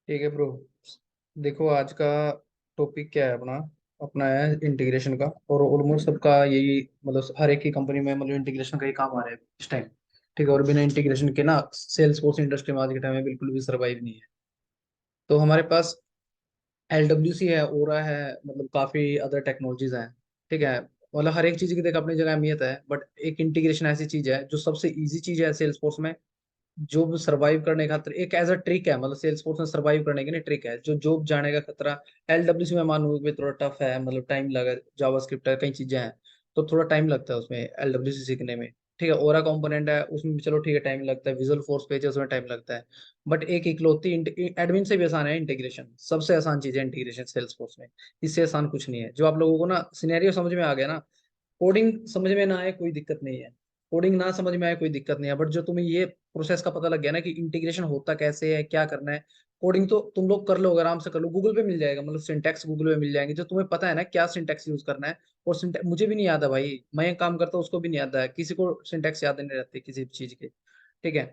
ठीक है ब्रो। देखो आज का टॉपिक क्या है अपना। अपना है इंटीग्रेशन का, और ऑलमोस्ट सबका यही मतलब हर एक की कंपनी में मतलब इंटीग्रेशन का ही काम आ रहा है इस टाइम। ठीक है, और बिना इंटीग्रेशन के ना सेल्स फोर्स इंडस्ट्री में आज के टाइम में बिल्कुल भी सर्वाइव नहीं है। तो हमारे पास LWC है, ओरा है, मतलब काफी अदर टेक्नोलॉजीज हैं। ठीक है, मतलब हर एक चीज की देख अपनी जगह अहमियत है, बट एक इंटीग्रेशन ऐसी चीज है जो सबसे इजी चीज है सेल्स फोर्स में। जॉब सरवाइव करने का खतरा एक एज अ ट्रिक है, मतलब सेल्स फोर्स में सरवाइव करने के लिए ट्रिक है। जो जॉब जाने का खतरा LWC में मानूँ कि थोड़ा टफ है, मतलब टाइम लगा, जावास्क्रिप्ट है, कई चीजें हैं, तो थोड़ा टाइम लगता है उसमें LWC सीखने में। ठीक है, ओरा कंपोनेंट है उसमें भी चलो ठीक है टाइम लगता है, विजुअल फोर्स पेज है उसमें टाइम लगता है। बट एक इकलौती एडमिन से भी आसान है इंटीग्रेशन, सबसे आसान चीज है इंटीग्रेशन सेल्स फोर्स में। इससे आसान कुछ नहीं है। जो आप लोगों को ना सिनेरियो समझ में आ गया ना, कोडिंग समझ में ना आए कोई दिक्कत नहीं है, कोडिंग ना समझ में आए कोई दिक्कत नहीं है, बट जो तुम्हें ये प्रोसेस का पता लग गया ना कि इंटीग्रेशन होता कैसे है, क्या करना है, कोडिंग तो तुम लोग कर लो, आराम से कर लो, गूगल पे मिल जाएगा, मतलब सिंटैक्स गूगल पे मिल जाएंगे, जो तुम्हें पता है ना क्या सिंटैक्स यूज करना है। और सिंटैक्स मुझे भी नहीं आता भाई, मैं एक काम करता हूँ उसको भी नहीं आता है, किसी को सिंटैक्स याद नहीं रहती किसी भी चीज के। ठीक है,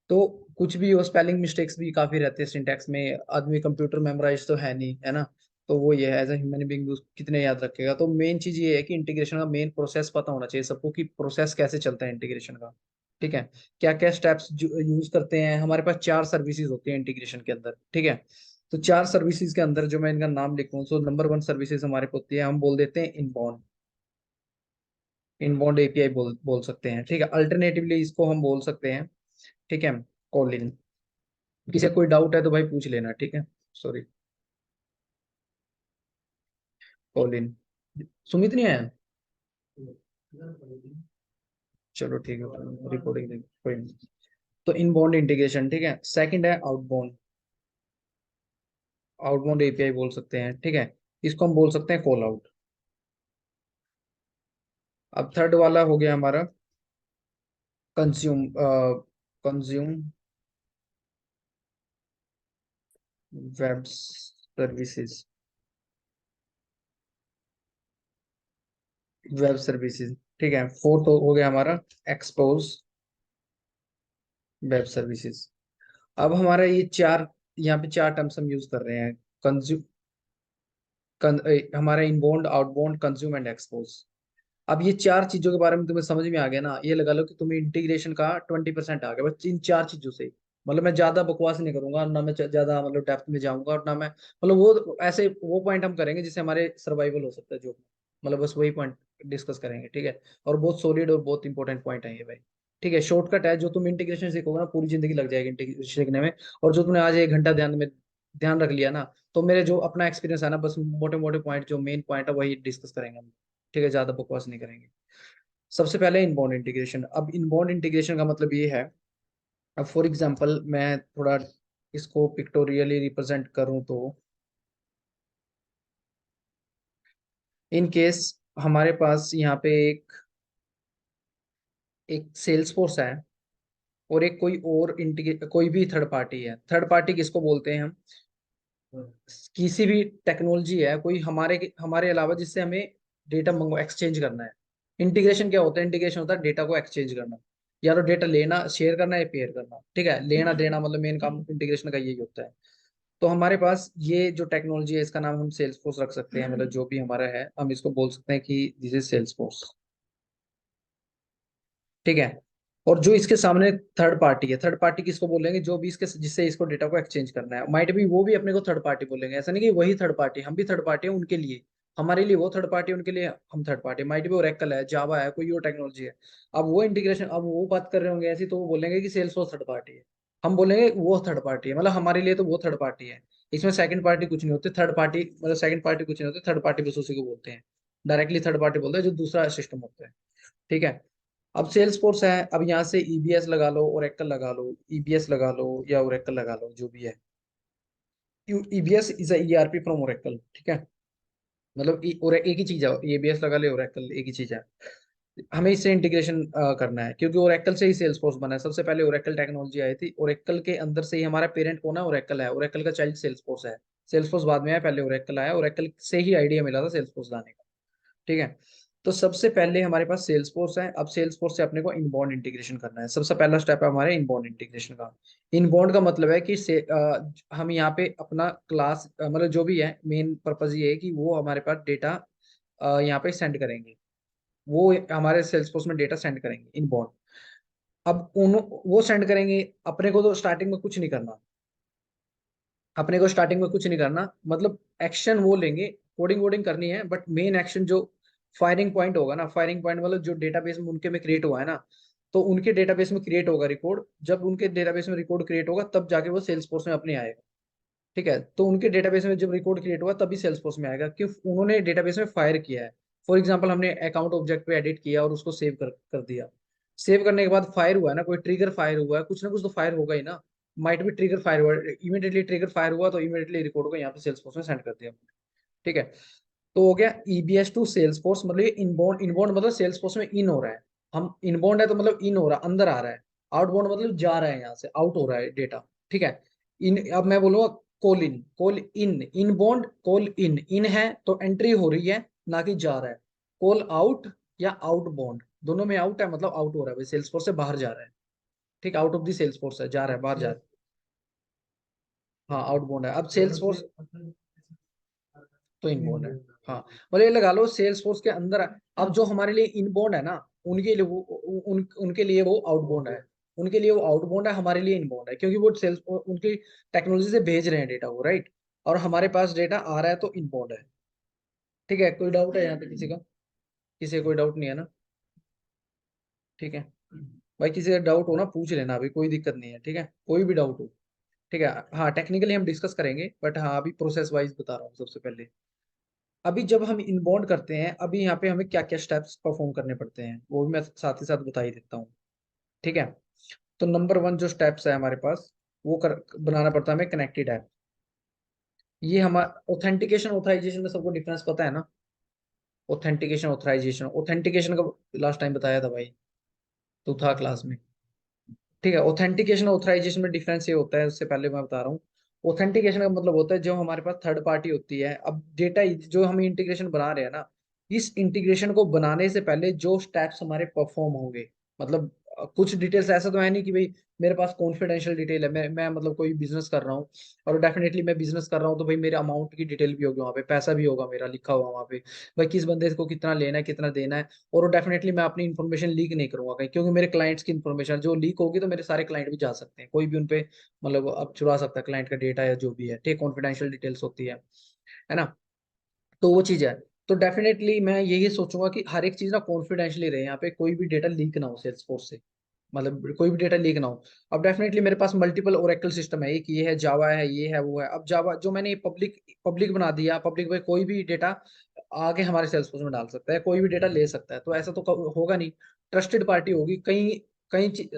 तो कुछ भी हो, स्पेलिंग मिस्टेक्स भी काफी रहते हैं सिंटैक्स में, आदमी कंप्यूटर मेमोराइज तो है नहीं, है ना। तो वो ये है, एज ए ह्यूमन बींग कितने याद रखेगा। तो मेन चीज ये है कि इंटीग्रेशन का मेन प्रोसेस पता होना चाहिए सबको, कि प्रोसेस कैसे चलता है इंटीग्रेशन का। ठीक है, क्या क्या स्टेप्स यूज करते हैं। हमारे पास 4 सर्विसेज होती हैं इंटीग्रेशन के अंदर। ठीक है, तो 4 सर्विसेज के अंदर जो मैं इनका नाम लिखूं, तो नंबर 1 सर्विसेज हमारे को होती है, हम बोल देते हैं इनबाउंड। इनबाउंड API बोल सकते हैं। ठीक है, अल्टरनेटिवली इसको हम बोल सकते हैं, ठीक है, कॉलिन। किसी का कोई डाउट है तो भाई पूछ लेना, ठीक है। Sorry, Colin. सुमित नहीं आया? चलो ठीक है, रिकॉर्डिंग देख कोई नहीं। तो इनबाउंड इंटीग्रेशन, ठीक है। सेकंड है आउटबाउंड। आउटबाउंड API बोल सकते हैं, ठीक है। इसको हम बोल सकते हैं कॉल आउट। अब थर्ड वाला हो गया हमारा consume. Consume web services. Web services, ठीक है। फोर्थ हो गया हमारा एक्सपोज वेब सर्विसेज। अब हमारा ये चार, यहाँ पे 4 टर्म्स हम यूज कर रहे हैं। कंज्यूम, हमारा inbound, outbound, consume and expose. अब ये 4 चीजों के बारे में तुम्हें समझ में आ गया ना, ये लगा लो कि तुम्हें इंटीग्रेशन का 20% आ गया बस इन 4 चीजों से। मतलब मैं ज्यादा बकवास नहीं करूंगा ना, मैं ज्यादा मतलब डेप्थ में जाऊंगा, और ना मैं मतलब वो ऐसे वो पॉइंट हम करेंगे जिससे हमारे सर्वाइवल हो सकता है जो, मतलब बस वही पॉइंट डिस्कस करेंगे, ठीक है। और बहुत सॉलिड और बहुत इंपॉर्टेंट पॉइंट है ये भाई। ठीक है, शॉर्टकट है, जो तुम इंटीग्रेशन सीखोगे ना पूरी जिंदगी लग जाएगी इंटीग्रेशन सीखने में। और जो तुमने आज 1 घंटा ध्यान रख लिया ना, तो मेरे जो अपना एक्सपीरियंस है ना, बस मोटे मोटे पॉइंट जो मेन पॉइंट है वही डिस्कस करेंगे हम। ठीक है, ज्यादा बकवास नहीं करेंगे। सबसे पहले इनबाउंड इंटीग्रेशन। अब इनबाउंड इंटीग्रेशन का मतलब ये है, अब फॉर एग्जांपल मैं थोड़ा इसको पिक्टोरियली रिप्रेजेंट करूं तो, इन केस हमारे पास यहाँ पे एक एक सेल्स फोर्स है, और एक कोई और इंटीग्रेट कोई भी थर्ड पार्टी है। थर्ड पार्टी किसको बोलते हैं हम? किसी भी टेक्नोलॉजी है कोई हमारे हमारे अलावा, जिससे हमें डेटा मंगवा एक्सचेंज करना है। इंटीग्रेशन क्या होता है? इंटीग्रेशन होता है डेटा को एक्सचेंज करना, या तो डेटा लेना, शेयर करना, या पेयर करना। ठीक है, लेना देना मतलब मेन काम इंटीग्रेशन का यही होता है। तो हमारे पास ये जो टेक्नोलॉजी है इसका नाम हम सेल्स फोर्स रख सकते हैं, मतलब जो भी हमारा है हम इसको बोल सकते हैं कि दिस इज सेल्स फोर्स। ठीक है, और जो इसके सामने थर्ड पार्टी है, थर्ड पार्टी किसको बोलेंगे? जो भी इसके जिससे इसको डेटा को एक्सचेंज करना है, माइट भी वो भी अपने को थर्ड पार्टी बोलेंगे। ऐसा नहीं कि वही थर्ड पार्टी, हम भी थर्ड पार्टी है उनके लिए। हमारे लिए वो थर्ड पार्टी, उनके लिए हम थर्ड पार्टी। माइट भी ओरेकल है, जावा है, कोई और टेक्नोलॉजी है। अब वो इंटीग्रेशन, अब वो बात कर रहे होंगे ऐसी, तो वो बोलेंगे कि सेल्स फोर्स थर्ड पार्टी है। हम बोलेंगे वो थर्ड पार्टी है, मतलब हमारे लिए तो वो थर्ड पार्टी है। इसमें सेकंड पार्टी कुछ नहीं होती, थर्ड पार्टी मतलब सेकंड पार्टी कुछ नहीं होती, थर्ड पार्टी बस उसी को बोलते हैं। डायरेक्टली थर्ड पार्टी बोलते हैं जो दूसरा सिस्टम होता है। ठीक है, अब सेल्स फोर्स है, अब यहाँ से EBS लगा लो, ओरेकल लगा लो, EBS लगा लो, या ओरेकल लगा लो, जो भी है। EBS is ERP from Oracle, ठीक है। मतलब और एक ही चीज है, EBS लगा ले, ओरेकल एक ही चीज है। हमें इससे इंटीग्रेशन करना है, क्योंकि ओरेकल से ही सेल्स फोर्स बना है। सबसे पहले ओरेकल टेक्नोलॉजी आई थी, ओरेकल के अंदर से ही हमारा पेरेंट कौन है? ओरेकल है, ओरेकल का चाइल्ड सेल्स फोर्स है। सेल्स फोर्स बाद में आया, पहले ओरेकल आया, ओरेकल से ही आइडिया मिला था सेल्स फोर्स लाने का। ठीक है, तो सबसे पहले हमारे पास सेल्स फोर्स है। अब सेल्स फोर्स से अपने को इनबाउंड इंटीग्रेशन करना है। सबसे पहला स्टेप है हमारे इनबाउंड इंटीग्रेशन का। इनबाउंड का मतलब है कि हम यहाँ पे अपना क्लास मतलब जो भी है, मेन पर्पज ये है कि वो हमारे पास डेटा यहाँ पे सेंड करेंगे। वो हमारे सेल्स फोर्स में डेटा सेंड करेंगे इनबाउंड। अब उन वो सेंड करेंगे, अपने को तो स्टार्टिंग में कुछ नहीं करना। अपने को स्टार्टिंग में कुछ नहीं करना, मतलब एक्शन वो लेंगे, कोडिंग वोडिंग करनी है, बट मेन एक्शन जो फायरिंग पॉइंट होगा ना, फायरिंग पॉइंट मतलब जो डेटाबेस में उनके में क्रिएट हुआ है ना, तो उनके डेटाबेस में क्रिएट होगा रिकॉर्ड। जब उनके डेटाबेस में रिकॉर्ड क्रिएट होगा तब जाके वो सेल्स फोर्स में अपने आएगा। ठीक है, तो उनके डेटाबेस में जब रिकॉर्ड क्रिएट होगा तभी सेल्स फोर्स में आएगा, क्योंकि उन्होंने डेटाबेस में फायर किया है। फॉर एग्जाम्पल, हमने अकाउंट ऑब्जेक्ट पे एडिट किया और उसको सेव कर दिया। सेव करने के बाद फायर हुआ है ना, कोई ट्रिगर फायर हुआ है, कुछ ना कुछ तो फायर होगा ही ना। माइट भी ट्रिगर फायर हुआ, इमीडिएटली ट्रिगर फायर हुआ तो इमीडिएटली रिकॉर्ड को यहाँ पे सेल्स फोर्स में सेंड कर दिया। ठीक है, तो हो गया ईबीएस टू सेल्स फोर्स, मतलब ये इनबाउंड। इनबाउंड मतलब सेल्स फोर्स में इन हो रहा है। हम इनबाउंड है तो मतलब इन हो रहा है, अंदर आ रहा है। आउटबाउंड मतलब जा रहा है, यहाँ से आउट हो रहा है डेटा। ठीक है, इन अब मैं बोलूंगा call in, call in, inbound call in. In है तो एंट्री हो रही है, ना कि जा रहा है। कॉल आउट या आउटबाउंड, दोनों में आउट है, मतलब आउट हो रहा है भाई, सेल्स फोर्स से बाहर जा रहा है। ठीक, out of the Salesforce है, जा रहा है, बाहर जा रहा है। हाँ, आउटबाउंड है। अब सेल्स फोर्स तो इनबाउंड है। हाँ, मतलब ये लगा लो सेल्स फोर्स के अंदर है। अब जो हमारे लिए इनबाउंड है ना, उनके लिए उनके लिए वो आउटबाउंड है। उनके लिए वो आउटबाउंड है, हमारे लिए इनबाउंड है, क्योंकि वो सेल्स उनकी टेक्नोलॉजी से भेज रहे हैं डेटा को, राइट। और हमारे पास डेटा आ रहा है तो इनबाउंड है। ठीक है, कोई डाउट है यहाँ पे किसी का? किसी का कोई डाउट नहीं है ना? ठीक है भाई, किसी का डाउट हो ना पूछ लेना, अभी कोई दिक्कत नहीं है। ठीक है, कोई भी डाउट हो। ठीक है, हाँ टेक्निकली हम डिस्कस करेंगे, बट हाँ अभी प्रोसेस वाइज बता रहा हूँ सबसे पहले। अभी जब हम इनबाउंड करते हैं, अभी यहाँ पे हमें क्या क्या स्टेप्स परफॉर्म करने पड़ते हैं वो भी मैं साथ ही साथ बता ही देता हूँ। ठीक है, तो नंबर वन जो स्टेप्स है हमारे पास, बनाना पड़ता है हमें कनेक्टेड ऐप। ये हमारा ऑथेंटिकेशन ऑथराइजेशन में सबको डिफरेंस पता है ना? ऑथेंटिकेशन ऑथराइजेशन, ऑथेंटिकेशन का लास्ट टाइम बताया था भाई, तो था क्लास में। ठीक है, ऑथेंटिकेशन और ऑथराइजेशन में डिफरेंस ये होता है, उससे पहले मैं बता रहा हूँ। ऑथेंटिकेशन का मतलब होता है जो हमारे पास थर्ड पार्टी होती है। अब डेटा जो हम इंटीग्रेशन बना रहे हैं ना, इस इंटीग्रेशन को बनाने से पहले जो स्टेप्स हमारे परफॉर्म होंगे, मतलब कुछ डिटेल्स ऐसा तो है नहीं कि भाई मेरे पास कॉन्फिडेंशियल डिटेल है, मैं मतलब कोई बिजनेस कर रहा हूँ, और डेफिनेटली मैं बिजनेस कर रहा हूँ तो भाई मेरे अमाउंट की डिटेल भी होगी, वहाँ पे पैसा भी होगा मेरा लिखा हुआ वहाँ पे, भाई किस बंदे को कितना लेना है कितना देना है। और डेफिनेटली मैं अपनी इन्फॉर्मेशन लीक नहीं करूंगा कहीं, क्योंकि मेरे क्लाइंट्स की इन्फॉर्मेशन जो लीक होगी तो मेरे सारे क्लाइंट भी जा सकते हैं, कोई भी उनपे मतलब अब चुरा सकता है क्लाइंट का डेटा या जो भी है। ठीक, कॉन्फिडेंशियल डिटेल्स होती है ना? तो वो चीज है। तो डेफिनेटली मैं यही सोचूंगा कि हर एक चीज ना कॉन्फिडेंशियली रहे, यहाँ पे कोई भी डेटा लीक ना हो सेल्स फोर्स से, मतलब कोई भी डेटा लीक ना हो। अब डेफिनेटली मेरे पास मल्टीपल ओरेकल सिस्टम है, एक ये है, जावा है, ये है, वो है। अब जावा जो मैंने पब्लिक पब्लिक बना दिया, पब्लिक पे कोई भी डेटा आगे हमारे सेल्सफोर्स में डाल सकता है, कोई भी डेटा ले सकता है, तो ऐसा तो होगा नहीं। ट्रस्टेड पार्टी होगी। कई कई चीज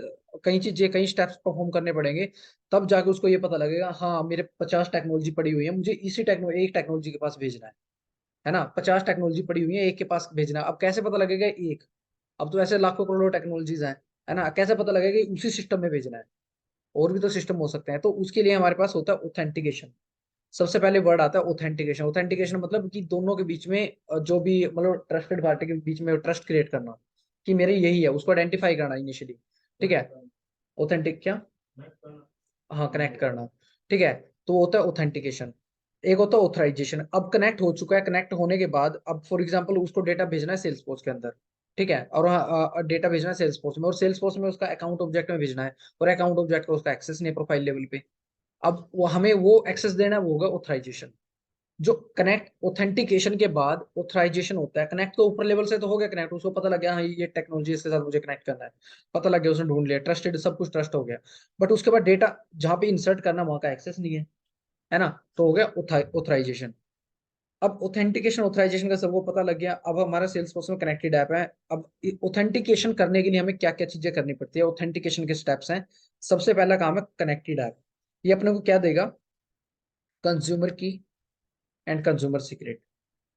कई चीजें, कई स्टेप्स परफॉर्म करने पड़ेंगे, तब जाके उसको ये पता लगेगा हाँ मेरे 50 टेक्नोलॉजी पड़ी हुई है, मुझे इसी टेक्नोलॉजी एक टेक्नोलॉजी के पास भेजना है ना? 50 टेक्नोलॉजी पड़ी हुई है, एक के पास भेजना है। अब कैसे पता लगेगा एक? अब तो ऐसे लाखों करोड़ों टेक्नोलॉजीज हैं, है ना? कैसे पता लगेगा कि उसी सिस्टम में भेजना है? और भी तो सिस्टम हो सकते हैं, तो उसके लिए हमारे पास होता है ऑथेंटिकेशन। सबसे पहले वर्ड आता है ऑथेंटिकेशन। ऑथेंटिकेशन मतलब कि दोनों के बीच में जो भी मतलब ट्रस्टेड पार्टी के बीच में ट्रस्ट क्रिएट करना, कि मेरे यही है, उसको आइडेंटिफाई करना इनिशियली। ठीक है, ऑथेंटिक क्या? हाँ, कनेक्ट करना। ठीक है, तो वो होता है ऑथेंटिकेशन। एक होता है ऑथराइजेशन। अब कनेक्ट हो चुका है, कनेक्ट होने के बाद अब फॉर एग्जांपल उसको डेटा भेजना है सेल्स फोर्स के अंदर। ठीक है, और डेटा भेजना है सेल्स फोर्स में, और सेल्स फोर्स में उसका अकाउंट ऑब्जेक्ट में भेजना है, और अकाउंट ऑब्जेक्ट का उसका एक्सेस नहीं है प्रोफाइल लेवल पे। अब वो हमें वो एक्सेस देना है, वो होगा ऑथराइजेशन। जो कनेक्ट ऑथेंटिकेशन के बाद ऑथराइजेशन होता है। कनेक्ट तो ऊपर लेवल से तो हो गया, कनेक्ट उसको पता लग गया हाँ ये टेक्नोलॉजी इसके साथ मुझे कनेक्ट करना है, पता लग गया, उसने ढूंढ लिया, ट्रस्टेड, सब कुछ ट्रस्ट हो गया। बट उसके बाद डेटा जहां पे इंसर्ट करना वहां का एक्सेस नहीं है ना? तो हो गया ऑथराइजेशन। अब ऑथेंटिकेशन ऑथराइजेशन का सबको पता लग गया। अब हमारा सेल्स फोर्स में कनेक्टेड ऐप है। अब ऑथेंटिकेशन करने के लिए हमें क्या क्या चीजें करनी पड़ती है, ऑथेंटिकेशन के स्टेप्स हैं। सबसे पहला काम है कनेक्टेड ऐप। ये अपने को क्या देगा? कंज्यूमर की एंड कंज्यूमर सीक्रेट।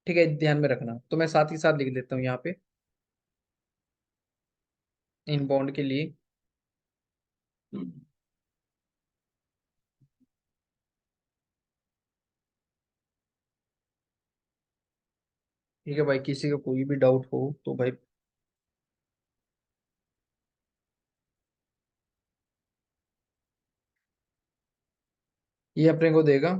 ठीक है, ध्यान में रखना, तो मैं साथ ही साथ लिख देता हूँ यहाँ पे इनबाउंड के लिए। ठीक है भाई, किसी का कोई भी डाउट हो तो भाई। ये अपने को देगा।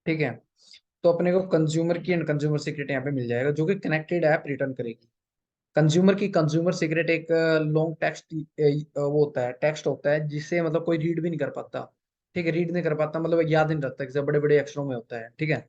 ठीक है, तो अपने को कंज्यूमर की एंड कंज्यूमर सीक्रेट यहाँ पे मिल जाएगा, जो कि कनेक्टेड ऐप रिटर्न करेगी। कंज्यूमर की कंज्यूमर सीक्रेट एक लॉन्ग टेक्स्ट वो होता है, टेक्स्ट होता है जिसे मतलब कोई रीड भी नहीं कर पाता। ठीक है, रीड नहीं कर पाता मतलब याद नहीं रखता, जैसे बड़े बड़े अक्षरों में होता है। ठीक है,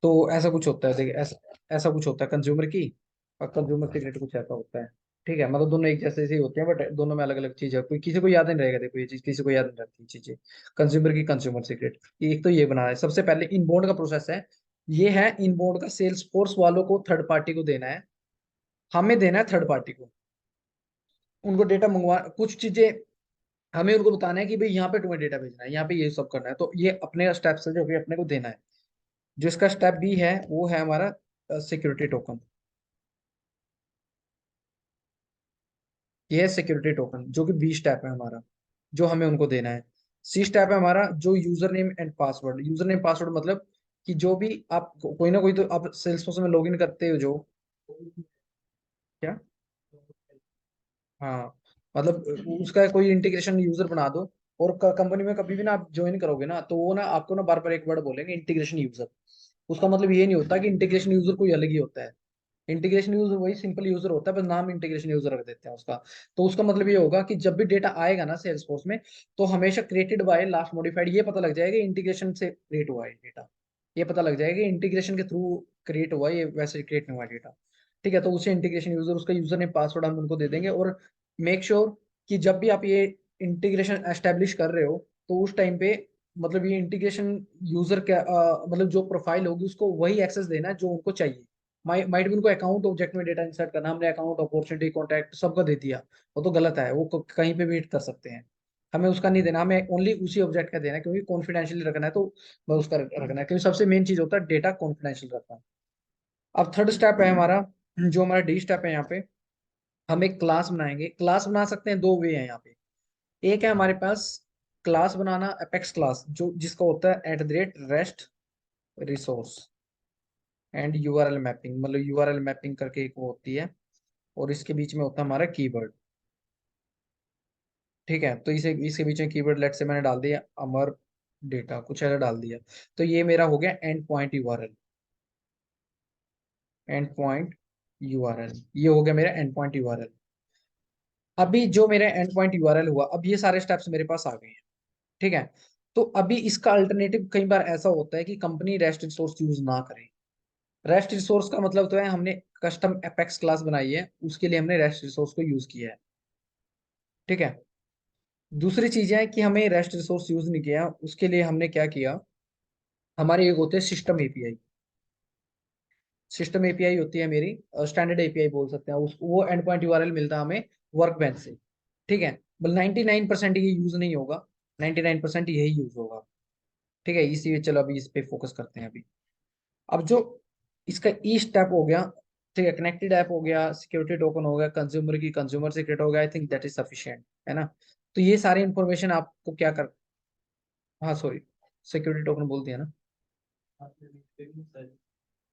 तो ऐसा कुछ होता है, देखिए ऐसा ऐसा कुछ होता है कंज्यूमर की, और कंज्यूमर सीक्रेट कुछ ऐसा होता है। ठीक है, मतलब दोनों एक जैसे ही होते हैं, बट दोनों में अलग अलग चीज है, कोई किसी को याद नहीं रहेगा, देखो ये चीज किसी को याद नहीं रहती चीजें। कंज्यूमर की कंज्यूमर सीक्रेट, एक तो ये बना है। सबसे पहले इनबाउंड का प्रोसेस है, ये है इनबाउंड का, सेल्स फोर्स वालों को थर्ड पार्टी को देना है, हमें देना है थर्ड पार्टी को। उनको डेटा मंगवा, कुछ चीजें हमें उनको बताना है कि भाई यहाँ पे तुम्हें डेटा भेजना है, यहाँ पे ये सब करना है, तो ये अपने स्टेप्स है जो कि अपने को देना है। जो इसका स्टेप बी है वो है हमारा सिक्योरिटी टोकन। ये है सिक्योरिटी टोकन, जो कि बी स्टेप है हमारा, जो हमें उनको देना है। सी स्टेप है हमारा जो user name and password. User name password मतलब कि जो भी आप कोई ना कोई तो आप सेल्सफोर्स में लॉगिन करते हो जो, क्या, हाँ, मतलब उसका कोई इंटीग्रेशन यूजर बना दो। और कंपनी में कभी भी ना आप ज्वाइन करोगे ना, तो वो ना आपको ना बार बार एक वर्ड बोलेंगे, इंटीग्रेशन यूजर। उसका मतलब ये नहीं होता कि इंटीग्रेशन यूजर कोई अलग ही होता है। इंटीग्रेशन यूजर वही सिंपल यूजर होता है, बस नाम इंटीग्रेशन यूजर रख देते हैं उसका। तो उसका मतलब ये होगा कि जब भी डेटा आएगा ना सेल्सफोर्स में, तो हमेशा क्रिएटेड बाय लास्ट मॉडिफाइड ये पता लग जाएगा इंटीग्रेशन से क्रिएट हुआ है डेटा। ये पता लग जाएगा इंटीग्रेशन के थ्रू क्रिएट हुआ है, ये वैसे क्रिएट नहीं हुआ डेटा। ठीक है, तो उसे इंटीग्रेशन यूजर, उसका यूजर नेम पासवर्ड हम उनको दे देंगे। और मेक श्योर कि जब भी आप ये इंटीग्रेशन एस्टेब्लिश कर रहे हो, तो उस टाइम पे मतलब ये इंटीग्रेशन यूजर क्या मतलब जो प्रोफाइल होगी उसको वही एक्सेस देना है जो उनको चाहिए। माइट भी उनको अकाउंट ऑब्जेक्ट में डेटा इंसर्ट करना, हमने अकाउंट अपॉर्चुनिटी कॉन्टैक्ट सबका दे दिया, वो तो गलत है, वो कहीं पे भी हिट कर सकते हैं। हमें उसका नहीं देना, हमें ओनली उसी ऑब्जेक्ट का देना है, क्योंकि कॉन्फिडेंशियल रखना है, तो बस उसका रखना है, क्योंकि सबसे मेन चीज होता है डेटा कॉन्फिडेंशियल रखना। अब थर्ड स्टेप है हमारा, जो हमारा डी स्टेप है यहाँ पे, हम एक क्लास बनाएंगे। क्लास बना सकते हैं, दो वे है यहाँ पे। एक है हमारे पास क्लास बनाना, अपेक्स क्लास, जो जिसका होता है @ rest resource and URL mapping, मतलब यूआरएल मैपिंग करके एक वो होती है, और इसके बीच में होता है हमारा कीवर्ड। ठीक है, तो इसे इसके बीच में कीवर्ड लेट से मैंने डाल दिया अमर डेटा, कुछ ऐसा डाल दिया। तो ये मेरा हो गया and point URL. And point URL, ये हो गया मेरा एंड पॉइंट यूआरएल। अभी जो मेरा एंड पॉइंट यूआरएल हुआ, अब ये सारे स्टेप्स मेरे पास आ गए हैं। ठीक है, तो अभी इसका अल्टरनेटिव कई बार ऐसा होता है कि कंपनी रेस्ट रिसोर्स यूज ना करे। रेस्ट रिसोर्स का मतलब तो है हमने कस्टम एपेक्स क्लास बनाई है, उसके लिए हमने रेस्ट रिसोर्स को यूज किया है। ठीक है, दूसरी चीज है कि हमें रेस्ट रिसोर्स यूज नहीं किया, उसके लिए हमने क्या किया, हमारे एक होते हैं सिस्टम एपीआई। सिस्टम एपीआई होती है मेरी, स्टैंडर्ड एपीआई बोल सकते हैं उस, वो एंड पॉइंट यूआरएल मिलता है हमें वर्क बेंच से। ठीक है, बल 99% ये यूज नहीं होगा, 99% यही यूज होगा। ठीक है, इसी चलो अभी इस पे फोकस करते हैं अभी। अब जो इसका ई स्टेप हो गया, ठीक है, कनेक्टेड ऐप हो गया, सिक्योरिटी टोकन हो गया, कंज्यूमर की कंज्यूमर सीक्रेट हो गया, I think that is sufficient, है ना। तो ये सारी इंफॉर्मेशन आपको क्या कर, हाँ सॉरी, सिक्योरिटी टोकन बोल दिया ना।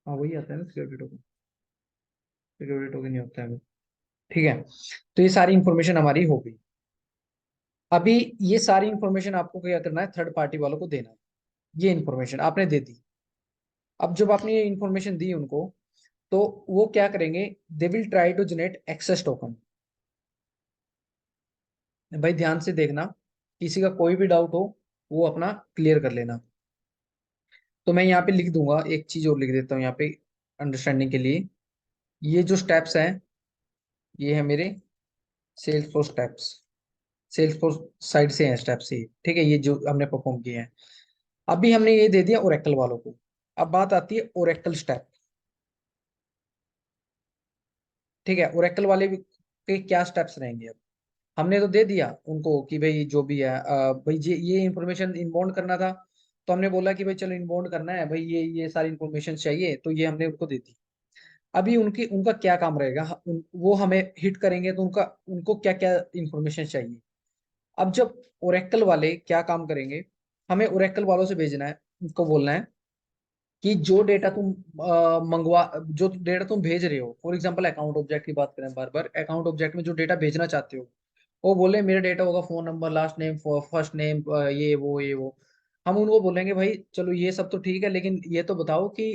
हाँ वही आता है ना सिक्योरिटी टोकन, सिक्योरिटी टोकन ही होता है वो। ठीक है, तो ये सारी इंफॉर्मेशन हमारी हो गई। अभी ये सारी इंफॉर्मेशन आपको क्या करना है, थर्ड पार्टी वालों को देना है। ये इंफॉर्मेशन आपने दे दी। अब जब आपने ये इंफॉर्मेशन दी उनको, तो वो क्या करेंगे, they will try to generate access token. भाई ध्यान से देखना, किसी का कोई भी डाउट हो वो अपना क्लियर कर लेना। तो मैं यहाँ पे लिख दूंगा, एक चीज और लिख देता हूँ यहाँ पे अंडरस्टैंडिंग के लिए। ये जो स्टेप्स हैं, ये है मेरे Salesforce steps, Salesforce side से हैं स्टेप्स ये। ठीक है, ये जो हमने परफॉर्म किए हैं। अभी हमने ये दे दिया ओरेकल वालों को। अब बात आती है ओरेकल स्टेप। ठीक है, ओरेकल वाले के क्या स्टेप्स रहेंगे अब। हमने तो दे दिया उनको कि भाई जो भी है भाई ये इंफॉर्मेशन इनबाउंड करना था, तो हमने बोला कि भाई चलो इनबाउंड करना है भाई, ये सारी इंफॉर्मेशन चाहिए, तो ये हमने उनको दे दी। अभी उनकी उनका क्या काम रहेगा, वो हमें हिट करेंगे तो उनका उनको क्या क्या इंफॉर्मेशन चाहिए। अब जब ओरेकल वाले क्या काम करेंगे, हमें ओरेकल वालों से भेजना है, उनको बोलना है कि जो डेटा तुम मंगवा जो डेटा तुम भेज रहे हो, फॉर एग्जांपल अकाउंट ऑब्जेक्ट की बात करें, बार बार अकाउंट ऑब्जेक्ट में जो डेटा भेजना चाहते हो, वो बोले मेरा डेटा होगा phone number, last name, first name, ये वो। हम उनको बोलेंगे भाई चलो ये सब तो ठीक है, लेकिन ये तो बताओ कि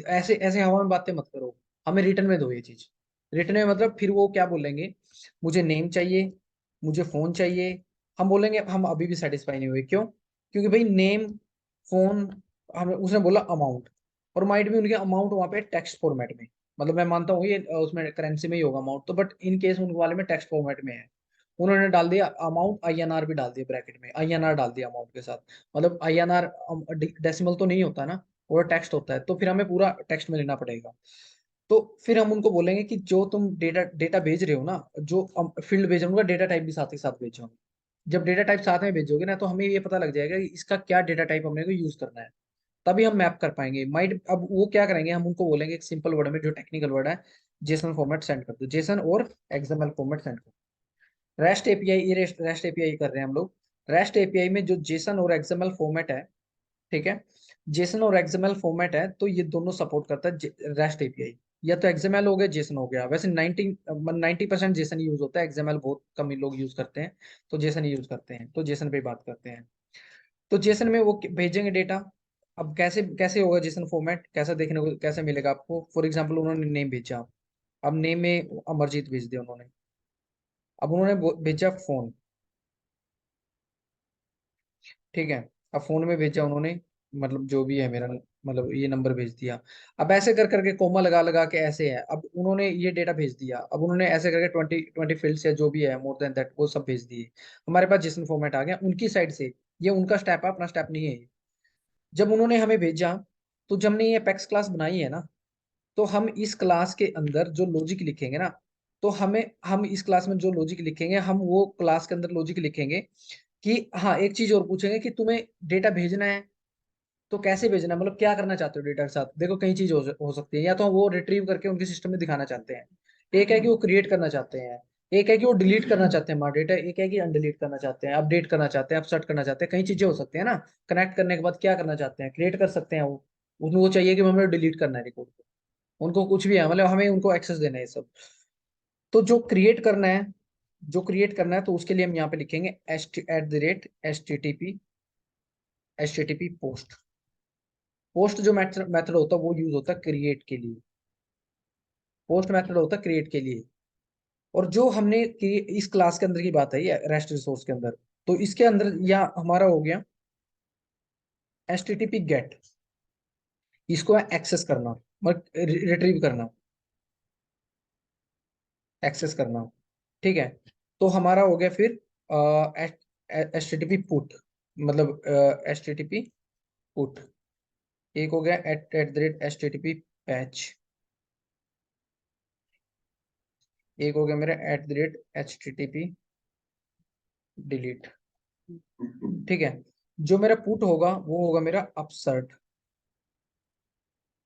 ऐसे ऐसे हवा में बातें मत करो, हमें रिटर्न में दो ये चीज। रिटर्न में मतलब फिर वो क्या बोलेंगे, मुझे नेम चाहिए, मुझे फोन चाहिए। हम बोलेंगे हम अभी भी सेटिस्फाई नहीं हुए, क्यों? क्योंकि भाई नेम, फोन, हमें उसने बोला अमाउंट, और माइट भी उनके अमाउंट वहां पे टेक्स्ट फॉर्मेट में, मतलब मैं मानता हूँ ये उसमें करेंसी में ही होगा अमाउंट तो, बट इन केस उन वाले में टेक्स्ट फॉर्मेट में है। उन्होंने डाल दिया अमाउंट, आईएनआर भी डाल दिया ब्रैकेट में, आईएनआर डाल दिया अमाउंट के साथ। मतलब आईएनआर डेसिमल तो नहीं होता ना, वो टेक्स्ट होता है, तो फिर हमें पूरा टेक्स्ट में लेना पड़ेगा। तो फिर हम उनको बोलेंगे कि जो तुम डेटा डेटा भेज रहे हो ना, जो फील्ड भेज रहे हो उनका डेटा टाइप भी साथ ही साथ भेजो। जब डेटा टाइप साथ में भेजोगे ना, तो हमें ये पता लग जाएगा कि इसका क्या डेटा टाइप हमने को यूज करना है, तभी हम मैप कर पाएंगे। माइट अब वो क्या करेंगे, हम उनको बोलेंगे एक सिंपल वर्ड में, जो टेक्निकल वर्ड है, जेसन फॉर्मेट सेंड कर दो, जेसन और एक्सएमएल फॉर्मेट सेंड कर दो। रेस्ट एपीआई, ये रेस्ट एपीआई कर रहे हैं हम लोग। रेस्ट एपीआई में जो जेसन और एक्सएमएल फॉर्मेट है, ठीक है, जेसन और एक्सएमएल फॉर्मेट है, तो ये दोनों सपोर्ट करता है रेस्ट एपीआई। या तो एक्सएमएल हो गया, जेसन हो गया। वैसे 90% जेसन यूज होता है, एक्सएमएल बहुत कम ही लोग यूज करते हैं, तो जेसन यूज करते हैं, तो जेसन पे बात करते हैं। तो जेसन में वो भेजेंगे डेटा। अब कैसे कैसे होगा जेसन फॉर्मेट, कैसा देखने को कैसे मिलेगा आपको? फॉर एग्जांपल उन्होंने नेम भेजा, अब नेम में अमरजीत भेज दिया उन्होंने। अब उन्होंने भेजा फोन, ठीक है, अब फोन में भेजा उन्होंने, मतलब जो भी है मेरा, मतलब ये नंबर भेज दिया। अब ऐसे कर करके कोमा लगा लगा के ऐसे है, अब उन्होंने ये डेटा भेज दिया, अब उन्होंने ऐसे करके 20 फील्ड्स या जो भी है मोर देन दैट वो सब भेज दिए। हमारे पास जेसन फॉर्मेट आ गया उनकी साइड से। ये उनका स्टेप है, अपना स्टेप नहीं है ये। जब उन्होंने हमें भेजा, तो जब हमने ये अपेक्स क्लास बनाई है ना, तो हम इस क्लास के अंदर जो लॉजिक लिखेंगे ना, तो हम इस क्लास में जो लॉजिक लिखेंगे, हम वो क्लास के अंदर लॉजिक लिखेंगे कि हाँ, एक चीज और पूछेंगे कि तुम्हें डेटा भेजना है तो कैसे भेजना है, मतलब क्या करना चाहते हो डेटा के साथ। देखो कई चीज हो सकती है, या तो वो रिट्रीव करके उनके सिस्टम में दिखाना चाहते हैं, एक है कि वो क्रिएट करना चाहते हैं, एक है कि वो डिलीट करना चाहते हैं हमारा डेटा, एक है कि अनडिलीट करना चाहते हैं, अपडेट करना चाहते हैं, अपसेट करना चाहते हैं, कई चीजें हो सकती है ना। कनेक्ट करने के बाद क्या करना चाहते हैं, क्रिएट कर सकते हैं वो, उनको वो चाहिए कि हमें डिलीट करना है रिकॉर्ड को, उनको कुछ भी है, मतलब हमें उनको एक्सेस देना है ये सब। तो जो क्रिएट करना है, जो क्रिएट करना है, तो उसके लिए हम यहाँ पे लिखेंगे @HTTP पोस्ट। पोस्ट जो मेथड होता है वो यूज होता है क्रिएट के लिए, पोस्ट मेथड होता है क्रिएट के लिए। और जो हमने इस क्लास के अंदर की बात है, ये रेस्ट रिसोर्स के अंदर, तो इसके अंदर या हमारा हो गया HTTP गेट, इसको है एक्सेस करना, मतलब रिट्रीव करना, एक्सेस करना, ठीक है। तो हमारा हो गया फिर HTTP पुट, मतलब HTTP पुट। एक हो गया at the rate HTTP patch, एक हो गया मेरा @HTTP डिलीट, ठीक है। जो मेरा पुट होगा वो होगा मेरा अपसर्ट,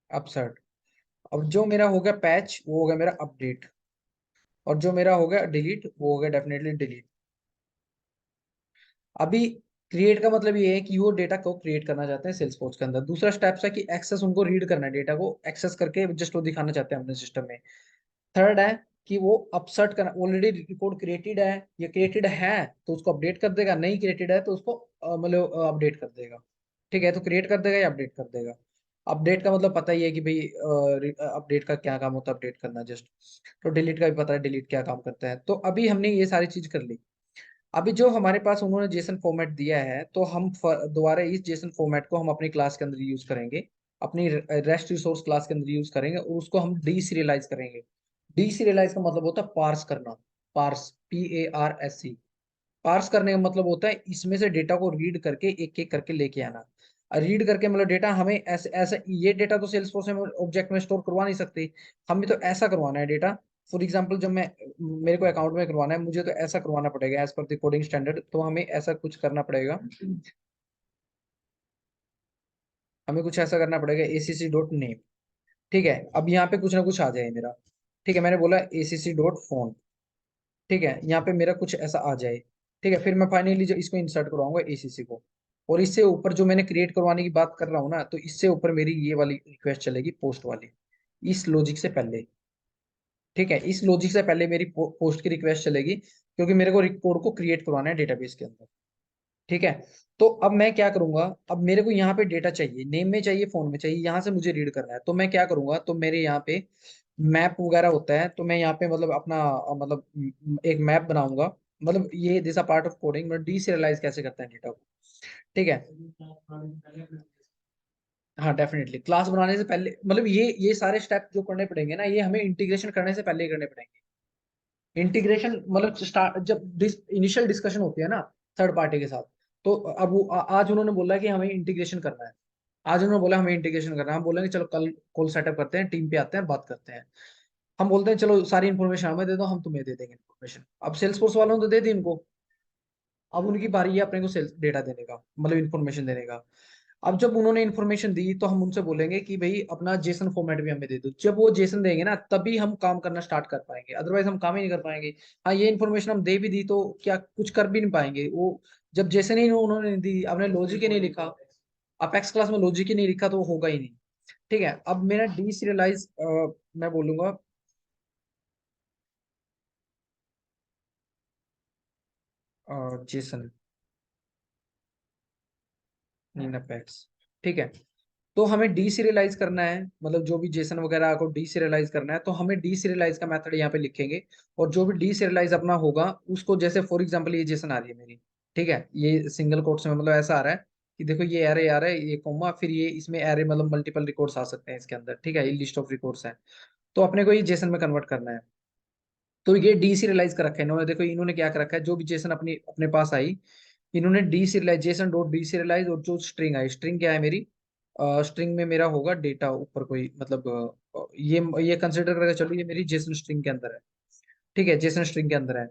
अपसर्ट। अब जो मेरा हो गया पैच वो हो गया मेरा अपडेट, और जो मेरा हो गया डिलीट वो हो गया डेफिनेटली डिलीट। अभी क्रिएट का मतलब ये है कि वो डेटा को क्रिएट करना चाहते हैं सेल्सफोर्स के अंदर। दूसरा स्टेप है कि एक्सेस, उनको रीड करना है, डेटा को एक्सेस करके जस्ट वो दिखाना चाहते हैं अपने सिस्टम में। थर्ड है कि वो अपसर्ट करना, ऑलरेडी रिकॉर्ड क्रिएटेड है, ये क्रिएटेड है तो उसको अपडेट कर देगा, नहीं क्रिएटेड है तो उसको मतलब अपडेट कर देगा, ठीक है। तो क्रिएट कर देगा या अपडेट कर देगा। अपडेट का मतलब पता ही है कि भाई अपडेट का क्या काम होता है, अपडेट करना जस्ट। तो डिलीट का भी पता है, डिलीट क्या काम करता है। तो अभी हमने ये सारी चीज कर ली। अभी जो हमारे पास उन्होंने जेसन फॉर्मेट दिया है, तो हम दोबारा इस जेसन फॉर्मेट को हम अपनी क्लास के अंदर यूज करेंगे, अपनी रेस्ट रिसोर्स क्लास के अंदर यूज करेंगे, और उसको हम डीसीरियलाइज करेंगे। डीसीरियलाइज का मतलब होता है पार्स करना, पार्स, PARSC। पार्स करने का मतलब होता है इसमें से डेटा को रीड करके एक एक करके लेके आना। रीड करके मतलब डेटा हमें ऐसे ऐसे, ये डेटा तो सेल्सफोर्स में ऑब्जेक्ट में स्टोर करवा नहीं सकते, हमें तो ऐसा करवाना है डेटा। फॉर एग्जांपल जब मैं, मेरे को अकाउंट में करवाना है, मुझे तो ऐसा करवाना पड़ेगा as per the coding standard, तो हमें ऐसा कुछ करना पड़ेगा, हमें कुछ ऐसा करना पड़ेगा acc.name। ठीक है, अब यहाँ पे कुछ ना कुछ आ जाए मेरा। ठीक है, मैंने बोला acc डॉट फोन। ठीक है, यहाँ पे मेरा कुछ ऐसा आ जाए। ठीक है, फिर मैं फाइनली जो इसको इंसर्ट करवाऊंगा acc को। और इससे ऊपर जो मैंने क्रिएट करवाने की बात कर रहा हूँ ना, तो इससे ऊपर मेरी ये वाली रिक्वेस्ट चलेगी, पोस्ट वाली, इस लॉजिक से पहले। ठीक है, इस लॉजिक से पहले मेरी पोस्ट की रिक्वेस्ट चलेगी, क्योंकि मेरे को रिकॉर्ड को क्रिएट करवाना है डेटाबेस के अंदर। ठीक है, तो अब मैं क्या करूंगा, अब मेरे को यहाँ पे डेटा चाहिए, नेम में चाहिए, फोन में चाहिए, यहाँ से मुझे रीड करना है। तो मैं क्या करूंगा, तो मेरे यहाँ पे मैप वगैरह होता है, तो मैं यहाँ पे मतलब अपना मतलब एक मैप बनाऊंगा। मतलब ये this a part of coding, मतलब डीसीरियलाइज कैसे करते हैं डेटा को। ठीक है, हाँ डेफिनेटली क्लास बनाने से पहले, मतलब ये सारे स्टेप जो करने पड़ेंगे ना, ये हमें इंटीग्रेशन करने से पहले ही करने पड़ेंगे। इंटीग्रेशन मतलब स्टार्ट जब इनिशियल डिस्कशन होती है ना थर्ड पार्टी के साथ, तो अब आज उन्होंने बोला कि हमें इंटीग्रेशन करना है। आज उन्होंने बोला हमें इंटीग्रेशन करना है, हम बोलेंगे चलो कल कॉल सेटअप करते हैं, टीम पे आते हैं, बात करते हैं। हम बोलते हैं चलो सारी इन्फॉर्मेशन हमें दे दो, हम तुम्हें दे देंगे इन्फॉर्मेशन। अब सेल्स फोर्स वालों ने तो दे दी इनको, अब उनकी बारी है अपने को सेल्स डेटा देने का, मतलब इन्फॉर्मेशन देने का। अब जब उन्होंने इन्फॉर्मेशन दी, तो हम उनसे बोलेंगे कि भाई अपना जेसन फॉर्मेट भी हमें दे दो। जब वो जेसन देंगे ना, तभी हम काम करना स्टार्ट कर पाएंगे, अदरवाइज हम काम ही नहीं कर पाएंगे। हाँ, ये इन्फॉर्मेशन हम दे भी दी तो क्या कुछ कर भी नहीं पाएंगे वो, जब जेसन ही उन्होंने नहीं दी, आपने लॉजिक ही नहीं लिखा, अपेक्स क्लास में लॉजिक ही नहीं लिखा, तो वो होगा ही नहीं। ठीक है, अब मेरा डीसीरियलाइज, मैं बोलूंगा जेसन इन अपेक्स। ठीक है, तो हमें डीसीरियलाइज करना है, मतलब जो भी जेसन वगैरह को डीसीरियलाइज करना है, तो हमें डीसीरियलाइज का मेथड यहाँ पे लिखेंगे। और जो भी डीसीरियलाइज अपना होगा, उसको जैसे फॉर एग्जांपल ये जेसन आ रही है मेरी। ठीक है, ये सिंगल कोट्स में मतलब ऐसा आ रहा है कि देखो ये एरे आ रहा है, ये कोमा, फिर ये इसमें एरे मतलब मल्टीपल रिकॉर्ड्स आ सकते हैं इसके अंदर। ठीक है, ये लिस्ट ऑफ रिकॉर्ड्स है, तो अपने को ये जेसन में कन्वर्ट करना है। तो ये डीसीरियलाइज कर रखा है इन्होंने, देखो इन्होंने क्या कर रखा है, जो भी जेसन अपनी अपने पास आई, इन्होंने डीसीरियलाइजेशन डॉट डीसीरियलाइज, और जो स्ट्रिंग आई, स्ट्रिंग क्या है मेरी, स्ट्रिंग में मेरा होगा डेटा ऊपर कोई, मतलब ये कंसिडर करके चलो ये मेरी जेसन स्ट्रिंग के अंदर है। ठीक है, जेसन स्ट्रिंग के अंदर है।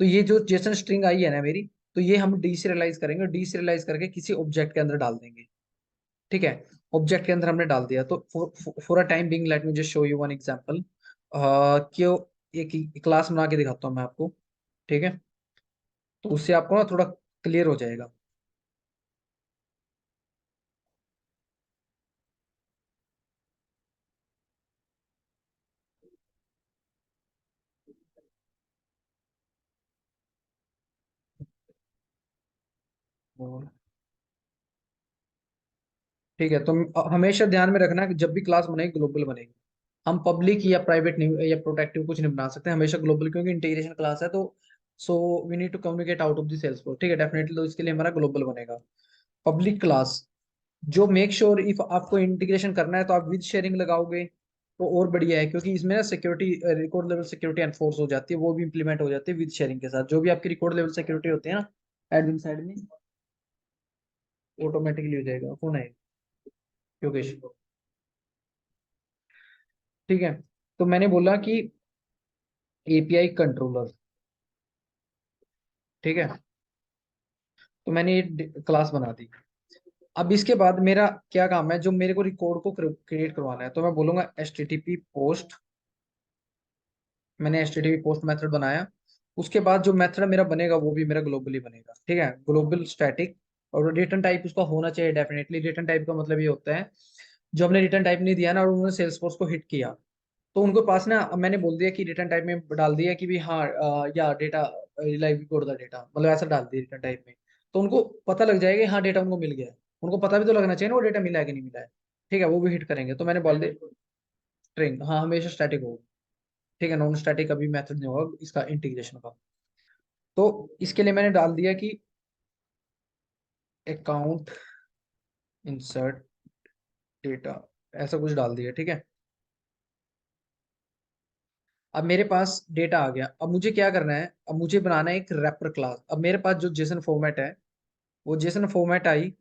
तो ये जो जेसन स्ट्रिंग आई है ना मेरी, तो ये हम डीसीरियलाइज करेंगे, डीसीरियलाइज करके किसी ऑब्जेक्ट के अंदर डाल देंगे। ठीक है, ऑब्जेक्ट के अंदर हमने डाल दिया, तो for a time being let me just show you one example. क्यों, एक क्लास बना के दिखाता हूँ मैं आपको। ठीक है, तो उससे आपको ना थोड़ा क्लियर हो जाएगा। ठीक है, तो हमेशा ध्यान में रखना कि जब भी क्लास बनेगी, ग्लोबल बनेगी। हम पब्लिक या प्राइवेट नहीं या प्रोटेक्टिव कुछ नहीं बना सकते, हमेशा ग्लोबल, क्योंकि इंटीग्रेशन क्लास है। तो so we need to communicate out of the Salesforce. ठीक है, डेफिनेटली, तो इसके लिए हमारा ग्लोबल बनेगा। पब्लिक क्लास, जो मेक श्योर इफ आपको इंटीग्रेशन करना है तो आप विद शेयरिंग लगाओगे, तो और बढ़िया है, क्योंकि इसमें ना security, record level security enforce हो जाती है, वो भी इंप्लीमेंट हो जाती है विद शेयरिंग के साथ। जो भी आपकी रिकॉर्ड लेवल सिक्योरिटी होती है ना एडमिन साइड में, ऑटोमेटिकली हो जाएगा। कौन है योगेश? ठीक है, तो मैंने बोला कि एपीआई कंट्रोलर। ठीक है, तो मैंने ये क्लास बना दी। अब इसके बाद मेरा क्या काम है, जो मेरे को रिकॉर्ड को क्रिएट करवाना है, तो मैं बोलूंगा एचटीटीपी पोस्ट। मैंने एचटीटीपी पोस्ट मेथड बनाया। उसके बाद जो मेथड मेरा बनेगा, वो भी मेरा ग्लोबली बनेगा। ठीक है, ग्लोबल स्टैटिक। और रिटर्न टाइप उसका होना चाहिए डेफिनेटली। रिटर्न टाइप का मतलब ये होता है, जो हमने रिटर्न टाइप नहीं दिया ना, और उन्होंने सेल्स फोर्स को हिट किया, तो उनको पास ना मैंने बोल दिया कि रिटर्न टाइप में डाल दिया कि भी हाँ, या data relive code the data, मतलब ऐसा डाल दिया रिटर्न टाइप में। तो उनको पता लग जाएगा कि हाँ डेटा उनको मिल गया है। उनको पता भी तो लगना चाहिए ना वो डेटा मिला है कि नहीं मिला है। ठीक है, वो भी हिट करेंगे, तो मैंने बोल दिया स्ट्रिंग, हाँ हमेशा स्टैटिक होगा। ठीक है, नॉन स्टैटिक कभी मेथड नहीं होगा इसका इंटीग्रेशन का। तो इसके लिए मैंने डाल दिया कि अकाउंट इंसर्ट डेटा, ऐसा कुछ डाल दिया। ठीक है, अब मेरे पास डेटा आ गया। अब मुझे क्या करना है, अब मुझे बनाना है एक रैपर क्लास। अब मेरे पास जो जेसन फॉर्मेट है, वो जेसन फॉर्मेट आई।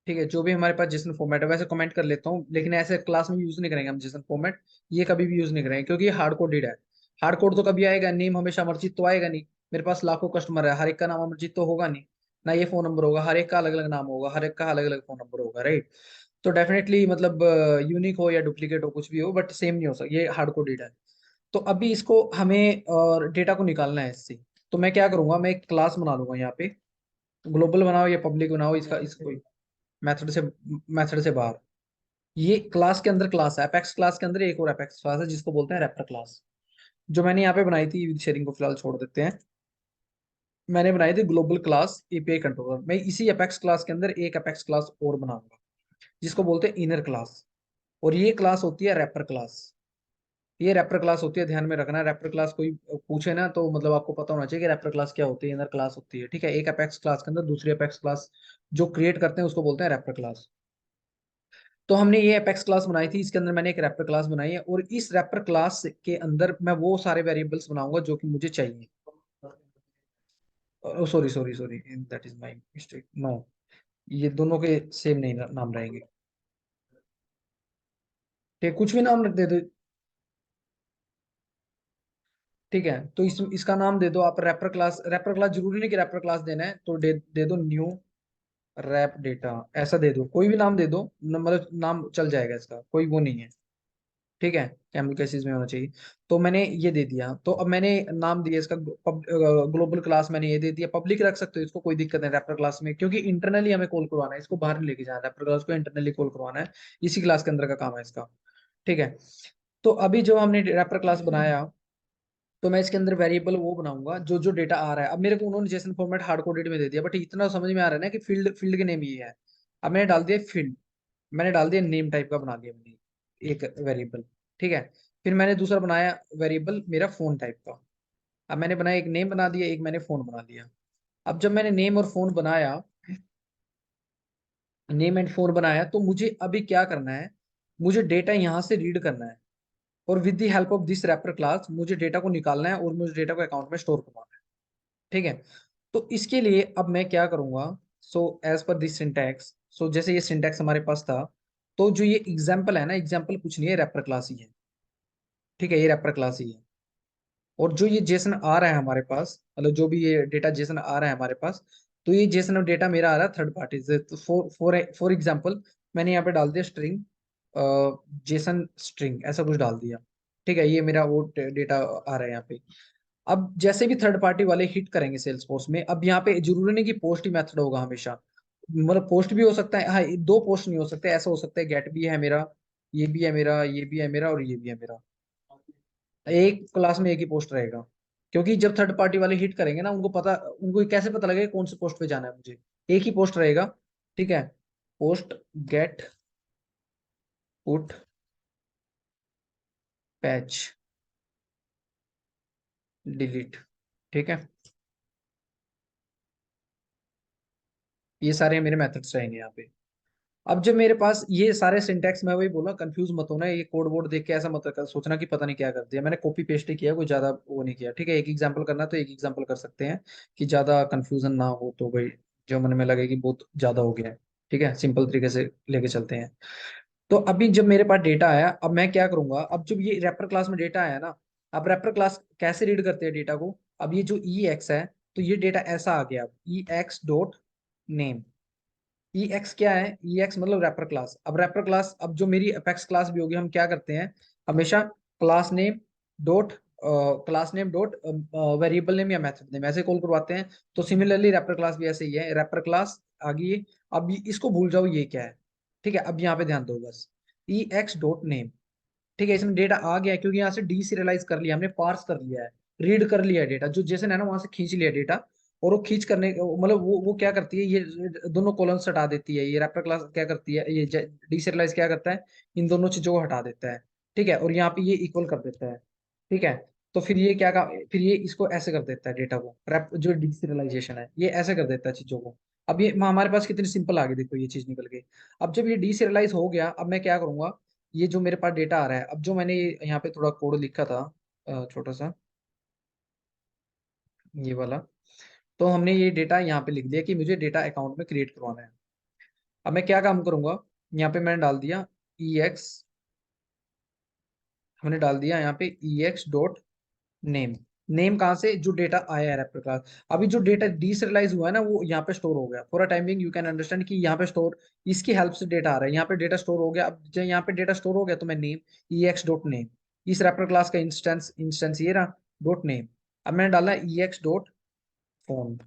ठीक है, जो भी हमारे पास जेसन फॉर्मेट है, वैसे कमेंट कर लेता हूँ, लेकिन ऐसे क्लास में यूज नहीं करेंगे हम जेसन फॉर्मेट। ये कभी भी यूज नहीं करेंगे, क्योंकि ये हार्ड कोडेड है। हार्ड कोड तो कभी आएगा, नेम हमेशा अमरजीत तो आएगा नहीं। मेरे पास लाखों कस्टमर है, हर एक का नाम अमरजीत तो होगा नहीं। ना ये फोन नंबर होगा, हर एक का अलग अलग नाम होगा, हर एक का अलग अलग फोन नंबर होगा, राइट। तो डेफिनेटली मतलब यूनिक हो या डुप्लीकेट हो कुछ भी हो, बट सेम नहीं हो सकता, ये हार्ड कोडेड है। तो अभी इसको हमें डेटा को निकालना है इससे। तो मैं क्या करूंगा, मैं एक क्लास बना लूंगा यहाँ पे, ग्लोबल बनाओ या पब्लिक बनाओ, इसका इसको मेथड से, मेथड से बाहर। ये क्लास के अंदर क्लास है, अपेक्स क्लास के अंदर एक और अपेक्स क्लास है जिसको बोलते हैं रैपर क्लास, जो मैंने यहाँ पे बनाई थी। विद शेयरिंग को फिलहाल छोड़ देते हैं। मैंने बनाई थी ग्लोबल क्लास एपीआई कंट्रोलर। मैं इसी अपेक्स क्लास के अंदर एक अपेक्स क्लास और बनाऊंगा जिसको बोलते हैं इनर क्लास, और ये क्लास होती है रैपर क्लास। ये रैपर क्लास होती है, ध्यान में रखना। रैपर क्लास कोई पूछे ना तो मतलब आपको पता होना चाहिए कि रैपर क्लास क्या होती है, इनर क्लास होती है, ठीक है। एक अपेक्स क्लास के अंदर दूसरी अपेक्स क्लास जो क्रिएट करते हैं उसको बोलते हैं रैपर क्लास। तो हमने ये अपेक्स क्लास बनाई थी, इसके अंदर मैंने एक रैपर क्लास बनाई है, और इस रैपर क्लास के अंदर मैं वो सारे वेरिएबल्स बनाऊंगा जो कि मुझे चाहिए। Sorry sorry sorry, that is my mistake, no, ये दोनों के सेम नहीं नाम रहेंगे। ठीक, कुछ भी नाम रख दे दो, ठीक है। तो इसका नाम दे दो आप रैपर क्लास। रैपर क्लास जरूरी नहीं कि रैपर क्लास देना है, तो दे दो न्यू रैप डेटा, ऐसा दे दो, कोई भी नाम दे दो, मतलब नाम चल जाएगा, इसका कोई वो नहीं है, ठीक है। कैमल केसेस में होना चाहिए। तो मैंने ये दे दिया, तो अब मैंने नाम दिया इसका ग्लोबल क्लास, मैंने ये दे दिया। पब्लिक रख सकते हो इसको, कोई दिक्कत नहीं रैपर क्लास में, क्योंकि इंटरनली हमें कॉल करवाना है, इसको बाहर नहीं लेके जाना, रैपर क्लास को इंटरनली कॉल करवाना है, इसी क्लास के अंदर का काम है इसका, ठीक है। तो अभी जो हमने रैपर क्लास बनाया, तो मैं इसके अंदर वेरिएबल वो बनाऊंगा जो जो डेटा आ रहा है। अब मेरे को उन्होंने जेसन फॉर्मेट हार्ड कोडेड में दे दिया, बट इतना समझ में आ रहा है ना कि फील्ड फील्ड के नेम ये है। अब मैंने डाल दिया फील्ड, मैंने डाल दिया नेम टाइप का बना दिया मैंने एक वेरिएबल, ठीक है। फिर मैंने दूसरा बनाया वेरिएबल मेरा फोन टाइप का। अब मैंने बनाया, एक नेम बना दिया, एक मैंने फोन बना दिया। अब जब मैंने नेम और फोन बनाया, नेम एंड फोन बनाया, तो मुझे अभी क्या करना है, मुझे डेटा यहाँ से रीड करना है, और with the help of this wrapper class मुझे डेटा को निकालना है और मुझे डेटा को अकाउंट में स्टोर करवाना है, ठीक है। तो इसके लिए अब मैं क्या करूंगा, so as per this syntax, so जैसे ये सिंटैक्स हमारे पास था, तो जो ये एग्जाम्पल है ना, एग्जाम्पल कुछ नहीं है, रैपर क्लास ही है, ठीक है, ये रैपर क्लास ही है। और जो ये जेसन आ रहा है हमारे पास, मतलब जो भी ये डेटा जेसन आ रहा है हमारे पास, तो ये जेसन और डेटा मेरा आ रहा है थर्ड पार्टी से। तो फॉर एग्जाम्पल मैंने यहाँ पे डाल दिया स्ट्रिंग, जेसन स्ट्रिंग ऐसा कुछ डाल दिया, ठीक है। ये मेरा वो डेटा आ रहा है यहाँ पे। अब जैसे भी थर्ड पार्टी वाले हिट करेंगे सेल्स फोर्स में, अब यहाँ पे जरूरी नहीं कि पोस्ट ही मेथड होगा हमेशा, मतलब पोस्ट भी हो सकता है, हाँ, दो पोस्ट नहीं हो सकते, ऐसा हो सकता है गेट भी है मेरा, ये भी है मेरा, ये भी है मेरा, और ये भी है मेरा, एक क्लास में एक ही पोस्ट रहेगा। क्योंकि जब थर्ड पार्टी वाले हिट करेंगे ना, उनको पता, उनको कैसे पता लगेगा कौन से पोस्ट पे जाना है मुझे, एक ही पोस्ट रहेगा, ठीक है। Post get put patch delete, ठीक है। ये सारे मेरे मेथड्स रहेंगे यहाँ पे। अब जब मेरे पास ये सारे सिंटैक्स, मैं वही बोला, कंफ्यूज मत होना, ये कोड वर्ड देख के ऐसा मत सोचना कि पता नहीं क्या कर दिया, मैंने कॉपी पेस्ट ही किया, कोई ज्यादा वो नहीं किया, ठीक है। एक एग्जांपल करना तो एक एग्जांपल कर सकते हैं, कि ज्यादा कंफ्यूजन ना हो, तो भाई जो मन में लगे कि बहुत ज्यादा हो गया है, ठीक है, सिंपल तरीके से लेके चलते हैं। तो अभी जब मेरे पास डेटा आया, अब मैं क्या करूंगा, अब जब ये रैपर क्लास में डेटा आया ना, अब रैपर क्लास कैसे रीड करते हैं डेटा को, अब ये जो ई एक्स है, तो ये डेटा ऐसा आ गया, ई एक्स डॉट नेम। ई एक्स क्या है, ई एक्स मतलब रैपर क्लास। अब रैपर क्लास, अब जो मेरी अपेक्स क्लास भी होगी, हम क्या करते हैं हमेशा, class name dot, class name dot variable name या मेथड नेम ऐसे कॉल करवाते हैं। तो सिमिलरली रैपर क्लास भी ऐसे ही है, रैपर क्लास आ गई है। अब इसको भूल जाओ ये क्या है, ठीक है। अब यहाँ पे ध्यान दो बस, ई एक्स डॉट नेम, ठीक है। इसमें डेटा आ गया है, क्योंकि यहाँ से डीसीरियलाइज कर लिया हमने, पार्स कर लिया है, रीड कर लिया है डेटा, जो जैसे है ना वहां से खींच लिया डेटा। और वो खींच करने, मतलब वो क्या करती है, ये दोनों कॉलम हटा देती है, ये रैपर क्लास क्या करती है, ये डीसीरियलाइज क्या करता है, इन दोनों चीजों को हटा देता है, ठीक है। और यहाँ पे ये इक्वल कर देता है, ठीक है। तो फिर ये क्या का, फिर ये इसको ऐसे कर देता है डेटा को, रैप जो डीसीरियलाइजेशन है ये ऐसे कर देता है चीजों को। अब ये हमारे पास कितनी सिंपल आ गई, देखो ये चीज निकल गई। अब जब ये डीसीरियलाइज हो गया, अब मैं क्या करूंगा, ये जो मेरे पास डेटा आ रहा है, अब जो मैंने यहाँ पे थोड़ा कोड लिखा था, छोटा सा ये वाला, तो हमने ये डेटा यहाँ पे लिख दिया कि मुझे डेटा अकाउंट में क्रिएट करवाना है। अब मैं क्या काम करूंगा, यहाँ पे मैंने डाल दिया ई एक्स, हमने डाल दिया यहाँ पे ई एक्स डॉट नेम। नेम कहाँ से, जो डेटा आया है रैपर क्लास। अभी जो डेटा डीसरियलाइज हुआ है ना, वो यहाँ पे स्टोर हो गया for a timing, you can understand कि यहाँ पे स्टोर, इसकी हेल्प से डेटा आ रहा है, यहाँ पे डेटा स्टोर हो गया। अब जब यहाँ पे डेटा स्टोर हो गया तो मैं नेम EX डॉट नेम, इस रैपर क्लास का इंस्टेंस ये रहा, डॉट नेम। अब मैंने डाला EX डॉट फोन,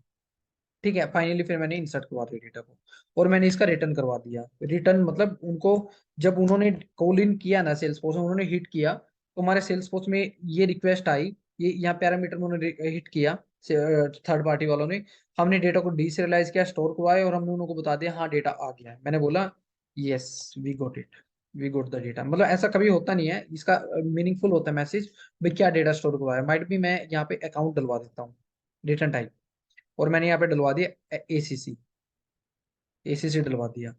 ठीक है। फाइनली फिर मैंने इंसर्ट करवा दिया डेटा को, और मैंने इसका रिटर्न करवा दिया। रिटर्न मतलब उनको, जब उन्होंने कॉल इन किया ना सेल्स फोर्स में, उन्होंने हिट किया तो हमारे सेल्स फोर्स में ये रिक्वेस्ट आई, ये यहाँ पैरामीटर में उन्होंने हिट किया थर्ड पार्टी वालों ने। हमने डेटा को डीसerialize किया, स्टोर करवाया, और हमने उनको बता दिया हाँ डेटा आ गया है। मैंने बोला yes we got it, we got the data. मतलब ऐसा कभी होता नहीं है, इसका मीनिंगफुल होता है मैसेज, भाई क्या डेटा स्टोर करवाया। माइट भी मैं यहाँ पे अकाउंट डलवा देता हूँ, रिटर्न टाइप, और मैंने यहाँ पे डलवा दिया ACC, ACC डलवा दिया,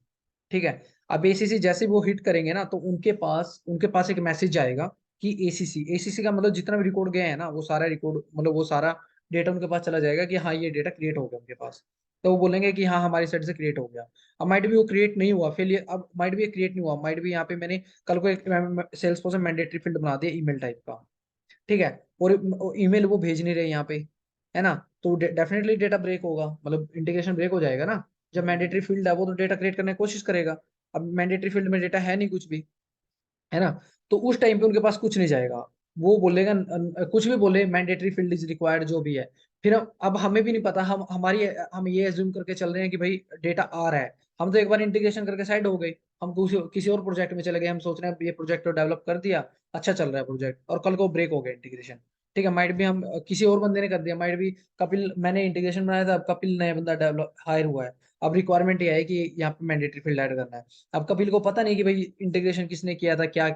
ठीक है। अब ACC जैसे वो हिट करेंगे ना, तो उनके पास एक मैसेज आएगा कि ACC का मतलब जितना भी रिकॉर्ड गया है ना, वो सारा रिकॉर्ड, मतलब वो सारा डेटा उनके पास चला जाएगा कि हाँ ये डेटा क्रिएट हो गया उनके पास। तो वो बोलेंगे कि हाँ हमारी साइड से क्रिएट हो गया। अब माइट भी वो क्रिएट नहीं हुआ फेलियर, अब माइट भी क्रिएट नहीं हुआ, माइट भी यहाँ पे मैंने कल को एक सेल्स फोर्स में मैंडेटरी फील्ड बना दिया ईमेल टाइप का, ठीक है। और ईमेल वो भेज नहीं रहे यहाँ पे, है ना, तो डेफिनेटली डेटा ब्रेक होगा, मतलब इंटीग्रेशन ब्रेक हो जाएगा ना। जब मैंडेटरी फील्ड है वो तो डेटा क्रिएट करने की कोशिश करेगा, अब मैंडेटरी फील्ड में डेटा है नहीं कुछ भी, है ना। तो उस टाइम पे उनके पास कुछ नहीं जाएगा, वो बोलेगा कुछ भी बोले मैंडेटरी फील्ड इज रिक्वायर्ड जो भी है। फिर अब हमें भी नहीं पता, हम ये एज्यूम करके चल रहे हैं कि भाई डेटा आ रहा है। हम तो एक बार इंटीग्रेशन करके साइड हो गए, हम किसी किसी और प्रोजेक्ट में चले गए, हम सोच रहे हैं ये प्रोजेक्ट तो डेवलप कर दिया, अच्छा चल रहा है प्रोजेक्ट, और कल को ब्रेक हो गया इंटीग्रेशन, ठीक है। माइट भी हम किसी और बंदे ने कर दिया, माइट भी कपिल, मैंने इंटीग्रेशन बनाया था, अब कपिल नया बंदा डेवलप हायर हुआ है। अब रिक्वायरमेंट ये है कि यहाँ पे मैंडेटरी फील्ड ऐड करना है। अब कपिल को पता नहीं कि भाई इंटीग्रेशन किसने किया था, क्या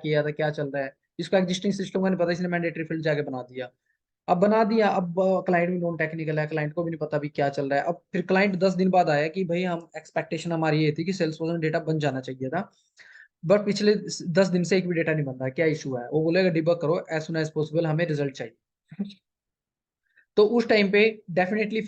चल रहा है, इसको एग्जिस्टिंग सिस्टम का नहीं पता, इसने मैंडेटरी फील्ड जाके बना दिया। अब बना दिया, अब क्लाइंट भी नॉन टेक्निकल है, क्लाइंट को भी नहीं पता भी क्या चल रहा है। अब फिर क्लाइंट 10 दिन बाद आया कि भाई हम एक्सपेक्टेशन हमारी ये थी कि सेल्स में डेटा बन जाना चाहिए था, बट पिछले 10 दिन से एक भी डेटा नहीं बन रहा, क्या इशू है। वो बोलेगा डिबग करो एज सुन एज पॉसिबल, हमें रिजल्ट चाहिए। तो उस टाइम पे डेफिनेटली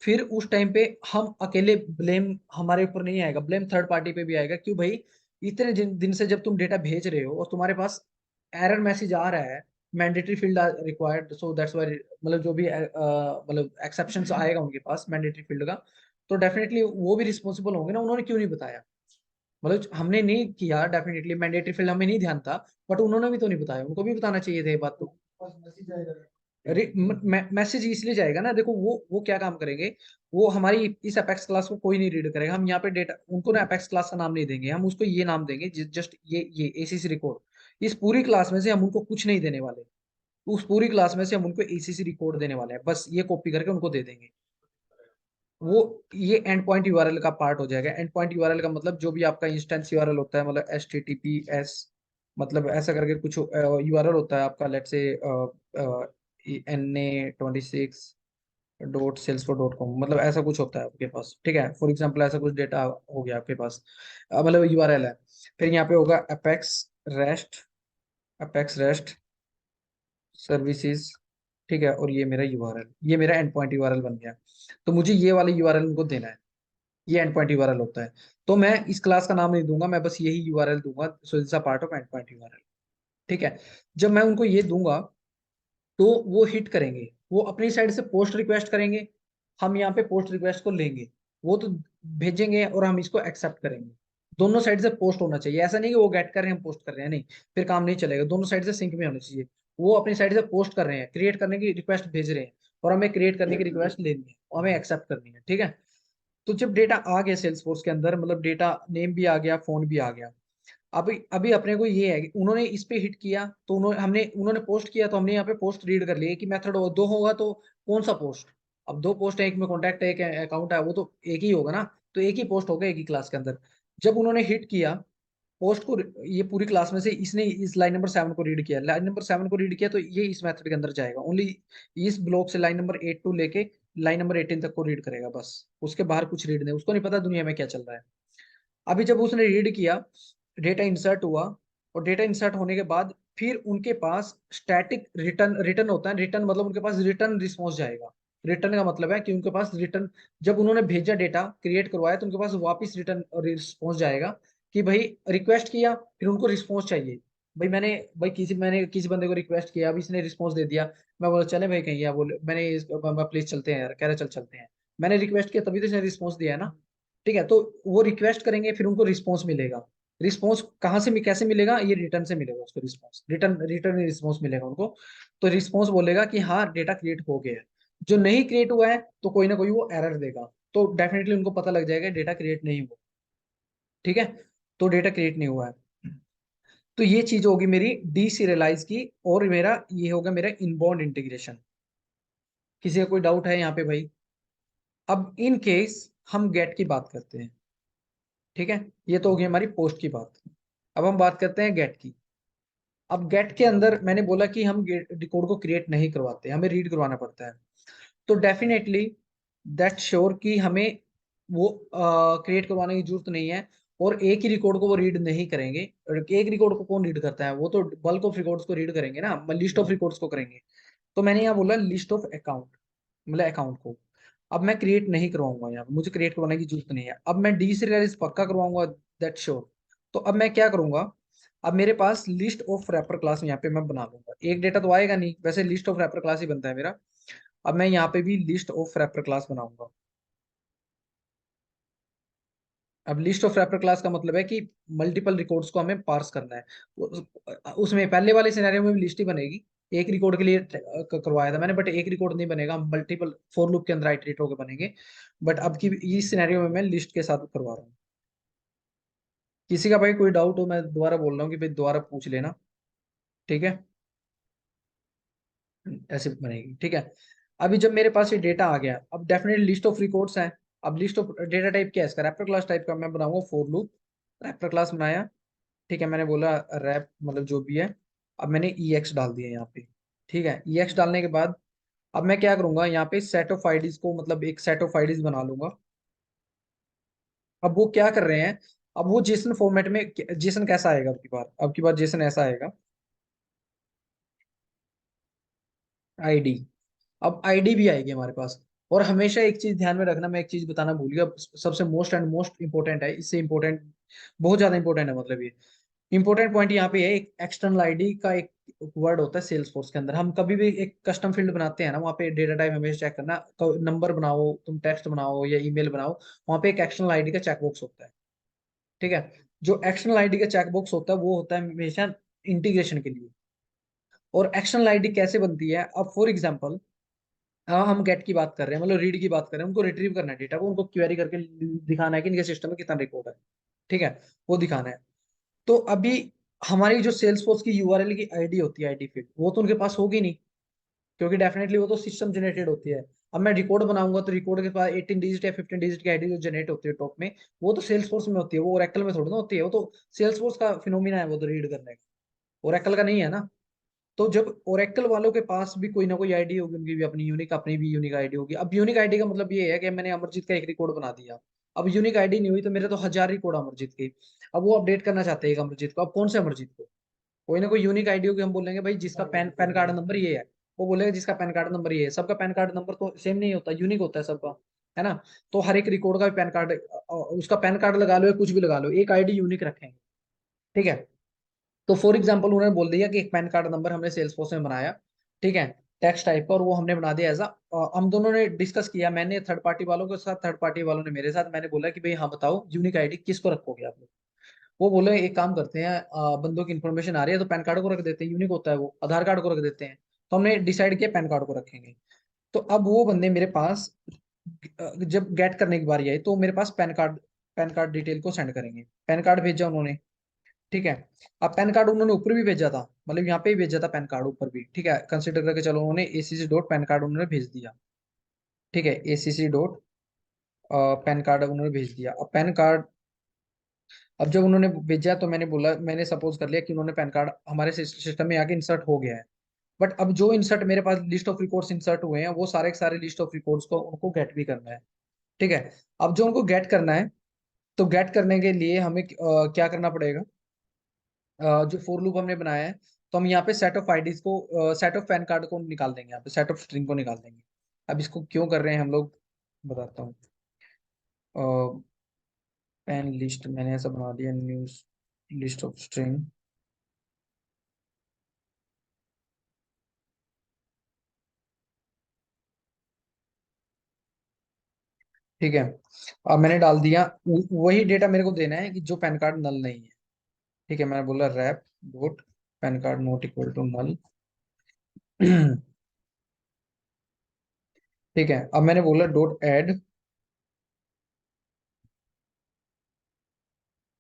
फिर उस टाइम पे हम अकेले ब्लेम हमारे ऊपर नहीं आएगा, ब्लेम थर्ड पार्टी पे भी आएगा। क्यों भाई, इतने दिन से जब तुम डेटा भेज रहे हो और तुम्हारे पास एरर मैसेज आ रहा है, mandatory field required, so that's why, मतलब जो भी मतलब एक्सेप्शंस आएगा उनके पास मैंडेटरी फील्ड का, तो डेफिनेटली वो भी रिस्पॉन्सिबल होंगे ना, उन्होंने क्यों नहीं बताया। मतलब हमने नहीं किया, डेफिनेटली मैंडेटरी फील्ड हमें नहीं ध्यान था, बट उन्होंने भी तो नहीं बताया, उनको भी बताना चाहिए था ये बात तो। अरे मैसेज इसलिए जाएगा ना, देखो वो क्या काम करेंगे, वो हमारी इस अपेक्स क्लास को कोई नहीं रीड करेगा, हम यहाँ पे डेटा उनको ना अपेक्स क्लास का नाम नहीं देंगे, हम उसको ये नाम देंगे जस्ट ये ACC रिकॉर्ड। इस पूरी क्लास में से हम उनको कुछ नहीं देने वाले, उस पूरी क्लास में से हम उनको ACC रिकॉर्ड देने वाले हैं, बस ये कॉपी करके उनको दे देंगे। वो ये एंड पॉइंट यूआरएल का पार्ट हो जाएगा। एंड पॉइंट यूआरएल का मतलब जो भी आपका इंस्टेंस यूआरएल होता है, मतलब HTTPS, मतलब ऐसा करके कुछ यूआरएल होता है आपका, लेट से NA26.salesforce.com, मतलब ऐसा कुछ होता है आपके पास, ठीक है। फॉर एग्जांपल ऐसा कुछ डेटा हो गया आपके पास, मतलब यूआरएल है। फिर यहाँ पे होगा अपेक्स रेस्ट सर्विसेज, ठीक है। और ये मेरा यूआरएल, ये मेरा एंड पॉइंट यूआरएल बन गया। तो मुझे ये वाला यूआरएल उनको देना है, ये एंड पॉइंट यूआरएल होता है। तो मैं इस क्लास का नाम नहीं दूंगा, मैं बस यही यूआरएल दूंगा, so this a part of and point URL, ठीक है। जब मैं उनको ये दूंगा तो वो हिट करेंगे, वो अपनी साइड से पोस्ट रिक्वेस्ट करेंगे, हम यहाँ पे पोस्ट रिक्वेस्ट को लेंगे, वो तो भेजेंगे और हम इसको एक्सेप्ट करेंगे। दोनों साइड से पोस्ट होना चाहिए, ऐसा नहीं कि वो गेट कर रहे हैं हम पोस्ट कर रहे हैं, नहीं, फिर काम नहीं चलेगा। दोनों साइड से सिंक में होना चाहिए, वो अपनी साइड से पोस्ट कर रहे हैं, क्रिएट करने की रिक्वेस्ट भेज रहे हैं, और हमें क्रिएट करने की रिक्वेस्ट लेनी है और हमें एक्सेप्ट करनी है, ठीक है। तो जब डेटा आ गया सेल्स फोर्स के अंदर, मतलब डेटा नेम भी आ गया, फोन भी आ गया, अभी अभी अपने को ये है कि उन्होंने इस पे हिट किया, तो उन्होंने पोस्ट किया, तो हमने यहाँ पे पोस्ट रीड कर लिया कि मेथड दो होगा, तो कौन सा पोस्ट। अब दो पोस्ट है, एक में कॉन्टैक्ट है, एक अकाउंट है, वो तो एक ही होगा ना, तो एक ही पोस्ट होगा एक ही क्लास के अंदर। जब उन्होंने हिट किया पोस्ट को, ये पूरी क्लास में से इसने इस लाइन नंबर 7 को रीड किया, लाइन नंबर 7 को रीड किया, तो ये इस मेथड के अंदर जाएगा ओनली, इस ब्लॉक से लाइन नंबर 8 टू लेके लाइन नंबर 18 तक को रीड करेगा बस, उसके बाहर कुछ रीड नहीं, उसको नहीं पता दुनिया में क्या चल रहा है। अभी जब उसने रीड किया, डेटा इंसर्ट हुआ, और डेटा इंसर्ट होने के बाद फिर उनके पास स्टैटिक रिटर्न रिटर्न होता है, रिटर्न मतलब उनके पास रिटर्न रिस्पॉन्स जाएगा। रिटर्न का मतलब है कि उनके पास रिटर्न, जब उन्होंने भेजा डेटा क्रिएट करवाया, तो उनके पास वापस रिटर्न रिस्पॉन्स जाएगा कि भाई रिक्वेस्ट किया, फिर उनको रिस्पॉन्स चाहिए, मैंने किसी बंदे को रिक्वेस्ट किया, अभी इसने रिस्पॉन्स दे दिया, मैं बोला चले भाई कहीं, या बोले प्लीज चलते हैं यार, कह रहे चल चलते हैं। मैंने रिक्वेस्ट किया तभी तो इसने रिस्पॉन्स दिया है ना। ठीक है, तो वो रिक्वेस्ट करेंगे फिर उनको रिस्पॉन्स मिलेगा। रिस्पॉन्स कहाँ से कैसे मिलेगा, ये रिटर्न से मिलेगा उसको रिस्पॉन्स, रिटर्न रिटर्न रिस्पॉन्स मिलेगा उनको। तो रिस्पॉन्स बोलेगा कि हाँ डेटा क्रिएट हो गया है। जो नहीं क्रिएट हुआ है तो कोई ना कोई वो एरर देगा, तो डेफिनेटली उनको पता लग जाएगा डेटा क्रिएट नहीं हुआ। ठीक है, तो डेटा क्रिएट नहीं हुआ है। तो ये चीज होगी मेरी डीसीरियलाइज की, और मेरा ये होगा मेरा इनबाउंड इंटीग्रेशन। किसी का कोई डाउट है यहाँ पे भाई? अब इन केस हम गेट की बात करते हैं। ठीक है, ये तो होगी हमारी पोस्ट की बात। अब हम बात करते हैं गेट की। अब गेट के अंदर मैंने बोला कि हम रिकॉर्ड को क्रिएट नहीं करवाते, हमें रीड करवाना पड़ता है। तो डेफिनेटली दैट श्योर कि हमें वो क्रिएट करवाने की जरूरत नहीं है। और एक ही रिकॉर्ड को वो रीड नहीं करेंगे। और एक रिकॉर्ड को कौन रीड करता है, वो तो बल्क ऑफ रिकॉर्ड्स को रीड करेंगे ना, लिस्ट ऑफ रिकॉर्ड्स को करेंगे। तो मैंने यहाँ बोला लिस्ट ऑफ अकाउंट, मतलब अकाउंट को अब मैं क्रिएट नहीं करवाऊंगा, यहाँ पे मुझे क्रिएट करवाने की जरूरत नहीं है। अब मैं डीसीरियलाइज पक्का करवाऊंगा, दैट श्योर। तो अब मैं क्या करूंगा, अब मेरे पास लिस्ट ऑफ रैपर क्लास यहाँ पे मैं बना लूंगा। एक डेटा तो आएगा नहीं, वैसे लिस्ट ऑफ रैपर क्लास ही बनता है मेरा। अब मैं यहाँ पे भी लिस्ट ऑफ रैपर क्लास बनाऊंगा। अब लिस्ट ऑफ रैपर क्लास का मतलब है कि मल्टीपल रिकॉर्ड्स को हमें पार्स करना है। उसमें पहले वाले सिनेरियो में भी लिस्ट ही बनेगी। एक रिकॉर्ड के लिए करवाया था मैंने, बट एक रिकॉर्ड नहीं बनेगा, मल्टीपल फॉर लूप के अंदर आइटरेट होकर बनेंगे। बट अब की इस सिनेरियो में मैं लिस्ट के साथ करवा रहा हूँ। किसी का भाई कोई डाउट हो, मैं दोबारा बोल रहा हूँ कि भाई दोबारा पूछ लेना। ठीक है, ऐसे बनेगी। ठीक है, अभी जब मेरे पास ये डेटा आ गया, अब डेफिनेटली लिस्ट ऑफ रिकॉर्ड्स हैं। अब लिस्ट ऑफ डेटा टाइप क्या है इसका, रैपर क्लास टाइप का मैं बनाऊंगा फॉर लूप। रैपर क्लास बनाया। ठीक है, मैंने बोला रैप मतलब जो भी है। अब मैंने ई एक्स डाल दिया यहाँ पे। ठीक है, ई एक्स डालने के बाद अब मैं क्या करूंगा, यहाँ पे सेट ऑफ आईडीज को मतलब एक सेट ऑफ आईडीज बना लूंगा। अब वो क्या कर रहे हैं, अब वो जेसन फॉर्मेट में, जेसन कैसा आएगा अब की बार जेसन ऐसा आएगा, आईडी। अब आईडी भी आएगी हमारे पास। और हमेशा एक चीज ध्यान में रखना, मैं एक चीज बताना भूल गया, सबसे मोस्ट एंड मोस्ट इंपॉर्टेंट है, इससे इंपॉर्टेंट, बहुत ज्यादा इंपॉर्टेंट है मतलब ये। इंपॉर्टेंट पॉइंट यहाँ पे है, एक एक्सटर्नल आईडी का एक वर्ड होता है सेल्स फोर्स के अंदर। हम कभी भी एक कस्टम फील्ड बनाते हैं ना, वहाँ पे डेटा टाइप हमेशा चेक करना। नंबर बनाओ, तुम टेक्स्ट बनाओ या ईमेल बनाओ, वहाँ पे एक एक्सटर्नल आईडी का चेकबॉक्स होता है। ठीक है, जो एक्सटर्नल आईडी का चेकबॉक्स होता है वो होता है हमेशा इंटीग्रेशन के लिए। और एक्सटर्नल आईडी कैसे बनती है, अब फॉर एग्जाम्पल, हाँ हम गेट की बात कर रहे हैं, मतलब रीड की बात कर रहे हैं, उनको रिट्रीव करना है डेटा को, उनको क्वेरी करके दिखाना है कि इनके सिस्टम में कितना रिकॉर्ड है। ठीक है, वो दिखाना है। तो अभी हमारी जो सेल्स फोर्स की यूआरएल की आईडी होती है, आईडी फील्ड, वो तो उनके पास होगी नहीं, क्योंकि डेफिनेटली वो तो सिस्टम जनरेटेड होती है। अब मैं रिकॉर्ड बनाऊंगा तो रिकॉर्ड के पास 18 डिजिट या 15 डिजिट की आईडी जो जनरेट होती है टॉप में, वो तो सेल्स फोर्स में होती है, वो ओरेकल में थोड़ी ना होती है, वो तो सेल्स फोर्स का फिनोमिना है वो तो रीड करने का, ओरेकल का नहीं है ना। तो जब ओरेकल वालों के पास भी कोई ना कोई आईडी होगी, उनकी भी अपनी यूनिक, अपनी भी यूनिक आईडी होगी। अब यूनिक आईडी का मतलब ये है कि मैंने अमरजीत का एक रिकॉर्ड बना दिया। अब यूनिक आईडी नहीं हुई तो मेरे तो 1000 रिकॉर्ड अमरजीत के। अब वो अपडेट करना चाहते हैं एक अमरजीत को, अब कौन से अमरजीत को, कोई ना कोई यूनिक आईडी होगी, हम बोलेंगे भाई जिसका पैन कार्ड नंबर ये है। वो बोलेगा जिसका पैन कार्ड नंबर ये है। सबका पैन कार्ड नंबर तो सेम नहीं होता, यूनिक होता है सबका, है ना। तो हर एक रिकॉर्ड का भी पैन कार्ड, उसका पैन कार्ड लगा लो या कुछ भी लगा लो, एक आईडी यूनिक रखेंगे। ठीक है, तो फॉर एग्जाम्पल उन्होंने बोल दिया कि एक पैन कार्ड नंबर हमने सेल्स फोर्स में बनाया। ठीक है, टेक्स्ट टाइप का, और वो हमने बना दिया एज हम दोनों ने डिस्कस किया, मैंने थर्ड पार्टी वालों के साथ, थर्ड पार्टी वालों ने मेरे साथ। मैंने बोला कि भाई हाँ बताओ यूनिक आईडी किसको रखोगे आप लोग। वो बोले एक काम करते हैं, बंदों की इन्फॉर्मेशन आ रही है तो पैन कार्ड को रख देते हैं, यूनिक होता है वो, आधार कार्ड को रख देते हैं। तो हमने डिसाइड किया पैन कार्ड को रखेंगे। तो अब वो बंदे मेरे पास जब गेट करने की बारी आई तो मेरे पास पैन कार्ड डिटेल को सेंड करेंगे। पैन कार्ड भेजा उन्होंने। ठीक है, अब पैन कार्ड उन्होंने ऊपर भी भेजा था, मतलब यहाँ पे ही भेजा था पैन कार्ड ऊपर भी। ठीक है, कंसिडर करके चलो, उन्होंने एसीसी डॉट पैन कार्ड उन्होंने भेज दिया। ठीक है, एसीसी डॉट पैन कार्ड उन्होंने भेज दिया। अब पैन कार्ड, अब जब उन्होंने भेजा तो मैंने बोला, मैंने सपोज कर लिया कि उन्होंने पैन कार्ड हमारे सिस्टम में आके इंसर्ट हो गया है। बट अब जो इंसर्ट मेरे पास लिस्ट ऑफ रिकॉर्ड्स इंसर्ट हुए हैं, वो सारे के सारे लिस्ट ऑफ रिकॉर्ड्स को उनको गेट भी करना है। ठीक है, अब जो उनको गेट करना है, तो गेट करने के लिए हमें क्या करना पड़ेगा, जो फोर लूप हमने बनाया है, तो हम यहाँ पे सेट ऑफ आईडीज को, सेट ऑफ पैन कार्ड को निकाल देंगे, यहाँ पे सेट ऑफ स्ट्रिंग को निकाल देंगे। अब इसको क्यों कर रहे हैं हम लोग, बताता हूँ। पैन लिस्ट मैंने ऐसा बना दिया, न्यूज लिस्ट ऑफ स्ट्रिंग। ठीक है, अब मैंने डाल दिया, वही डेटा मेरे को देना है कि जो पैन कार्ड नल नहीं है। ठीक है, मैंने बोला wrap dot pan card not equal to null. ठीक है, अब मैंने बोला डॉट ऐड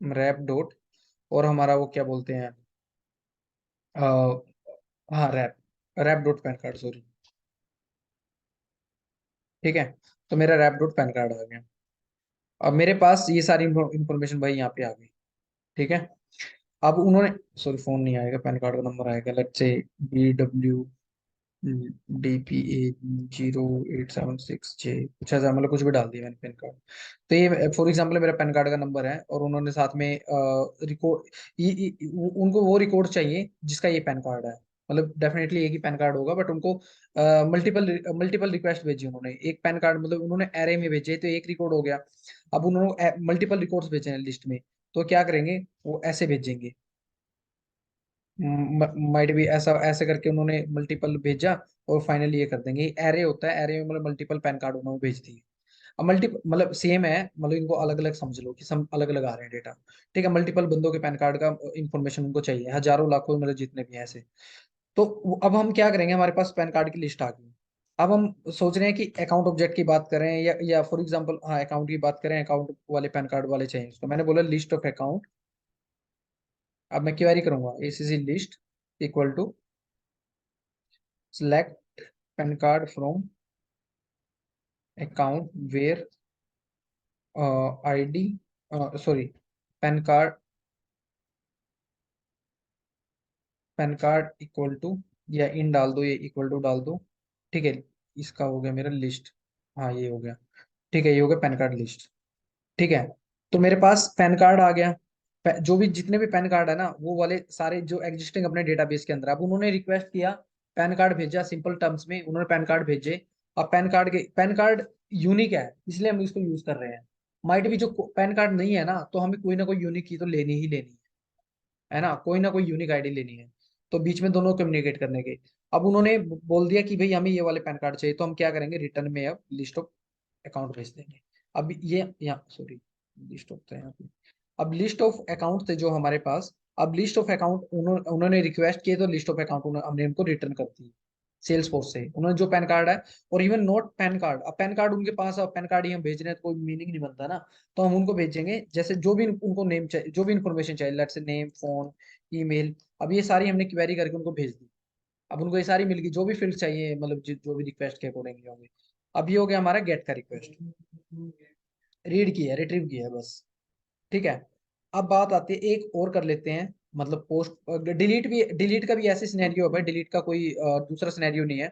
रैप डॉट, और हमारा वो क्या बोलते हैं, अ, हाँ wrap, wrap dot pan card, sorry. ठीक है, तो मेरा रैप डॉट पैन कार्ड आ गया। अब मेरे पास ये सारी इंफॉर्मेशन भाई यहाँ पे आ गई। ठीक है, अब उन्होंने, सॉरी फोन नहीं आएगा, पैन कार्ड का नंबर आएगा, लेट्स से DPA 0876J, कुछ ऐसा मतलब कुछ भी डाल दिया मैंने पैन कार्ड। तो ये फॉर एग्जांपल मेरा पैन कार्ड का नंबर है, और उन्होंने साथ में रिकॉर्ड, उनको वो रिकॉर्ड चाहिए जिसका ये पैन कार्ड है। मतलब डेफिनेटली एक ही पैन कार्ड होगा, बट उनको मल्टीपल मल्टीपल रिक्वेस्ट भेजी उन्होंने, एक पैन कार्ड मतलब उन्होंने एरे में भेजे तो एक रिकॉर्ड हो गया। अब उन्होंने मल्टीपल रिकॉर्ड्स भेजे हैं लिस्ट में, तो क्या करेंगे, वो ऐसे भेजेंगे, माइट भी ऐसा ऐसे करके उन्होंने मल्टीपल भेजा, और फाइनली ये कर देंगे। एरे होता है, एरे में मतलब मल्टीपल पैन कार्ड उन्होंने भेज दिए। अब मल्टी मतलब सेम है, मतलब इनको अलग अलग समझ लो कि सब अलग अलग आ रहे हैं डेटा। ठीक है, मल्टीपल बंदों के पैन कार्ड का इंफॉर्मेशन उनको चाहिए, हजारों लाखों मतलब जितने भी हैं ऐसे। तो अब हम क्या करेंगे, हमारे पास पैन कार्ड की लिस्ट आ गई। अब हम सोच रहे हैं कि अकाउंट ऑब्जेक्ट की बात करें, या फॉर एग्जांपल हाँ अकाउंट की बात करें, अकाउंट वाले पैन कार्ड वाले चाहिए उसको, मैंने बोला लिस्ट ऑफ अकाउंट। अब मैं क्वेरी करूंगा ACC list equal to select pan card from account where ID, sorry, pan card, pan card equal to, या इन डाल दो, ये इक्वल टू डाल दो। ठीक है, इसका हो गया मेरा लिस्ट। हाँ ये हो गया। ठीक है, ये हो गया पैन कार्ड लिस्ट। ठीक है, तो मेरे पास पैन कार्ड आ गया। जो भी जितने भी पैन कार्ड है ना, वो वाले सारे जो एग्जिस्टिंग अपने डेटाबेस के अंदर, अब उन्होंने रिक्वेस्ट किया, पैन कार्ड भेजा, सिंपल टर्म्स में उन्होंने पैन कार्ड भेजे। अब पैन कार्ड यूनिक है, इसलिए हम इसको यूज कर रहे हैं। माइट भी जो पैन कार्ड नहीं है ना, तो हमें कोई ना कोई यूनिक की तो लेनी ही लेनी है ना, कोई ना कोई यूनिक आईडी लेनी है, तो बीच में दोनों कम्युनिकेट करने के। अब उन्होंने बोल दिया कि भाई हमें ये वाले पैन कार्ड चाहिए, तो हम क्या करेंगे, रिटर्न में अब लिस्ट ऑफ अकाउंट भेज देंगे। अब ये यहाँ सॉरी, लिस्ट ऑफ था यहाँ पे। अब लिस्ट ऑफ अकाउंट थे जो हमारे पास, अब लिस्ट ऑफ अकाउंट उन्होंने रिक्वेस्ट किए, तो लिस्ट ऑफ अकाउंट हमने उनको रिटर्न कर दी सेल्स फोर्स से, उन्होंने जो पैन कार्ड है। और इवन नोट पैन कार्ड, अब पैन कार्ड उनके पास, अब पैन कार्ड ही हम भेज रहे हैं तो कोई मीनिंग नहीं बनता ना। तो हम उनको भेजेंगे जैसे जो भी उनको नेम चाहिए, जो भी इन्फॉर्मेशन चाहिए, let's say name, phone, email. अब ये सारी हमने क्वेरी करके उनको भेज दी। अब उनको ये सारी मिल गई, जो भी फील्ड चाहिए, मतलब जो भी रिक्वेस्ट के अकॉर्डिंग होंगे। अब ये हो गया हमारा गेट का रिक्वेस्ट, रीड की है, रिट्रीव की है बस। ठीक है, अब बात आती है, एक और कर लेते हैं, मतलब पोस्ट डिलीट भी, डिलीट का भी ऐसे सिनेरियो है भाई, डिलीट का कोई दूसरा सिनेरियो नहीं है।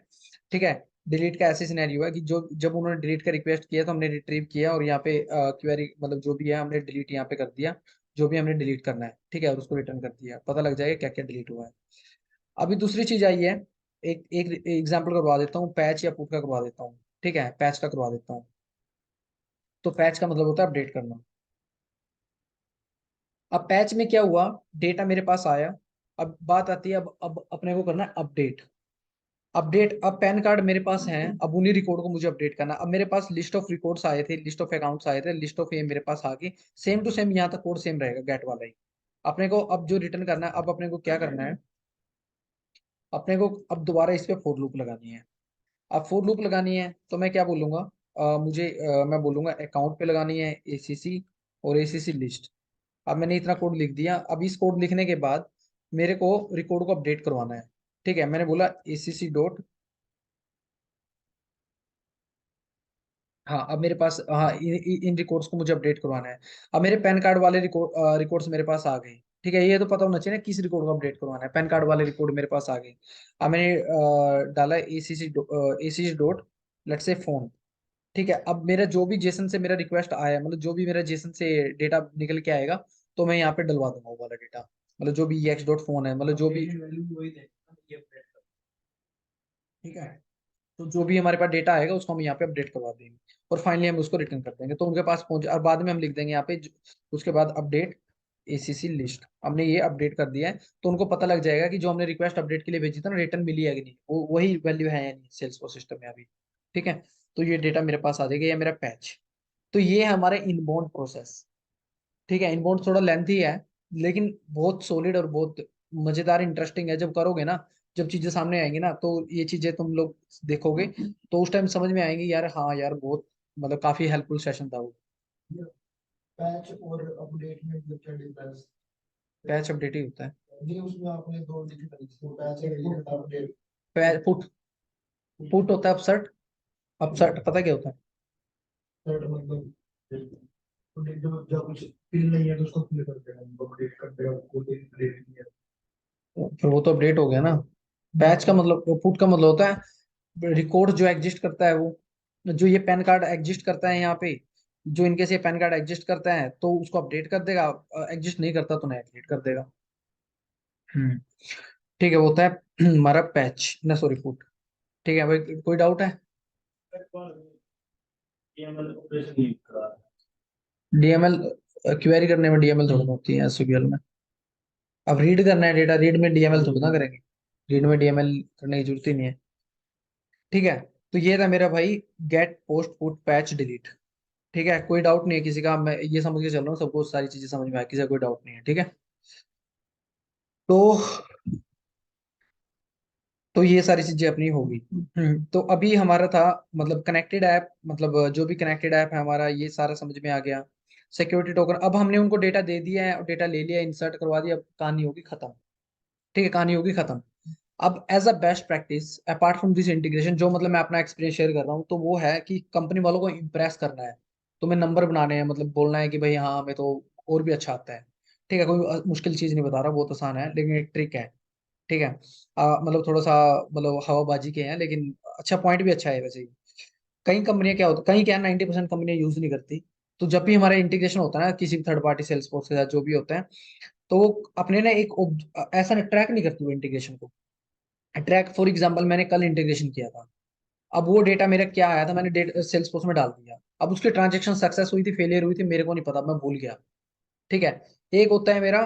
ठीक है, डिलीट का ऐसे सिनेरियो है कि जो जब उन्होंने डिलीट का रिक्वेस्ट किया, तो हमने रिट्रीव किया, और यहाँ पे क्वेरी मतलब जो भी है हमने डिलीट यहाँ पे कर दिया, जो भी हमने डिलीट करना है। ठीक है, और उसको रिटर्न कर दिया, पता लग जाएगा क्या क्या डिलीट हुआ है। अभी दूसरी चीज आई है, एक एक एग्जाम्पल करवा देता हूँ, पैच या पुट का करवा देता हूँ। ठीक है, पैच का करवा देता हूँ। तो पैच का मतलब होता है अपडेट करना। अब पैच में क्या हुआ, डेटा मेरे पास आया। अब बात आती है, अब अपने को करना है अपडेट। अपडेट, अब पैन कार्ड मेरे पास है, अब उन्हीं रिकॉर्ड को मुझे अपडेट करना। अब मेरे पास लिस्ट ऑफ रिकॉर्ड्स आए थे, लिस्ट ऑफ अकाउंट्स आए थे, लिस्ट ऑफ ये मेरे पास आ गई। सेम टू सेम यहाँ तक कोड सेम रहेगा, गेट वाला ही। अपने को अब जो रिटर्न करना है, अब अपने को क्या करना है, अपने को अब दोबारा इस पे फॉर लूप लगानी है। अब फॉर लूप लगानी है, तो मैं क्या बोलूंगा, मैं बोलूंगा अकाउंट पे लगानी है ACC, और ACC लिस्ट। अब मैंने इतना कोड लिख दिया, अब इस कोड लिखने के बाद मेरे को रिकॉर्ड को अपडेट करवाना है। ठीक है, मैंने बोला ACC डॉट, हाँ अब मेरे पास, हाँ इन रिकॉर्ड्स को मुझे अपडेट करवाना है। अब मेरे पैन कार्ड वाले रिकॉर्ड्स मेरे पास आ गए। ठीक है, ये तो पता होना चाहिए ना किस रिकॉर्ड को अपडेट करवाना है, पैन कार्ड वाले रिकॉर्ड मेरे पास आ गए। अब मैंने डाला ACC डॉट, लेट्स से फोन। ठीक है, अब मेरा जो भी जेसन से मेरा रिक्वेस्ट आया, मतलब जो भी मेरा जेसन से डेटा निकल के आएगा, तो मैं यहाँ पे डलवा दूंगा वो वाला डेटा, मतलब जो भी EX डॉट फोन है, मतलब जो भी। ठीक है, तो जो भी हमारे पास डेटा आएगा उसको हम यहाँ पे अपडेट करवा देंगे, और फाइनली हम उसको रिटर्न कर देंगे, तो उनके पास पहुंच, और बाद में हम लिख देंगे यहाँ पे उसके बाद अपडेट ACC लिस्ट, हमने ये अपडेट कर दिया है। तो उनको पता लग जाएगा कि जो हमने रिक्वेस्ट अपडेट के लिए भेजी था ना, रिटर्न मिली है कि नहीं, वो वही वैल्यू है या नहीं सेल्स सिस्टम में अभी। ठीक है, तो ये डेटा मेरे पास आ जाएगा, ये मेरा पैच। तो ये है हमारा इनबाउंड प्रोसेस। ठीक है, इनबाउंड थोड़ा लेंथी है, लेकिन बहुत सॉलिड और बहुत मजेदार इंटरेस्टिंग है। जब करोगे ना, जब चीजें सामने आएंगी ना, तो ये चीजें तुम लोग देखोगे, तो उस टाइम समझ में आएंगी यार, हाँ यार बहुत मतलब काफी हेल्पफुल सेशन था वो। पैच और अपडेट में मतलब क्या डिफरेंस? पैच अपडेट ही होता है। नहीं, उसमें आपने दो लिखी थी, जिसमें पैच और अपडेट। पैच पुट, पुट होता है अपसर्ट। अपसर्ट पता क्या होता है? थर्ड मतलब अपडेट, जब जब कुछ फिल नहीं है तो उसको फिल कर देना, अपडेट कर देगा, कोई अपडेट नहीं है। फिर वो तो अपडेट हो गया ना। पैच का मतलब, पुट का मतलब होता है रिकॉर्ड जो एग्जिस्ट करता है वो। जो ये पैन कार्ड एग्जिस्ट करता है यहाँ पे, जो इनके से पैन कार्ड एग्जिस्ट करता है तो उसको अपडेट कर देगा, एग्जिस्ट नहीं करता तो नहीं अपडेट कर देगा। हम्म। ठीक है, वो होता है हमारा पैच ना, सॉरी पुट। ठीक है भाई, कोई डाउट है? डीएमएल ऑपरेशन नहीं करा। डीएमएल क्वेरी करने में डीएमएल थोड़ी ना होती है एसक्यूएल में। अब रीड करना है डेटा, रीड में डीएमएल थोड़ी ना करेंगे। रीड में डीएमएल करने की जरूरत ही नहीं है। ठीक है, तो ये था मेरा भाई get post put patch delete. ठीक है, कोई डाउट नहीं है किसी का? मैं ये समझ के चल रहा हूँ सबको सारी चीजें समझ में आ, किसी का कोई डाउट नहीं है? ठीक है। तो ये सारी चीजें अपनी होगी। तो अभी हमारा था मतलब कनेक्टेड ऐप, मतलब जो भी कनेक्टेड ऐप है हमारा, ये सारा समझ में आ गया। सिक्योरिटी टोकन, अब हमने उनको डेटा दे दिया है, डेटा ले लिया, इंसर्ट करवा दिया, अब कहानी होगी खत्म। ठीक है, कहानी होगी खत्म। अब as a best practice apart from this integration, जो मतलब मैं अपना एक्सपीरियंस शेयर कर रहा हूँ, तो वो है कि कंपनी वालों को इम्प्रेस करना है। तुम्हें नंबर बनाने हैं, मतलब बोलना है कि भाई हाँ हमें तो और भी अच्छा आता है। ठीक है, कोई मुश्किल चीज नहीं बता रहा, बहुत आसान है, लेकिन एक ट्रिक है। ठीक है। मतलब थोड़ा सा मतलब हवाबाजी के हैं, लेकिन अच्छा पॉइंट भी अच्छा है वैसे ही। कई कंपनियां क्या होता, कई क्या 90% कंपनियां यूज नहीं करती। तो जब भी हमारा इंटीग्रेशन होता है ना किसी भी थर्ड पार्टी सेल्स फोर्स के साथ, जो भी होता है, तो वो अपने ना एक ऐसा ना ट्रैक नहीं करती वो इंटीग्रेशन को। ट्रैक फॉर एग्जांपल मैंने कल इंटीग्रेशन किया था, अब वो डेटा मेरा क्या आया था, मैंने डेट सेल्स फोर्स में डाल दिया। अब उसकी ट्रांजेक्शन सक्सेस हुई थी, फेलियर हुई थी, मेरे को नहीं पता, मैं भूल गया। ठीक है। एक होता है मेरा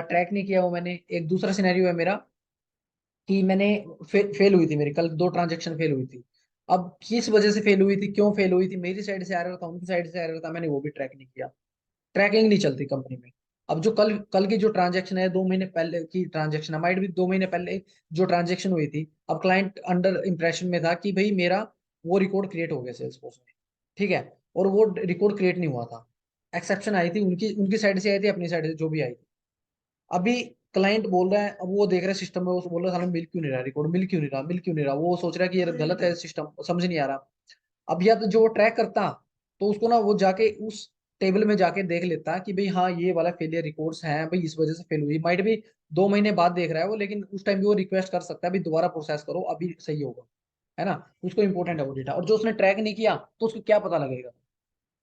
ट्रैक नहीं किया वो मैंने। एक दूसरा सिनेरियो है मेरा कि मैंने फेल हुई थी, मेरी कल 2 ट्रांजेक्शन फेल हुई थी। अब किस वजह से फेल हुई थी, क्यों फेल हुई थी, मेरी साइड से एरर था, उनकी साइड से एरर था, मैंने वो भी ट्रैक नहीं किया। ट्रैकिंग नहीं चलती कंपनी में। अब जो कल कल की जो ट्रांजैक्शन है, 2 महीने पहले की ट्रांजैक्शन है, माइट भी 2 महीने पहले जो ट्रांजैक्शन हुई थी, अब क्लाइंट अंडर इंप्रेशन में था कि भाई मेरा वो रिकॉर्ड क्रिएट हो गया सेल्स फोर्स में। ठीक है। और वो रिकॉर्ड क्रिएट नहीं हुआ था, एक्सेप्शन आई थी, उनकी उनकी साइड से आई थी, अपनी साइड से जो भी आई थी। अभी क्लाइंट बोल रहा है, अब वो देख रहा है सिस्टम में, वो बोल रहा है साला मिल क्यों नहीं रहा रिकॉर्ड, मिल क्यों नहीं रहा, मिल क्यों नहीं रहा, वो सोच रहा है कि ये गलत है सिस्टम, समझ नहीं आ रहा। अब या तो जो ट्रैक करता, तो उसको ना वो जाके उस टेबल में जाके देख लेता कि भाई हाँ ये वाला फेलियर रिकॉर्ड्स हैं भाई, इस वजह से फेल हुई, माइट भी 2 महीने बाद देख रहा है वो, लेकिन उस टाइम भी वो रिक्वेस्ट कर सकता है भाई दोबारा प्रोसेस करो, अभी सही होगा। है ना? उसको इंपॉर्टेंट है वो डेटा, और जो उसने ट्रैक नहीं किया तो उसको क्या पता लगेगा?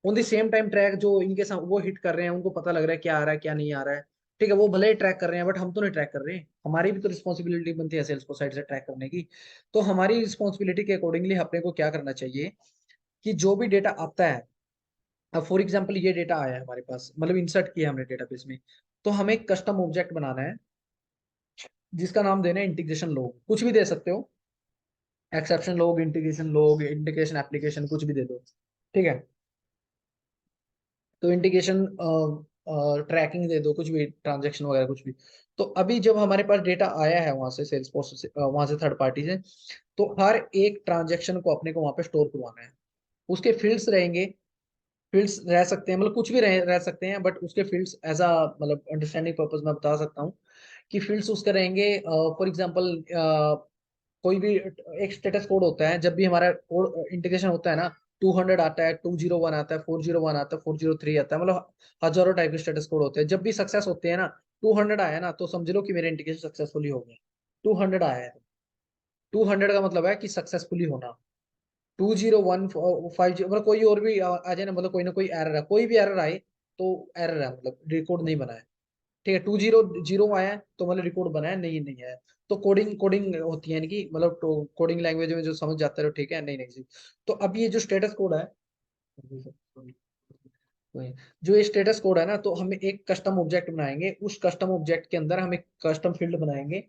On the same time track जो इनके साथ वो हिट कर रहे हैं, उनको पता लग रहा है क्या आ रहा है क्या नहीं आ रहा है। ठीक है, वो भले ही ट्रैक कर रहे हैं, बट हम तो नहीं ट्रैक कर रहे हैं, हमारी भी तो रिस्पॉन्सिबिलिटी बनती है सेल्स को साइड से ट्रैक करने की। तो हमारी रिस्पॉन्सिबिलिटी के अकॉर्डिंगली अपने को क्या करना चाहिए, कि जो भी डेटा आता है, अब फॉर एग्जाम्पल ये डेटा आया है हमारे पास, मतलब इंसर्ट किया हमने डेटाबेस में, तो हमें एक कस्टम ऑब्जेक्ट बनाना है, जिसका नाम देना है इंटीग्रेशन लॉग, कुछ भी दे सकते हो, एक्सेप्शन लॉग, इंटीग्रेशन एप्लीकेशन, कुछ भी दे दो। ठीक है। तो इंटीग्रेशन ट्रैकिंग दे दो, कुछ भी, ट्रांजेक्शन वगैरह कुछ भी। तो अभी जब हमारे पास डेटा आया है वहां से सेल्स फोर्स से, वहां से थर्ड पार्टी से, तो हर एक ट्रांजेक्शन को अपने को वहां पे स्टोर करवाना है। उसके फील्ड्स रहेंगे, फील्ड्स रह सकते हैं, मतलब कुछ भी रह सकते हैं, बट उसके फील्ड्स एज अ मतलब अंडरस्टैंडिंग पर्पज मैं बता सकता हूँ कि फील्ड्स उसके रहेंगे। फॉर एग्जांपल कोई भी एक स्टेटस कोड होता है, जब भी हमारा कोड इंटीग्रेशन होता है ना, 200 आता है, 201 आता है, 401 आता है, 403 आता है, मतलब हजारों टाइप के स्टेटस कोड होते हैं। जब भी सक्सेस होते हैं ना, 200 आया ना, तो समझ लो कि मेरा इंटीग्रेशन सक्सेसफुली हो गया। 200 आया है, 200 का मतलब है कि सक्सेसफुली होना। 201 5 मतलब कोई और भी आ जाए ना, मतलब कोई ना कोई एरर है, कोई भी एरर आए तो एरर है, मतलब रिकॉर्ड नहीं बना है। ठीक है, 200 आया है तो मतलब रिकॉर्ड बना है, नहीं नहीं है। तो कोडिंग कोडिंग होती है इनकी, मतलब तो कोडिंग लैंग्वेज में जो समझ जाते रहो, ठीक है, नहीं नहीं जी। तो अब ये जो स्टेटस कोड है, जो ये स्टेटस कोड है ना, तो हम एक कस्टम ऑब्जेक्ट बनाएंगे, उस कस्टम ऑब्जेक्ट के अंदर हम एक कस्टम फील्ड बनाएंगे।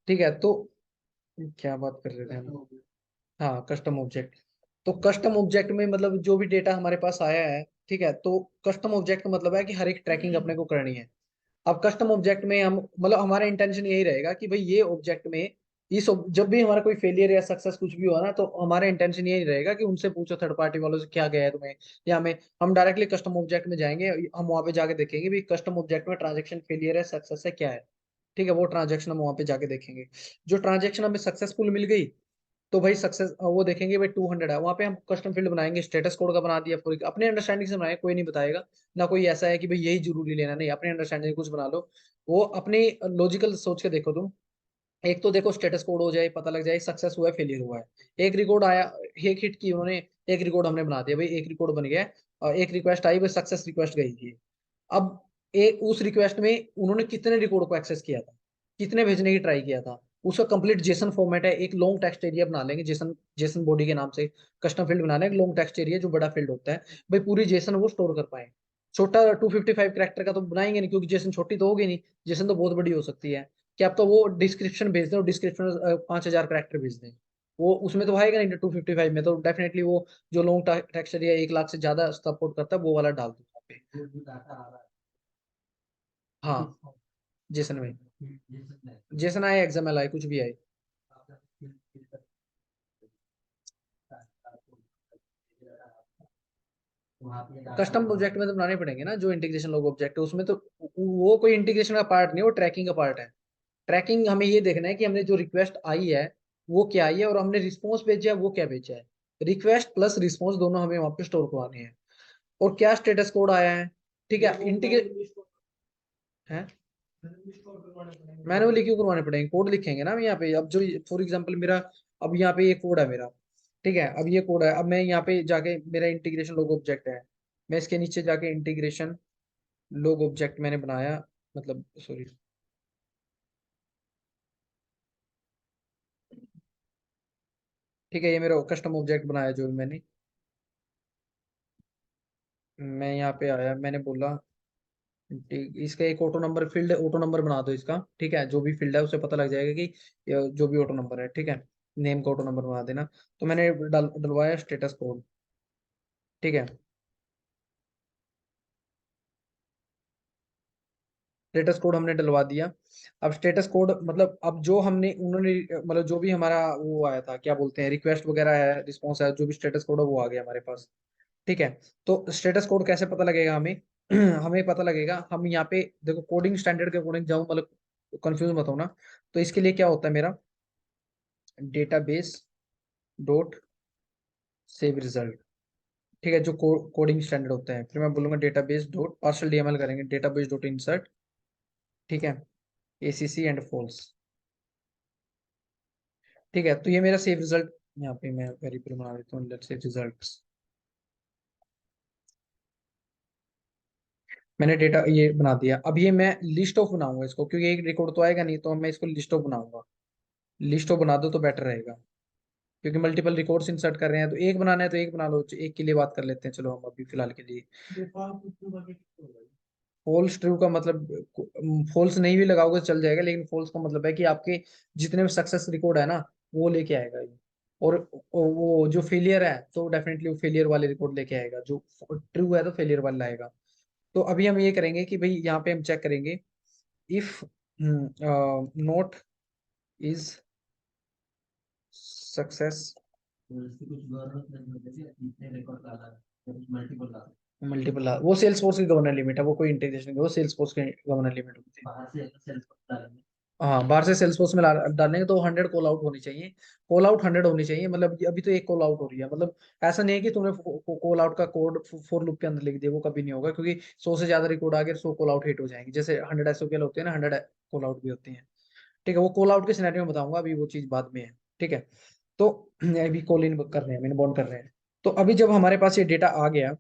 ठीक है, तो क्या बात कर रहे थे हम? हाँ, कस्टम ऑब्जेक्ट। तो कस्टम ऑब्जेक्ट में मतलब जो भी डेटा हमारे पास आया है, ठीक है, तो कस्टम ऑब्जेक्ट का मतलब है कि हर एक ट्रैकिंग अपने को करनी है। अब कस्टम ऑब्जेक्ट में हम मतलब हमारा इंटेंशन यही रहेगा कि भाई ये ऑब्जेक्ट में जब भी हमारा कोई फेलियर या सक्सेस कुछ भी हुआ ना, तो हमारा इंटेंशन यही रहेगा कि उनसे पूछो, थर्ड पार्टी वालों से क्या गया है तुम्हें, या हमें हम डायरेक्टली कस्टम ऑब्जेक्ट में जाएंगे, हम वहां पे जाके देखेंगे भी कस्टम ऑब्जेक्ट में ट्रांजेक्शन फेलियर है, सक्सेस है, क्या है। ठीक है, वो ट्रांजेक्शन हम वहां पे जाके देखेंगे। जो ट्रांजेक्शन हमें सक्सेसफुल मिल गई, तो भाई सक्सेस वो देखेंगे भाई 200 है, वहां पे हम कस्टम फील्ड बनाएंगे, स्टेटस कोड का बना दिया, पूरी अपनी अंडरस्टैंडिंग से बनाए, कोई नहीं बताएगा। ना कोई ऐसा है कि भाई यही जरूरी लेना, नहीं, अपनी अंडरस्टैंडिंग कुछ बना लो। वो अपनी लॉजिकल सोच के देखो तुम। एक तो देखो स्टेटस कोड हो जाए, पता लग जाए सक्सेस हुआ है फेलियर हुआ है। एक रिकॉर्ड आया, एक हिट की उन्होंने, एक रिकॉर्ड हमने बना दिया भाई, एक रिकॉर्ड बन गया। और एक रिक्वेस्ट आई भाई, सक्सेस रिक्वेस्ट गई थी। अब एक उस रिक्वेस्ट में उन्होंने कितने रिकॉर्ड को एक्सेस किया था, कितने भेजने की ट्राई किया था, उसका कंप्लीट जेसन फॉर्मेट है। एक लॉन्ग टेक्स्ट एरिया बना लेंगे, जेसन जेसन बॉडी के नाम से कस्टम फील्ड बना लेंगे, लॉन्ग टेक्स्ट एरिया जो बड़ा फील्ड होता है, भाई पूरी जेसन वो स्टोर कर पाए। छोटा 255 कैरेक्टर का तो बनाएंगे नहीं, क्योंकि जेसन छोटी तो होगी नहीं, जेसन तो बहुत बड़ी हो सकती है। कि आप तो वो डिस्क्रिप्शन भेज दें, डिस्क्रिप्शन 5,000 कैरेक्टर भेज दें, वो उसमें तो आएगा नहीं 255 में, तो डेफिनेटली वो जो लॉन्ग टेक्स्ट एरिया 1 लाख से ज्यादा सपोर्ट करता है, वो वाला डाल दो वहाँ पे। हाँ, जेसन में, जेसन आए, एक्सएमएल आए, कुछ भी आए। कस्टम प्रोजेक्ट में तो बनाने पड़ेंगे ना, जो इंटीग्रेशन लोग ऑब्जेक्ट है उसमें तो, वो कोई इंटीग्रेशन का पार्ट नहीं, वो ट्रैकिंग का पार्ट है। ट्रैकिंग हमें ये देखना है कि हमने जो रिक्वेस्ट आई है वो क्या आई है, और हमने रिस्पॉन्स भेजा है वो क्या भेजा है। रिक्वेस्ट प्लस रिस्पॉन्स दोनों हमें वहां पे स्टोर करवाने हैं। और क्या स्टेटस कोड आया है। ठीक है, इंटीग्रेट है। मैनुअली क्यों करवाने पड़ेंगे, कोड लिखेंगे ना हम यहाँ पे। अब जो फॉर एग्जांपल मेरा, अब यहाँ पे ये कोड है मेरा, ठीक है, अब ये कोड है, अब मैं यहाँ पे जाके मेरा इंटीग्रेशन लोग ऑब्जेक्ट है, मैं इसके नीचे जाके इंटीग्रेशन लोग ऑब्जेक्ट मैंने बनाया, मतलब सॉरी, ठीक है, ये मेरा कस्टम ऑब्जेक्ट बनाया जो मैंने, मैं यहाँ पे आया, मैंने बोला ठीक, इसका एक auto number field, auto number बना दो इसका, ठीक है, जो भी फील्ड है उसे पता लग जाएगा कि जो भी ऑटो नंबर है, ठीक है, नेम का ऑटो नंबर बना देना। तो मैंने डलवाया स्टेटस कोड, ठीक है, स्टेटस कोड हमने डलवा दिया। अब स्टेटस कोड मतलब, अब जो हमने उन्होंने मतलब जो भी हमारा वो आया था, क्या बोलते हैं, रिक्वेस्ट वगैरह है, रिस्पॉन्स है, जो भी स्टेटस कोड है वो आ गया हमारे पास। ठीक है, तो स्टेटस कोड कैसे पता लगेगा हमें? हमें पता लगेगा, हम यहाँ पे देखो कोडिंग स्टैंडर्ड के अकॉर्डिंग जाऊँ, मतलब कंफ्यूज मत होना। तो इसके लिए क्या होता है मेरा, डेटाबेस डॉट सेव रिजल्ट, ठीक है, जो कोडिंग स्टैंडर्ड होता है। फिर मैं बोलूंगा डेटाबेस डॉट पार्शियल डीएमएल करेंगे, डेटाबेस डॉट इंसर्ट, ठीक है, एसीसी एंड फॉल्स। ठीक है, तो ये मेरा सेव रिजल्ट, यहाँ पे मैं वेरिएबल बना देता हूँ, लेट्स सेव रिजल्ट्स। मैंने डेटा ये बना दिया। अब ये मैं लिस्ट ऑफ बनाऊंगा इसको, क्योंकि एक रिकॉर्ड तो आएगा नहीं, तो मैं इसको लिस्ट ऑफ बनाऊंगा। लिस्ट ऑफ बना दो तो बेटर रहेगा, क्योंकि मल्टीपल रिकॉर्ड्स इंसर्ट कर रहे हैं, तो एक बनाना है तो एक बना लो, एक के लिए बात कर लेते हैं, चलो हम अभी फिलहाल के लिए। फॉल्स ट्रू का मतलब, फॉल्स नहीं भी लगाओगे तो चल जाएगा, लेकिन फॉल्स का मतलब है कि आपके जितने भी सक्सेस रिकॉर्ड है ना, वो लेके आएगा ये। और वो जो फेलियर है, तो डेफिनेटली वो फेलियर वाले रिकॉर्ड लेके आएगा, जो ट्रू है तो फेलियर वाला आएगा। तो अभी हम ये करेंगे कि भाई यहाँ पे हम चेक करेंगे, if not is success multiple, वो सेल्स फोर्स की गवर्नर लिमिट है, वो कोई इंटीग्रेशन, वो सेल्स फोर्स की गवर्नर लिमिट होती है। हाँ, बाहर से सेल्स फोर्स में डालेंगे तो 100 कॉल आउट होनी चाहिए। कॉल आउट 100 होनी चाहिए, मतलब अभी तो एक कॉल आउट हो रही है, मतलब ऐसा नहीं है कि तुमने कॉल आउट का कोड फॉर लूप के अंदर लिख दिया, वो कभी नहीं होगा, क्योंकि 100 से ज्यादा रिकॉर्ड आ गए, 100 कॉल आउट हिट हो जाएंगे, जैसे 100 एसओकेएल होते हैं ना, 100 कॉल आउट भी होते हैं। ठीक है, वो कॉल आउट के सिनेरियो में बताऊंगा, अभी वो चीज बाद में है। ठीक है, तो अभी कॉल इन कर रहे हैं, मैंने बॉन्ड कर रहे हैं। तो अभी जब हमारे पास ये डेटा आ गया,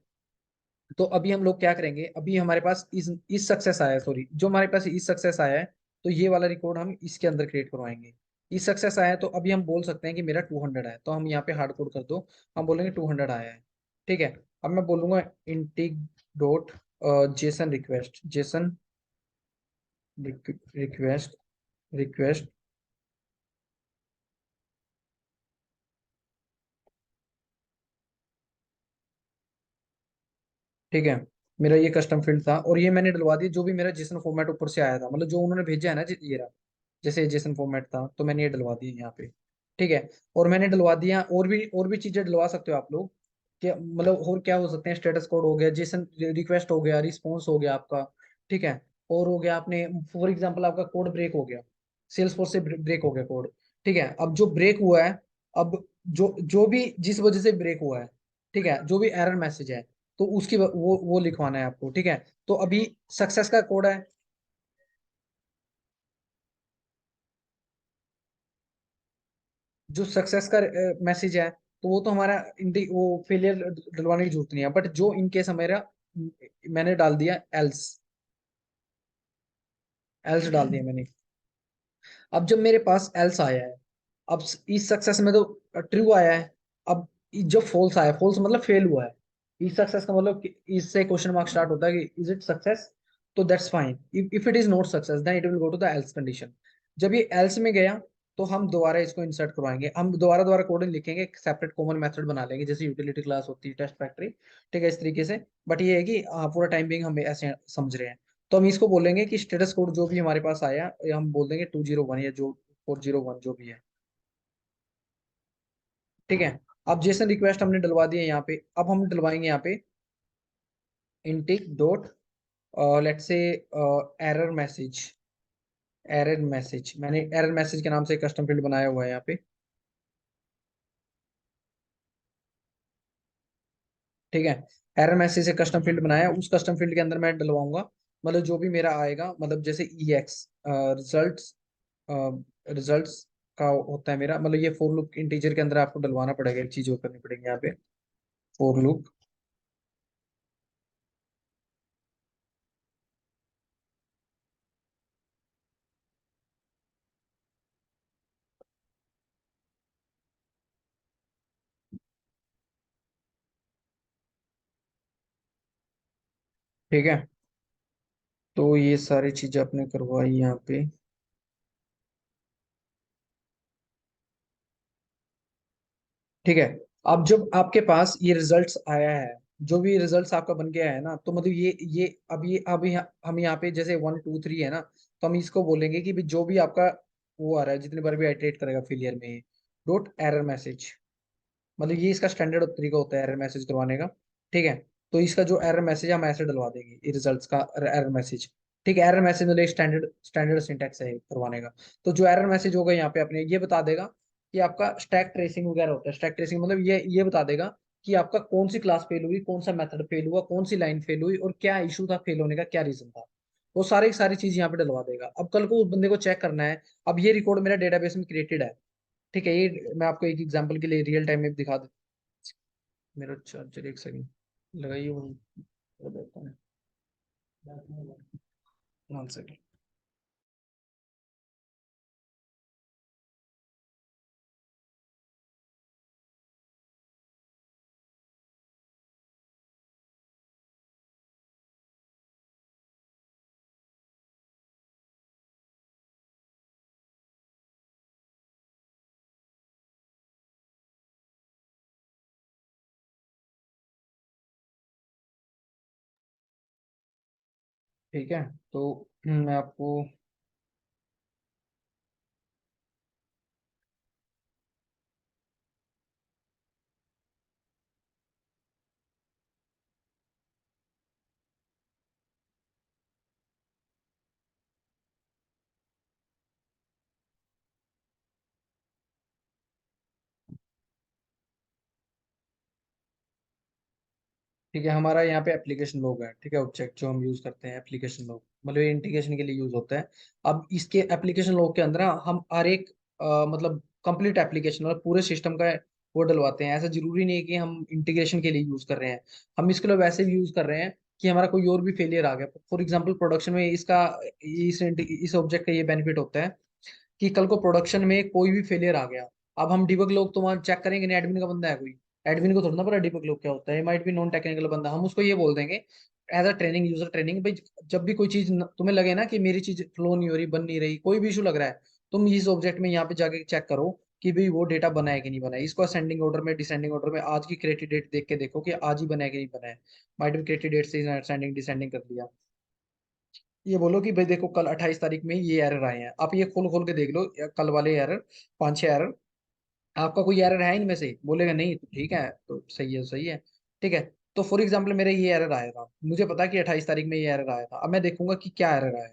तो अभी हम लोग क्या करेंगे, अभी हमारे पास इस सक्सेस आया है, सॉरी, जो हमारे पास इस सक्सेस आया है, तो ये वाला रिकॉर्ड हम इसके अंदर क्रिएट करवाएंगे। इस सक्सेस आया है, तो अभी हम बोल सकते हैं कि मेरा 200 है, तो हम यहाँ पे हार्ड कोड कर दो, हम बोलेंगे 200 आया है। ठीक है। अब मैं बोलूंगा इंटिग dot JSON request, JSON request, request. ठीक है। मेरा ये कस्टम फील्ड था और ये मैंने डलवा दिया, जो भी मेरा जेसन फॉर्मेट ऊपर से आया था, मतलब जो उन्होंने भेजा है ना, ये रहा, जैसे जेसन फॉर्मेट था, तो मैंने ये डलवा दिया यहाँ पे। ठीक है। और मैंने डलवा दिया, और भी चीजें डलवा सकते हो आप लोग, कि मतलब और क्या हो सकते हैं, स्टेटस कोड हो गया, जेसन रिक्वेस्ट हो गया, रिस्पॉन्स हो गया आपका। ठीक है। और हो गया आपने, फॉर एग्जाम्पल आपका कोड ब्रेक हो गया, सेल्स फोर्स से ब्रेक हो गया कोड। ठीक है। अब जो ब्रेक हुआ है, अब जो जो भी जिस वजह से ब्रेक हुआ है, ठीक है, जो भी एरर मैसेज है, तो उसकी वो लिखवाना है आपको। ठीक है। तो अभी सक्सेस का कोड है, जो सक्सेस का मैसेज है, तो वो तो हमारा वो फेलियर डलवाने की जरूरत नहीं है, बट जो इन केस हमारा, मैंने डाल दिया एल्स, एल्स डाल दिया मैंने। अब जब मेरे पास एल्स आया है, अब इस सक्सेस में तो ट्रू आया है। अब जो फॉल्स आया, फॉल्स मतलब फेल हुआ है, इस सक्सेस का मतलब इससे क्वेश्चन मार्क स्टार्ट होता है कि इज इट सक्सेस, तो that's fine. If it is not success then it will go to the else condition. जब ये एल्स में गया, तो हम दोबारा इसको इंसर्ट करवाएंगे, हम दोबारा दोबारा कोडिंग लिखेंगे, एक सेपरेट कॉमन मेथड बना लेंगे, जैसे यूटिलिटी क्लास होती है टेस्ट फैक्ट्री। ठीक है, इस तरीके से। बट ये है कि पूरा टाइम बिंग हम ऐसे समझ रहे हैं। तो हम इसको बोलेंगे कि स्टेटस कोड जो भी हमारे पास आया, ये हम बोल देंगे 201 या जो 401 जो भी है। ठीक है। अब जेसन रिक्वेस्ट हमने डलवा दिया यहाँ पे, अब हम डलवाएंगे यहाँ पे इंटिक dot, let's say error message, error message, मैंने एरर मैसेज के नाम से कस्टम फील्ड बनाया हुआ है यहाँ पे। ठीक है। एरर मैसेज से कस्टम फील्ड बनाया, उस कस्टम फील्ड के अंदर मैं डलवाऊंगा, मतलब जो भी मेरा आएगा, मतलब जैसे ई एक्स रिजल्ट्स, रिजल्ट्स का होता है मेरा, मतलब ये फॉर लूप इंटीजर के अंदर आपको डलवाना पड़ेगा, एक चीज और करनी पड़ेगी यहाँ पे, फॉर लूप। ठीक है। तो ये सारी चीजें आपने करवाई यहाँ पे। ठीक है। अब जब आपके पास ये रिजल्ट्स आया है, जो भी रिजल्ट्स आपका बन गया है ना, तो मतलब ये अब हम यहाँ पे जैसे 1 2 3 है ना, तो हम इसको बोलेंगे कि भी जो भी आपका वो आ रहा है, जितनी बार भी आइटरेट करेगा फेलियर में, डॉट एरर मैसेज, मतलब ये इसका स्टैंडर्ड तरीका होता है एरर मैसेज करवाने का। ठीक है। तो इसका जो एरर मैसेज हम ऐसे डलवा देंगे, ये रिजल्ट्स का एरर मैसेज। ठीक है। एरर मैसेज मतलब स्टैंडर्ड स्टैंडर्ड सिंटैक्स है करवाने का। तो जो एरर मैसेज होगा यहाँ पे अपने ये बता देगा कि आपका स्टैक ट्रेसिंग वगैरह होता है, स्टैक ट्रेसिंग मतलब ये बता देगा कि आपका कौन सी क्लास फेल हुई, कौन सा मेथड फेल हुआ, कौन सी लाइन फेल हुई, और क्या इशू था फेल होने का, क्या रीजन था। वो सारी की सारी चीज यहाँ पे डलवा देगा। अब कल को उस बंदे को चेक करना है, अब ये रिकॉर्ड मेरा डेटाबेस में क्रिएटेड है। ठीक है। ये मैं आपको एक एग्जांपल के लिए रियल टाइम में दिखा देता हूं। मेरा चार्जर, एक सेकंड लगाइए, वो देता है, 1 सेकंड। ठीक है। तो मैं आपको, ठीक है, हमारा यहाँ पे एप्लीकेशन लॉग है। ठीक है। ऑब्जेक्ट जो हम यूज करते हैं एप्लीकेशन लॉग, मतलब ये इंटीग्रेशन के लिए यूज होता है। अब इसके एप्लीकेशन लॉग के अंदर ना हम हर एक मतलब कंप्लीट एप्लीकेशन, मतलब पूरे सिस्टम का वो डलवाते हैं। ऐसा जरूरी नहीं है कि हम इंटीग्रेशन के लिए यूज कर रहे हैं, हम इसके लिए वैसे भी यूज कर रहे हैं कि हमारा कोई और भी फेलियर आ गया। फॉर एग्जांपल प्रोडक्शन में इसका, इस ऑब्जेक्ट का ये बेनिफिट होता है कि कल को प्रोडक्शन में कोई भी फेलियर आ गया, अब हम डिबग लोग तो वहां चेक करेंगे नहीं, एडमिन का बंदा है कोई, एडमिन को थोड़ा ना पता डिबग लोग क्या होता है, माइट बी नॉन टेक्निकल बंदा, हम उसको ये बोल देंगे as a training, user training, भाई जब भी कोई चीज तुम्हें लगे ना कि मेरी चीज फ्लो नहीं हो रही, बन नहीं रही, कोई भी इशू लग रहा है, तुम इस ऑब्जेक्ट में यहाँ पे जाके चेक करो कि भाई वो डेटा बना है कि नहीं बना है। इसको असेंडिंग ऑर्डर में, डिसेंडिंग ऑर्डर में आज की क्रिएटेड डेट देख के देखो कि आज ही बना है कि नहीं बना है। माइट बी क्रिएटेड डेट से असेंडिंग डिसेंडिंग कर दिया। ये बोलो कि भाई देखो कल 28 तारीख में ये एरर आए हैं, आप ये खोल खोल के देख लो कल वाले एरर, 5-6 एरर, आपका कोई एरर है इनमें से? बोलेगा नहीं, तो ठीक है, तो सही है, सही है। ठीक है। तो फॉर एग्जाम्पल मेरे ये एरर आया था, मुझे पता कि 28 तारीख में ये एरर आया था, अब मैं देखूंगा कि क्या एरर आया है।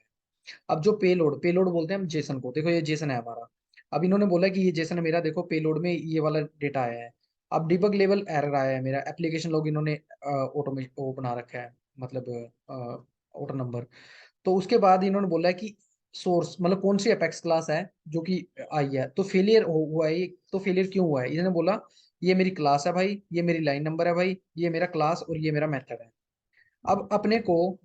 अब जो पेलोड, पेलोड बोलते हैं हम जेसन को, देखो ये जेसन है हमारा, अब इन्होंने बोला कि ये जेसन है मेरा, देखो पेलोड में ये वाला डेटा आया है। अब डिबग लेवल एरर आया है मेरा, एप्लीकेशन लोग इन्होंने ऑटोमेट वो बना रखा है, मतलब ऑटो नंबर। तो उसके बाद इन्होंने बोला है कि सोर्स मतलब कौन सी अपेक्स क्लास है जो कि आई है, तो फेलियर हुआ है तो फेलियर क्यों हुआ है? इन्होंने बोला ये मेरी क्लास है भाई, ये मेरी लाइन नंबर है भाई, ये मेरा क्लास और ये मेरा मेथड है। अब अपने को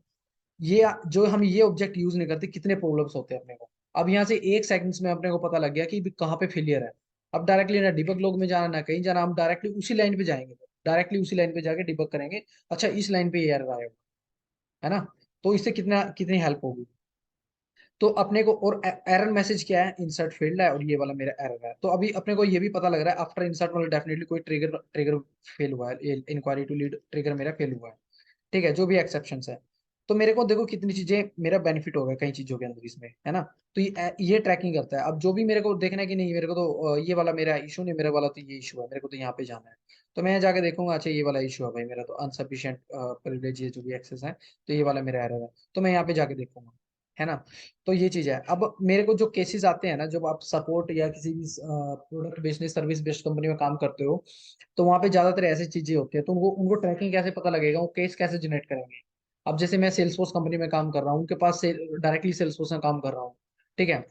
ये जो हम ये ऑब्जेक्ट यूज नहीं करते, कितने प्रॉब्लम्स होते हैं अपने को। अब यहाँ से 1 सेकंड्स में अपने को पता लग गया कि भी कहाँ पे फेलियर है। अब डायरेक्टली ना डिबग लॉग में जाना ना कहीं जाना, हम डायरेक्टली उसी लाइन पे जाएंगे, डायरेक्टली उसी लाइन पे जाके डिबग करेंगे, अच्छा इस लाइन पे ये एरर आया होगा, है ना? तो इससे कितना कितनी हेल्प होगी। तो अपने को, और एरर मैसेज क्या है, इंसर्ट फील्ड है और ये वाला मेरा एरर है। तो अभी अपने को ये भी पता लग रहा है आफ्टर इंसर्ट मतलब डेफिनेटली कोई ट्रिगर ट्रिगर फेल हुआ है, इंक्वायरी टू लीड ट्रिगर मेरा फेल हुआ है। ठीक है, जो भी एक्सेप्शन है। तो मेरे को देखो कितनी चीजें मेरा बेनिफिट होगा कई चीजों के अंदर इसमें, है ना? तो ये ट्रैकिंग करता है। अब जो भी मेरे को देखना है कि नहीं मेरे को तो ये वाला मेरा इशू नहीं, मेरा वाला तो ये इशू है, मेरे को तो यहाँ पे जाना है, तो मैं जाके देखूंगा अच्छा ये वाला इशू है भाई मेरा, तो अनसफिशिएंट प्रिविलेज ये जो भी एक्सेस है, तो ये वाला मेरा एरर है, तो मैं यहाँ पे जाके देखूंगा, है ना? तो ये चीज है। अब मेरे को जो केसेस आते हैं ना, जब आप सपोर्ट या किसी भी product based service based company में काम करते हो, तो वहां पे ज्यादातर ऐसी चीजें होती है, तो उनको उनको ट्रैकिंग कैसे पता लगेगा, वो केस कैसे जनरेट करेंगे? अब जैसे मैं सेल्सफोर्स कंपनी में काम कर रहा हूँ, उनके पास से डायरेक्टली सेल्सफोर्स में काम कर रहा हूँ, ठीक है,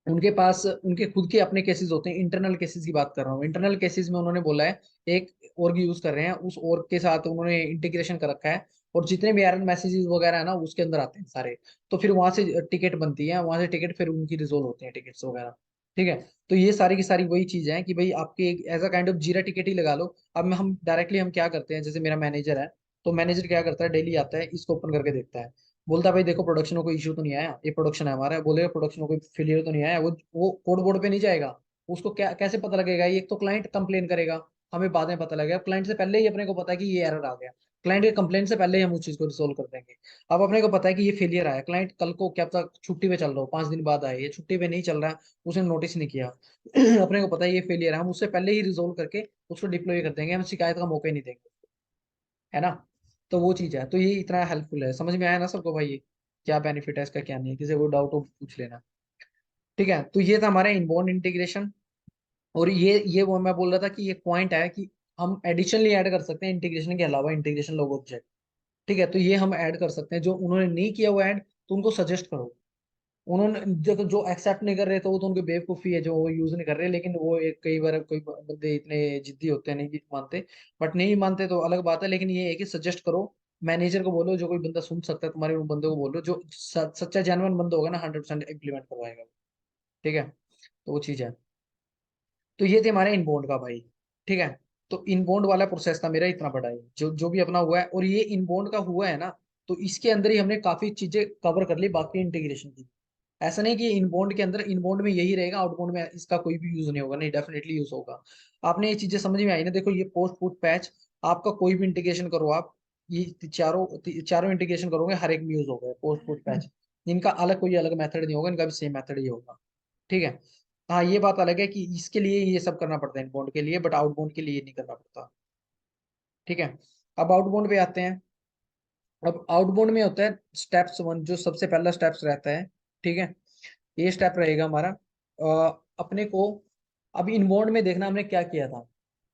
उनके पास उनके खुद के अपने केसेस होते हैं, इंटरनल केसेस की बात कर रहा हूँ। इंटरनल केसेस में उन्होंने बोला है एक org यूज कर रहे हैं, उस org के साथ उन्होंने इंटीग्रेशन कर रखा है, और जितने भी एरर मैसेजेस वगैरह है ना उसके अंदर आते हैं सारे। तो फिर वहां से टिकट बनती है, वहां से टिकट फिर उनकी रिजोल्व होती है टिकट्स वगैरह। ठीक है। तो ये सारी की सारी वही चीज है कि भाई आपके एक एज अ काइंड ऑफ जीरा टिकट ही लगा लो। अब में हम डायरेक्टली हम क्या करते हैं, जैसे मेरा मैनेजर है, तो मैनेजर क्या करता है, डेली आता है इसको ओपन करके देखता है, बोलता है भाई देखो प्रोडक्शन में कोई इशू तो नहीं आया, ये प्रोडक्शन है हमारा, बोलेगा प्रोडक्शन में कोई फेलियर तो नहीं आया, वो कोड बोर्ड पे नहीं जाएगा। उसको क्या कैसे पता लगेगा? ये एक तो क्लाइंट कंप्लेन करेगा, हमें बाद में पता लगेगा, क्लाइंट से पहले ही अपने को पता है कि ये एरर आ गया, क्लाइंट के कंप्लेंट से पहले ही हम उस चीज को रिसोल्व कर देंगे। अब अपने को पता है कि ये फेलियर आया, क्लाइंट कल को क्या पता छुट्टी पे चल रहा हो, 5 दिन बाद आए, ये छुट्टी पे नहीं चल रहा है, उसने नोटिस नहीं किया अपने को पता है ये फेलियर है, हम उससे पहले ही रिजोल्व करके उसको डिप्लॉय कर देंगे, हम शिकायत का मौका ही नहीं देंगे, है ना? तो वो चीज है, तो ये इतना हेल्पफुल है। समझ में आया ना सबको भाई, ये क्या बेनिफिट है इसका क्या नहीं है, किसी को डाउट हो पूछ लेना। ठीक है, तो ये था हमारा इनबाउंड इंटीग्रेशन। और ये वो मैं बोल रहा था कि ये पॉइंट है कि हम एडिशनली ऐड कर सकते हैं इंटीग्रेशन के अलावा, इंटीग्रेशन लोग ऑब्जेक्ट। ठीक है, तो ये हम ऐड कर सकते हैं, जो उन्होंने नहीं किया वो ऐड, तो उनको सजेस्ट करो। उन्होंने देखो जो एक्सेप्ट नहीं कर रहे तो वो तो उनकी बेवकूफी है, जो वो यूज नहीं कर रहे, लेकिन वो एक कई बार कोई बंदे इतने जिद्दी होते हैं, नहीं मानते, बट नहीं मानते तो अलग बात है, लेकिन ये है कि सजेस्ट करो, मैनेजर को बोलो, जो कोई बंदा सुन सकता है तुम्हारे उन बंदे को बोलो, जो सच्चा जेन्युइन बंदा होगा ना 100% इम्प्लीमेंट करवाएगा। ठीक है, तो वो चीज है। तो ये थे हमारे इनबाउंड का भाई। ठीक है, तो इनबाउंड वाला प्रोसेस था मेरा इतना बड़ा है, जो जो भी अपना हुआ है, और ये इनबाउंड का हुआ है ना, तो इसके अंदर ही हमने काफी चीजें कवर कर ली बाकी इंटीग्रेशन की। ऐसा नहीं कि इनबाउंड के अंदर, इनबाउंड में यही रहेगा, आउटबाउंड में इसका कोई भी यूज नहीं होगा, नहीं डेफिनेटली यूज होगा। आपने ये चीजें समझ में आई ना? देखो ये पोस्ट पुट पैच, आपका कोई भी इंटीग्रेशन करो आप, ये चारों इंटीग्रेशन करोगे हर एक में यूज होगा पोस्ट पुट पैच। इनका अलग कोई अलग मेथड नहीं होगा, इनका भी सेम मेथड ही होगा। ठीक है। हाँ ये बात अलग है कि इसके लिए ये सब करना पड़ता है इनबाउंड के लिए, बट आउटबाउंड के लिए नहीं करना पड़ता। ठीक है। अब आउटबाउंड पे आते हैं। अब आउटबाउंड में होता है स्टेप्स 1, जो सबसे पहला स्टेप्स रहता है। ठीक है, ये स्टेप रहेगा हमारा। अपने को अभी इनबाउंड में देखना हमने क्या किया था,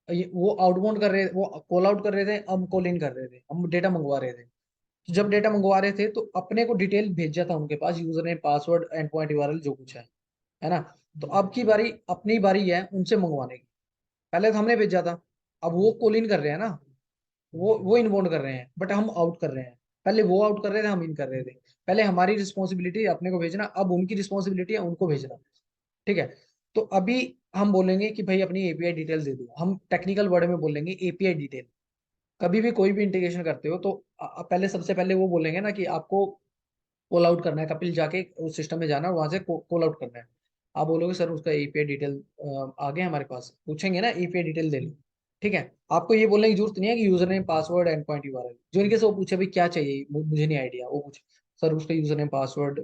वो आउटबाउंड कर रहे, वो कॉल आउट कर रहे थे, हम कॉल इन कर रहे थे, हम डेटा मंगवा रहे थे। तो जब डेटा मंगवा रहे थे तो अपने को डिटेल भेजा था उनके पास, user name password end point URL जो कुछ है ना? तो अब की बारी अपनी बारी है उनसे मंगवाने की। पहले तो हमने भेजा था, अब वो कॉल इन कर रहे हैं ना, वो इनबाउंड कर रहे हैं, बट हम आउट कर रहे हैं। पहले वो आउट कर रहे थे, हम इन कर रहे थे। पहले हमारी रिस्पॉन्सिबिलिटी अपने को भेजना, अब उनकी रिस्पॉन्सिबिलिटी है उनको भेजना। ठीक है। तो अभी हम बोलेंगे कि भाई अपनी एपीआई डिटेल दे दो, हम टेक्निकल वर्ड में बोलेंगे एपीआई डिटेल। कभी भी कोई भी इंटीग्रेशन करते हो तो पहले सबसे पहले वो बोलेंगे ना कि आपको कॉल आउट करना है, कपिल जाके उस सिस्टम में जाना और वहां से कॉल आउट करना है। आप बोलोगे सर उसका एपीआई डिटेल आ गया हमारे पास, पूछेंगे ना एपीआई डिटेल दे लो। ठीक है। आपको ये बोलने की जरूरत नहीं है कि user name password end point URL, जो इनके से वो पूछे भाई क्या चाहिए, मुझे नहीं आइडिया, वो पूछे सर उसका यूजर नेम पासवर्ड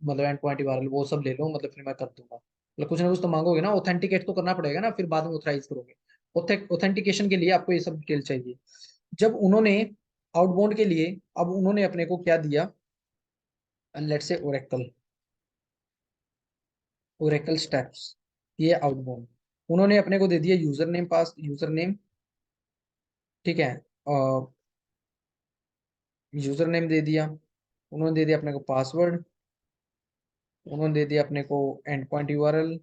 मतलब एंड पॉइंट यूआरएल वो सब ले लो, मतलब फिर मैं कर दूंगा। मतलब कुछ ना कुछ तो मांगोगे ना, ऑथेंटिकेट तो करना पड़ेगा ना, फिर बाद में ऑथराइज करोगे। ऑथेंटिकेशन के लिए आपको ये सब डिटेल चाहिए। जब उन्होंने आउटबाउंड के लिए, अब उन्होंने अपने को क्या दिया, let's say Oracle, Oracle steps, ये आउटबाउंड। उन्होंने अपने को दे दिया यूजर नेम, पास यूजर नेम। ठीक है। यूजर नेम दे दिया, उन्होंने दे दिया अपने को पासवर्ड, उन्होंने दे दिया अपने को एंड पॉइंट यूआरएल,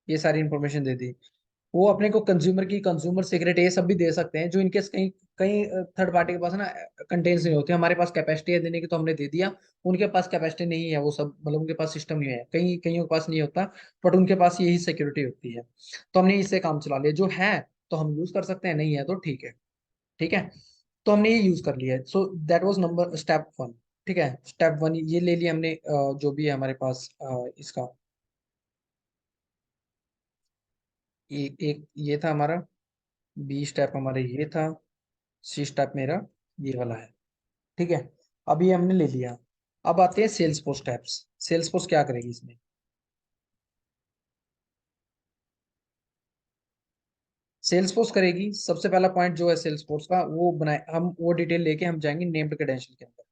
ये सारी इंफॉर्मेशन दे दी। वो अपने को कंज्यूमर की कंज्यूमर सीक्रेट ये सब भी दे सकते हैं, जो इनके कहीं कहीं थर्ड पार्टी के पास ना कंटेंट्स नहीं होते। हमारे पास कैपेसिटी है देने की तो हमने दे दिया, उनके पास कैपेसिटी नहीं है, वो सब मतलब उनके पास सिस्टम नहीं है, कहीं कईयों के पास नहीं होता, बट उनके पास यही सिक्योरिटी होती है। तो हमने इससे काम चला लिया, जो है तो हम यूज कर सकते हैं, नहीं है तो ठीक है। ठीक है। तो हमने ये यूज कर लिया है, so that was number step one. ठीक है, स्टेप वन ये ले लिया हमने, जो भी है हमारे पास इसका, एक ये था हमारा, बी स्टेप हमारे ये था, सी स्टेप मेरा ये वाला है। ठीक है। अब ये हमने ले लिया। अब आते हैं Salesforce steps. Salesforce क्या करेगी इसमें? सेल्स फोर्स करेगी सबसे पहला पॉइंट जो है सेल्स फोर्स का, वो बनाए हम, वो डिटेल लेके हम जाएंगे नेम्ड क्रेडेंशियल के अंदर।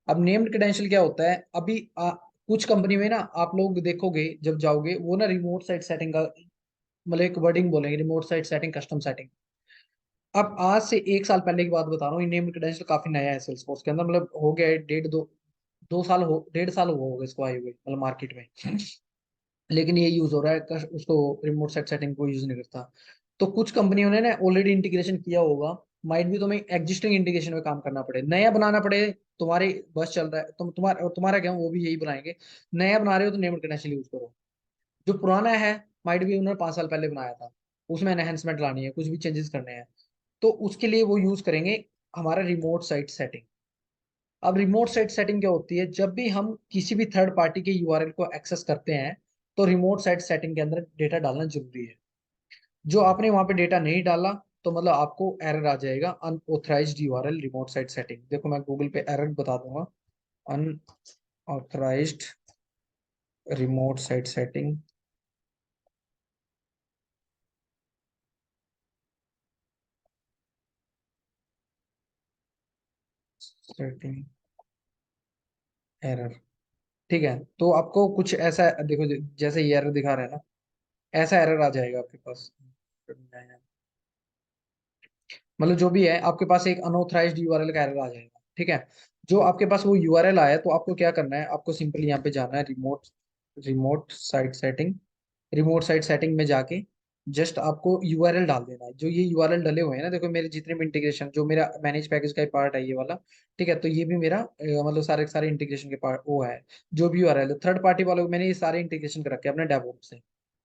अब नेम्ड क्रेडेंशियल क्या होता है, अभी कुछ कंपनी में ना आप लोग देखोगे जब जाओगे, वो ना रिमोट साइट सेटिंग का मतलब एक वर्डिंग बोलेंगे, remote site setting, custom setting. अब आज से एक साल पहले की बात बता रहा हूँ, नेम्ड क्रेडेंशियल काफी नया है सेल्स फोर्स के अंदर, मतलब हो गया है डेढ़ दो, 2 साल हो, 1.5 साल हुआ होगा इसको आए हुए, मतलब मार्केट में। लेकिन ये यूज हो रहा है, उसको रिमोट सेट सेटिंग को यूज नहीं करता। तो कुछ कंपनियों ने ना ऑलरेडी इंटीग्रेशन किया होगा, माइट भी तुम्हें एग्जिस्टिंग इंटीग्रेशन में काम करना पड़े, नया बनाना पड़े। तुम्हारे बस चल रहा है, तुम्हारा क्या, वो भी यही बनाएंगे। नया बना रहे हो तो नेम्ड क्रेडेंशियल यूज करो। जो पुराना है, माइट भी उन्होंने 5 साल पहले बनाया था, उसमें एनहेंसमेंट लानी है, कुछ भी चेंजेस करने हैं, तो उसके लिए वो यूज करेंगे हमारा रिमोट साइट सेटिंग। अब रिमोट साइट सेटिंग क्या होती है, जब भी हम किसी भी थर्ड पार्टी के यूआरएल को एक्सेस करते हैं, तो रिमोट साइट सेटिंग के अंदर डेटा डालना जरूरी है। जो आपने वहां पे डेटा नहीं डाला, तो मतलब आपको एरर आ जाएगा, unauthorized URL remote site setting. देखो मैं गूगल पे एरर बता दूंगा, unauthorized remote site setting, setting error. ठीक है। तो आपको कुछ ऐसा देखो, जैसे ये एरर दिखा रहा है ना, ऐसा एरर आ जाएगा आपके पास। मतलब जो भी है आपके पास एक अनऑथराइज्ड यूआरएल का एरर आ जाएगा। ठीक है। जो आपके पास वो यूआरएल आया, तो आपको क्या करना है, आपको सिंपली यहाँ पे जाना है remote, remote site setting, remote site setting में जाके जस्ट आपको यूआरएल डाल देना है। जो ये यूआरएल डले हुए हैं ना, देखो मेरे जितने भी इंटीग्रेशन, जो मेरा मैनेज पैकेज का पार्ट है ये वाला। ठीक है। तो ये भी मेरा मतलब सारे सारे इंटीग्रेशन के पार्ट वो है। जो भी यूआरएल है थर्ड पार्टी वालों को मैंने ये सारे इंटीग्रेशन कर रखे हैं अपने डेवलप से।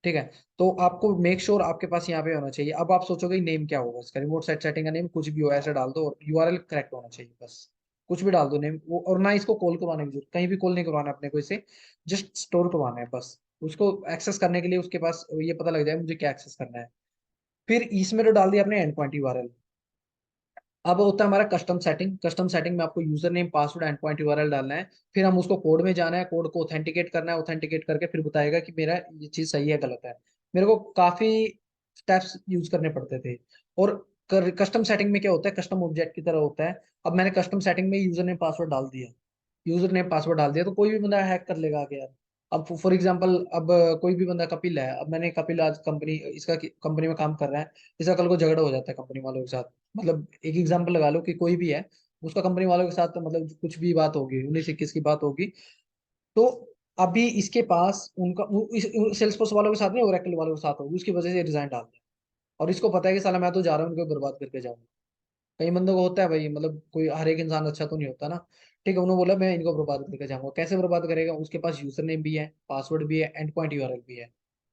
ठीक है। तो आपको मेक श्योर आपके पास यहाँ पे होना चाहिए। अब आप सोचोगे नेम क्या होगा इसका, रिमोट साइट सेटिंग का नेम कुछ भी हो ऐसे डाल दो, और यूआरएल करेक्ट होना चाहिए बस। कुछ भी डाल दो नेम वो, और ना इसको कॉल करवाने की जरूरत, कहीं भी कॉल नहीं करवाना अपने को इसे, जस्ट स्टोर करवाना है बस। उसको एक्सेस करने के लिए उसके पास ये पता लग जाए मुझे क्या एक्सेस करना है। फिर इसमें तो डाल दिया अपने एंड पॉइंट यूआरएल। अब होता है हमारा कस्टम सेटिंग। कस्टम सेटिंग में आपको user name password end point URL डालना है। फिर हम उसको कोड में जाना है, कोड को ऑथेंटिकेट करना है, ऑथेंटिकेट करके फिर बताएगा कि मेरा ये चीज सही है गलत है। मेरे को काफी स्टेप्स यूज करने पड़ते थे। और कस्टम सेटिंग में क्या होता है, कस्टम ऑब्जेक्ट की तरह होता है। अब मैंने कस्टम सेटिंग में यूजर नेम पासवर्ड डाल दिया, यूजर नेम पासवर्ड डाल दिया, तो कोई भी बंदा हैक कर लेगा आके यार। अब फॉर एग्जांपल, अब कोई भी बंदा कपिल है, अब मैंने कपिल आज कंपनी इसका कंपनी में काम कर रहा है, इसका कल को झगड़ा हो जाता है कंपनी वालों के साथ। मतलब एक एग्जांपल लगा लो कि कोई भी है, उसका कंपनी वालों के साथ तो मतलब कुछ भी बात होगी, 19-21 की बात होगी। तो अभी इसके पास उनका सेल्स फोर्स वालों के साथ नहीं, ओरेकल वालों के साथ होगी, उसकी वजह से रिजाइन डाल दिया। और इसको पता है कि साला मैं तो जा रहा हूँ उनको बर्बाद करके जाऊंगा। कई बंदों को होता है भाई, मतलब कोई हर एक इंसान अच्छा तो नहीं होता ना। ठीक है, उन्होंने बोला मैं इनको बर्बाद करके जाऊंगा। कैसे बर्बाद करेगा? उसके पास यूजर नेम भी है, पासवर्ड भी है, एंड पॉइंट यूआरएल भी है।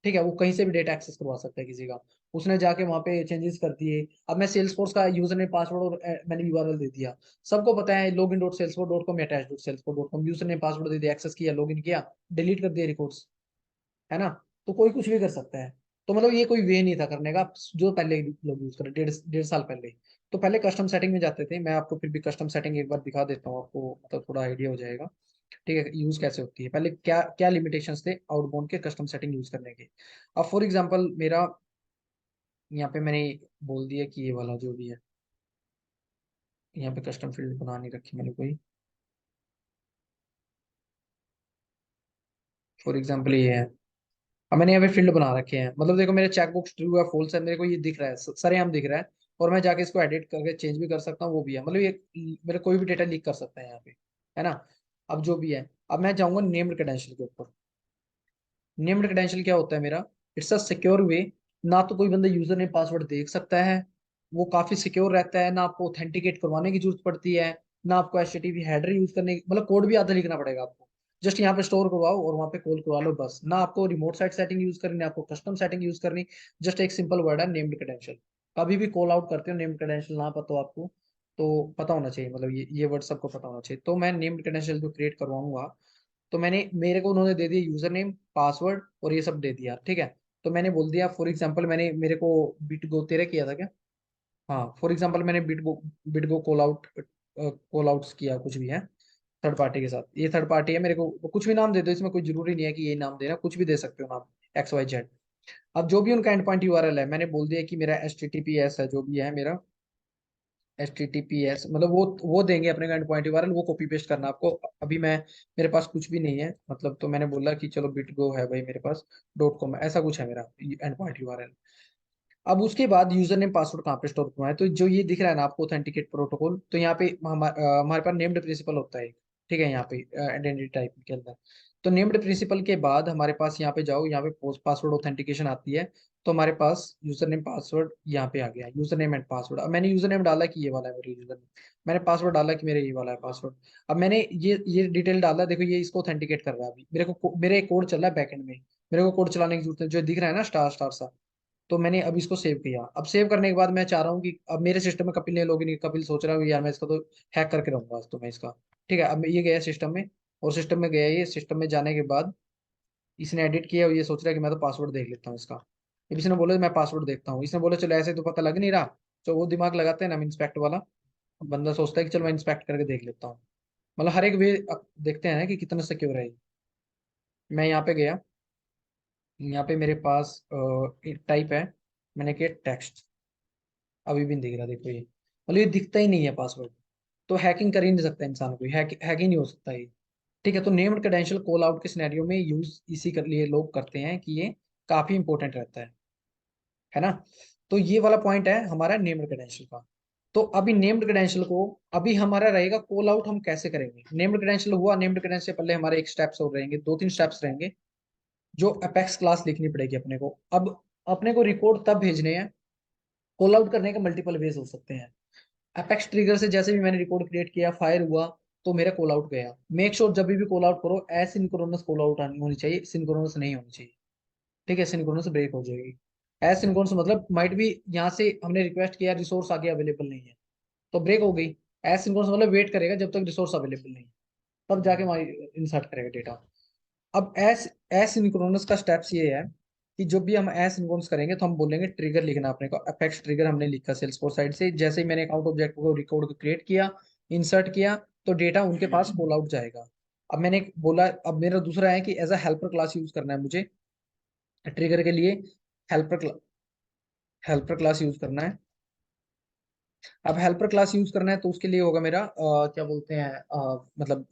ठीक है, वो कहीं से भी डेटा एक्सेस करवा सकता है किसी का। उसने जाके वहां पे चेंजेस कर दिए। अब मैं सेल्स फोर्स का यूजर नेम, पासवर्ड और मैंने यूआरएल दे दिया। सबको पता है log in dot Salesforce dot com या attach dot Salesforce dot com, user name password दे दिया, एक्सेस किया, लॉग इन किया, डिलीट कर दिया रिकॉर्ड्स, है ना। तो कोई कुछ भी कर सकता है। तो मतलब ये कोई वे नहीं था करने का, जो पहले लोग यूज कर 1.5 साल पहले। तो पहले कस्टम सेटिंग में जाते थे। मैं आपको फिर भी कस्टम सेटिंग एक बार दिखा देता हूँ, आपको मतलब थोड़ा आइडिया हो जाएगा। ठीक है, यूज कैसे होती है, पहले क्या क्या लिमिटेशंस थे आउटबाउंड के कस्टम सेटिंग यूज करने के। अब फॉर एग्जांपल मेरा यहाँ पे मैंने बोल दिया कि ये वाला जो भी है, यहाँ पे कस्टम फील्ड बना नहीं रखी मैंने कोई। फॉर एग्जांपल ये है। अब मैंने यहाँ पे फील्ड बना रखे हैं, मतलब देखो मेरे चेकबॉक्स ट्रू है फॉल्स है, मेरे को ये दिख रहा है, सरेआम दिख रहा है। और मैं जाके इसको एडिट करके चेंज भी कर सकता हूँ, वो भी है, मतलब ये मेरा कोई भी डेटा लीक कर सकता है यहाँ पे, है ना। अब जो भी है, अब मैं जाऊंगा नेम्ड क्रेडेंशियल के ऊपर। नेम्ड क्रेडेंशियल क्या होता है मेरा? इट्स अ सिक्योर वे। ना तो कोई बंदा यूजर नेम पासवर्ड देख सकता है, वो काफी सिक्योर रहता है, ना आपको ऑथेंटिकेट करवाने की जरूरत पड़ती है, ना आपको एचटीटीपी हेडर यूज करने मतलब कोड भी आधा लिखना पड़ेगा आपको। जस्ट यहाँ पे स्टोर करवाओ और वहाँ पे कॉल करवा लो बस। ना आपको रिमोट साइट सेटिंग यूज करनी, ना आपको कस्टम सेटिंग यूज करनी। जस्ट एक सिंपल वर्ड है नेम्ड क्रेडेंशियल। कभी भी कॉल आउट करते हो नेम्ड क्रेडेंशियल ना पता हो आपको, तो पता होना चाहिए, मतलब ये वर्ड सबको पता होना चाहिए। तो मैं नेम्ड क्रेडेंशियल जो क्रिएट करवाऊंगा, तो मैंने मेरे को उन्होंने दे दिया यूजर नेम, पासवर्ड और ये सब दे दिया। ठीक है, तो मैंने बोल दिया फॉर एग्जांपल, मैंने मेरे को बिटगो तेरे किया था क्या? हाँ, फॉर एग्जांपल मैंने बिटगो कॉल आउट्स किया कुछ भी है थर्ड पार्टी के साथ। ये थर्ड पार्टी है, मेरे को कुछ भी नाम दे दो, इसमें कोई जरूरी नहीं है कि ये नाम देना, कुछ भी दे सकते हो नाम, XYZ। अब जो भी उनका एंड पॉइंट यूआरएल है, मैंने बोल दिया कि मेरा HTTPS है, जो भी है मेरा HTTPS, मतलब वो देंगे अपने का एंड पॉइंट यूआरएल, वो कॉपी पेस्ट करना आपको। अभी मैं मेरे पास कुछ भी नहीं है मतलब, तो मैंने बोला कि चलो बिटगो है भाई मेरे पास .com ऐसा कुछ है मेरा एंड पॉइंट यूआरएल। अब उसके बाद यूजर नेम पासवर्ड कहाँ पे स्टोर करना है, तो जो ये दिख रहा है ना आपको ऑथेंटिकेट प्रोटोकॉल, तो यहाँ पे हमारे पास नेम्ड प्रिंसिपल होता है। ठीक है, यहाँ पे आइडेंटिटी टाइप के अंदर। तो नेम्ड प्रिंसिपल के बाद हमारे पास यहाँ पे जाओ, यहाँ पे पोस्ट पासवर्ड ऑथेंटिकेशन आती है। तो हमारे पास यूजर नेम पासवर्ड यहाँ पे आ गया, यूजर नेम एंड पासवर्ड। अब मैंने यूजर नेम डाला कि ये वाला है मेरा यूजर नेम, मैंने पासवर्ड डाला कि मेरा ये वाला है पासवर्ड। अब मैंने ये डिटेल डाला, देखो ये इसको ऑथेंटिकेट कर रहा है अभी मेरे एक कोड चल रहा है बैकएंड में। मेरे को कोड चलाने की जरूरत है, जो दिख रहा है ना स्टार स्टार सा। तो मैंने अब इसको सेव किया। अब सेव करने के बाद मैं चाह रहा हूँ कि अब मेरे सिस्टम में कपिल ने लॉगिन किया। कपिल सोच रहा है यार मैं इसका तो हैक करके रहूंगा आज तो मैं इसका। ठीक है, अब ये गया सिस्टम में, और सिस्टम में गया, ये सिस्टम में जाने के बाद इसने एडिट किया, और ये सोच रहा है कि मैं तो पासवर्ड देख लेता हूँ इसका। अब इसने बोला मैं पासवर्ड देखता हूँ, इसने बोला चलो ऐसे तो पता लग नहीं रहा। तो वो दिमाग लगाते हैं ना इंस्पेक्ट वाला, बंदा सोचता है कि चलो मैं इंस्पेक्ट करके देख लेता हूँ। मतलब हर एक वे देखते हैं ना कि कितना सिक्योर है ये। मैं यहाँ पे गया, यहाँ पे मेरे पास टाइप है, मैंने किया टेक्स्ट। अभी भी नहीं दिख रहा, देखो ये मतलब ये दिखता ही नहीं है पासवर्ड। तो हैकिंग कर ही नहीं सकता इंसान, कोई हैक ही नहीं हो सकता ये। ठीक है, तो नेम्ड क्रेडेंशियल कॉल आउट के सिनेरियो में यूज इसी कर लिए लोग करते हैं कि ये काफी इंपॉर्टेंट रहता है ना। तो ये वाला पॉइंट है हमारा नेम्ड क्रेडेंशियल का। तो अभी नेम्ड क्रेडेंशियल को, अभी हमारा रहेगा कॉल आउट हम कैसे करेंगे। नेम्ड क्रेडेंशियल हुआ, नेम्ड क्रेडेंशियल से पहले हमारे एक स्टेप्स और रहेंगे, 2-3 स्टेप्स रहेंगे, जो अपेक्स क्लास लिखनी पड़ेगी अपने को। अब अपने को रिकॉर्ड तब भेजने हैं, कॉल आउट करने के मल्टीपल वेज हो सकते हैं। अपेक्स ट्रिगर से जैसे भी मैंने रिकॉर्ड क्रिएट किया, फायर हुआ, तो मेरा कॉल आउट गया। मेक श्योर जब भी कॉल आउट करो एसिंक्रोनस कॉल आउट होनी चाहिए, सिंक्रोनस नहीं होनी चाहिए। ठीक है, सिंक्रोनस ब्रेक हो जाएगी। एसिंक्रोनस मतलब माइट भी यहाँ से हमने रिक्वेस्ट किया, रिसोर्स आगे अवेलेबल नहीं है, तो ब्रेक हो गई। एसिंक्रोनस मतलब वेट करेगा जब तक रिसोर्स अवेलेबल नहीं है, तब जाके हमारी इंसर्ट करेगा डेटा। अब एसिंक्रोनस का स्टेप्स ये है कि जब भी हम एसिंक्रोनस करेंगे तो हम बोलेंगे ट्रिगर लिखना अपने को। अपेक्स ट्रिगर हमने लिखा सेल्सफोर्स साइड से, जैसे ही मैंने अकाउंट ऑब्जेक्ट को रिकॉर्ड को क्रिएट किया, इंसर्ट किया, तो डेटा उनके पास कॉल आउट जाएगा। अब मैंने बोला, अब मेरा दूसरा है कि as a helper class use करना है मुझे ट्रिगर के लिए। हेल्पर हेल्पर क्लास यूज करना है। अब हेल्पर क्लास यूज करना है तो उसके लिए होगा मेरा क्या बोलते हैं मतलब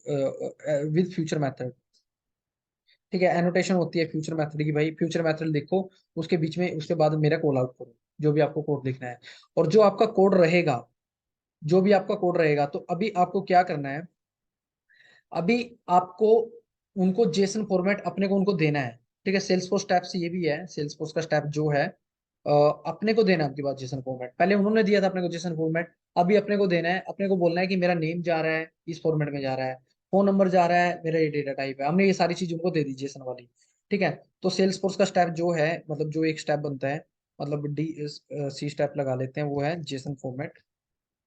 विद फ्यूचर मेथड। ठीक है, एनोटेशन होती है फ्यूचर मेथड की, भाई फ्यूचर मेथड लिखो, उसके बीच में उसके बाद मेरा कॉल आउट करो जो भी आपको कोड लिखना है। और जो आपका कोड रहेगा, जो भी आपका कोड रहेगा। तो अभी आपको क्या करना है, अभी आपको उनको जेसन फॉर्मेट अपने को उनको देना है। ठीक है, सेल्सफोर्स स्टेप्स ये भी है, सेल्सफोर्स का स्टेप जो है अपने को देना है। आपकी बात जेसन फॉर्मेट पहले उन्होंने दिया था अपने को जेसन फॉर्मेट, अभी अपने को देना है। अपने को बोलना है कि मेरा नेम जा रहा है इस फॉर्मेट में जा रहा है, फोन नंबर जा रहा है, मेरा ये डेटा टाइप है। हमने ये सारी चीज उनको दे दी जेसन वाली। ठीक है, तो सेल्सफोर्स का स्टेप जो है, मतलब जो एक स्टेप बनता है, मतलब डी सी स्टेप लगा लेते हैं, वो है जेसन फॉर्मेट।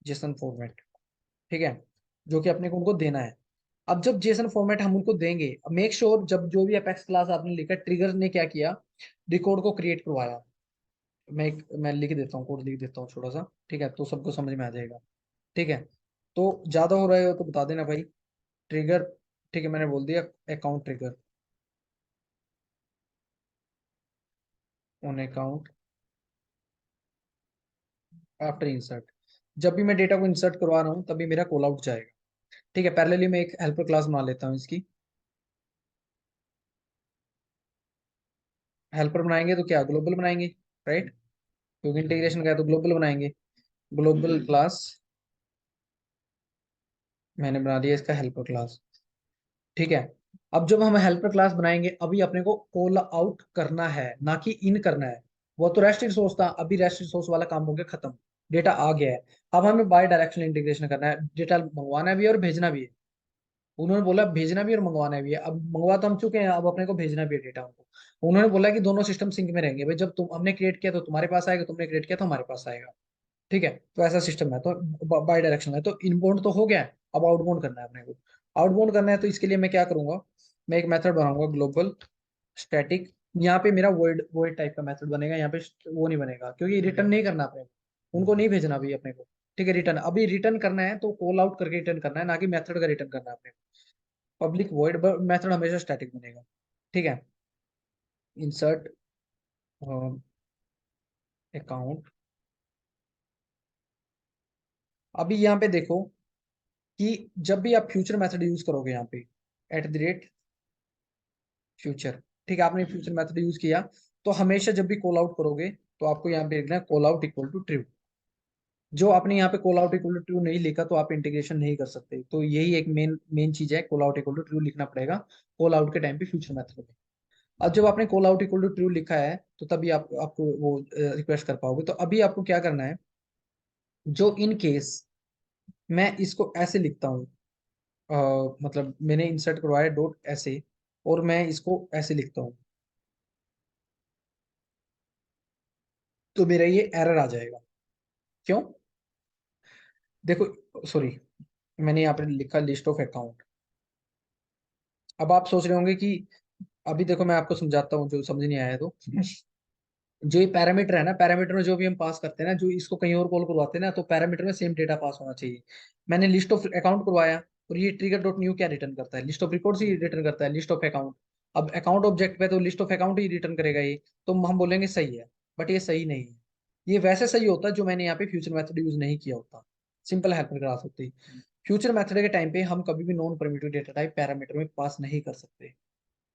जेसन फॉर्मेट, ठीक है, जो कि अपने को उनको देना है। अब जब जेसन फॉर्मेट हम उनको देंगे, मेक श्योर जब जो भी अपेक्स क्लास आपने लिखा, ट्रिगर ने क्या किया, रिकॉर्ड को क्रिएट करवाया। मैं लिख देता हूँ, कोड लिख देता हूँ छोटा सा, ठीक है, तो सबको समझ में आ जाएगा। ठीक है, तो ज्यादा हो रहा हो तो बता देना भाई। ट्रिगर, ठीक है, मैंने बोल दिया account trigger on account after insert. जब भी मैं डेटा को इंसर्ट करवा रहा हूँ तभी मेरा कॉल आउट जाएगा। ठीक है, पैरेलली मैं एक हेल्पर क्लास बना लेता हूँ इसकी। हेल्पर बनाएंगे तो क्या ग्लोबल बनाएंगे, राइट, क्योंकि इंटीग्रेशन का है तो ग्लोबल बनाएंगे। ग्लोबल क्लास मैंने बना दिया इसका हेल्पर क्लास। ठीक है, अब जब हम हेल्पर क्लास बनाएंगे, अभी अपने को कॉल आउट करना है ना कि इन करना है। वो तो रेस्ट रिसोर्स था, अभी रेस्ट रिसोर्स वाला काम हो गया खत्म, डेटा आ गया है। अब हमें बाय डायरेक्शनल इंटीग्रेशन करना है, डेटा मंगवाना भी है और भेजना भी है। उन्होंने बोला भेजना भी और मंगवाना भी है। अब मंगवा तो हम चुके हैं, अब अपने को भेजना भी है डेटा उनको। उन्होंने बोला कि दोनों सिस्टम सिंक में रहेंगे भाई, जब तुम हमने क्रिएट किया तो तुम्हारे पास आएगा, तुमने क्रिएट किया तो हमारे पास आएगा। ठीक है, तो ऐसा सिस्टम है, तो बाई डायरेक्शनल है। तो इनबाउंड तो हो गया है, अब आउटबाउंड करना है अपने को। आउटबाउंड करना है तो इसके लिए मैं क्या करूंगा, मैं एक मेथड बनाऊंगा ग्लोबल स्टैटिक। यहाँ पे मेरा वॉइड वॉइड टाइप का मेथड बनेगा, यहाँ पे वो नहीं बनेगा, क्योंकि रिटर्न नहीं करना अपने को, उनको नहीं भेजना भी अपने को। ठीक है, रिटर्न अभी रिटर्न करना है तो कॉल आउट करके रिटर्न करना है, ना कि मेथड का रिटर्न करना है अपने को। पब्लिक वॉइड मेथड हमेशा स्टैटिक बनेगा। ठीक है, इंसर्ट अकाउंट। अभी यहाँ पे देखो कि जब भी आप फ्यूचर मेथड यूज करोगे यहाँ पे, एट द रेट फ्यूचर, ठीक है, आपने फ्यूचर मेथड यूज किया, तो हमेशा जब भी कॉल आउट करोगे तो आपको यहाँ पे लिखना है call out equal to true. जो आपने यहाँ पे call out equal to true नहीं लिखा तो आप इंटीग्रेशन नहीं कर सकते। तो यही एक मेन मेन चीज है, call out equal to true लिखना पड़ेगा कॉल आउट के टाइम पे फ्यूचर मेथड में। अब जब आपने call out equal to true लिखा है तो तभी आपको वो रिक्वेस्ट कर पाओगे। तो अभी आपको क्या करना है, जो इन केस मैं इसको ऐसे लिखता हूँ, मतलब मैंने इंसर्ट करवाया डॉट ऐसे, और मैं इसको ऐसे लिखता हूँ, तो मेरा ये एरर आ जाएगा। क्यों, देखो सॉरी, मैंने यहाँ पे लिखा लिस्ट ऑफ अकाउंट। अब आप सोच रहे होंगे कि, अभी देखो मैं आपको समझाता हूँ जो समझ नहीं आया तो। जो ये पैरामीटर है ना, पैरामीटर में जो भी हम पास करते हैं ना, जो इसको कहीं और कॉल करवाते हैं ना, तो पैरामीटर में सेम डेटा पास होना चाहिए। मैंने लिस्ट ऑफ अकाउंट करवाया, और ये ट्रिगर डॉट न्यू क्या रिटर्न करता है, list of records he return करता है, लिस्ट ऑफ अकाउंट। अब अकाउंट ऑब्जेक्ट पे तो list of account he return करेगा ये, तो हम बोलेंगे सही है। बट ये सही नहीं है, ये वैसे सही होता है जो मैंने यहाँ पे फ्यूचर मेथड यूज नहीं किया होता। सिंपल हेल्पर क्लास होती है। फ्यूचर मेथड के टाइम पे हम कभी भी non primitive data type parameter में पास नहीं कर सकते।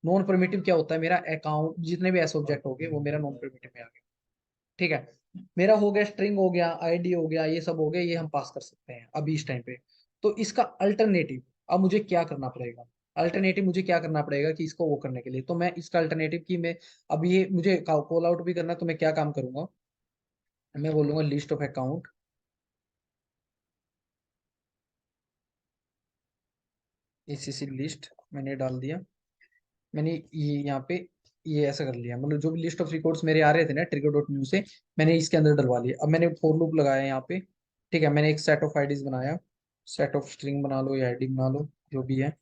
नॉन प्रिमिटिव क्या होता है, मेरा अकाउंट जितने भी ऐसे ऑब्जेक्ट हो गए वो मेरा नॉन प्रिमिटिव में आ गया। ठीक है, मेरा हो गया स्ट्रिंग, हो गया आईडी, हो गया ये सब हो गया, ये हम पास कर सकते हैं अभी इस टाइम पे। तो इसका अल्टरनेटिव अब मुझे क्या करना पड़ेगा, अल्टरनेटिव मुझे क्या करना पड़ेगा कि इसको वो करने के लिए, तो मैं इसका अल्टरनेटिव की मैं, अब ये मुझे कॉल आउट भी करना, तो मैं क्या काम करूंगा, मैं बोलूंगा list of account ACC list, मैंने डाल दिया। मैंने ये यहाँ पे ये ऐसा कर लिया, मतलब जो भी लिस्ट ऑफ रिकॉर्ड्स मेरे आ रहे थे ना ट्रिगर डॉट न्यू से, मैंने इसके अंदर डलवा लिया। अब मैंने फॉर लूप लगाया यहाँ पे। ठीक है, मैंने एक सेट ऑफ आईडीज बनाया, सेट ऑफ स्ट्रिंग बना लो या आईडी बना लो, जो भी है।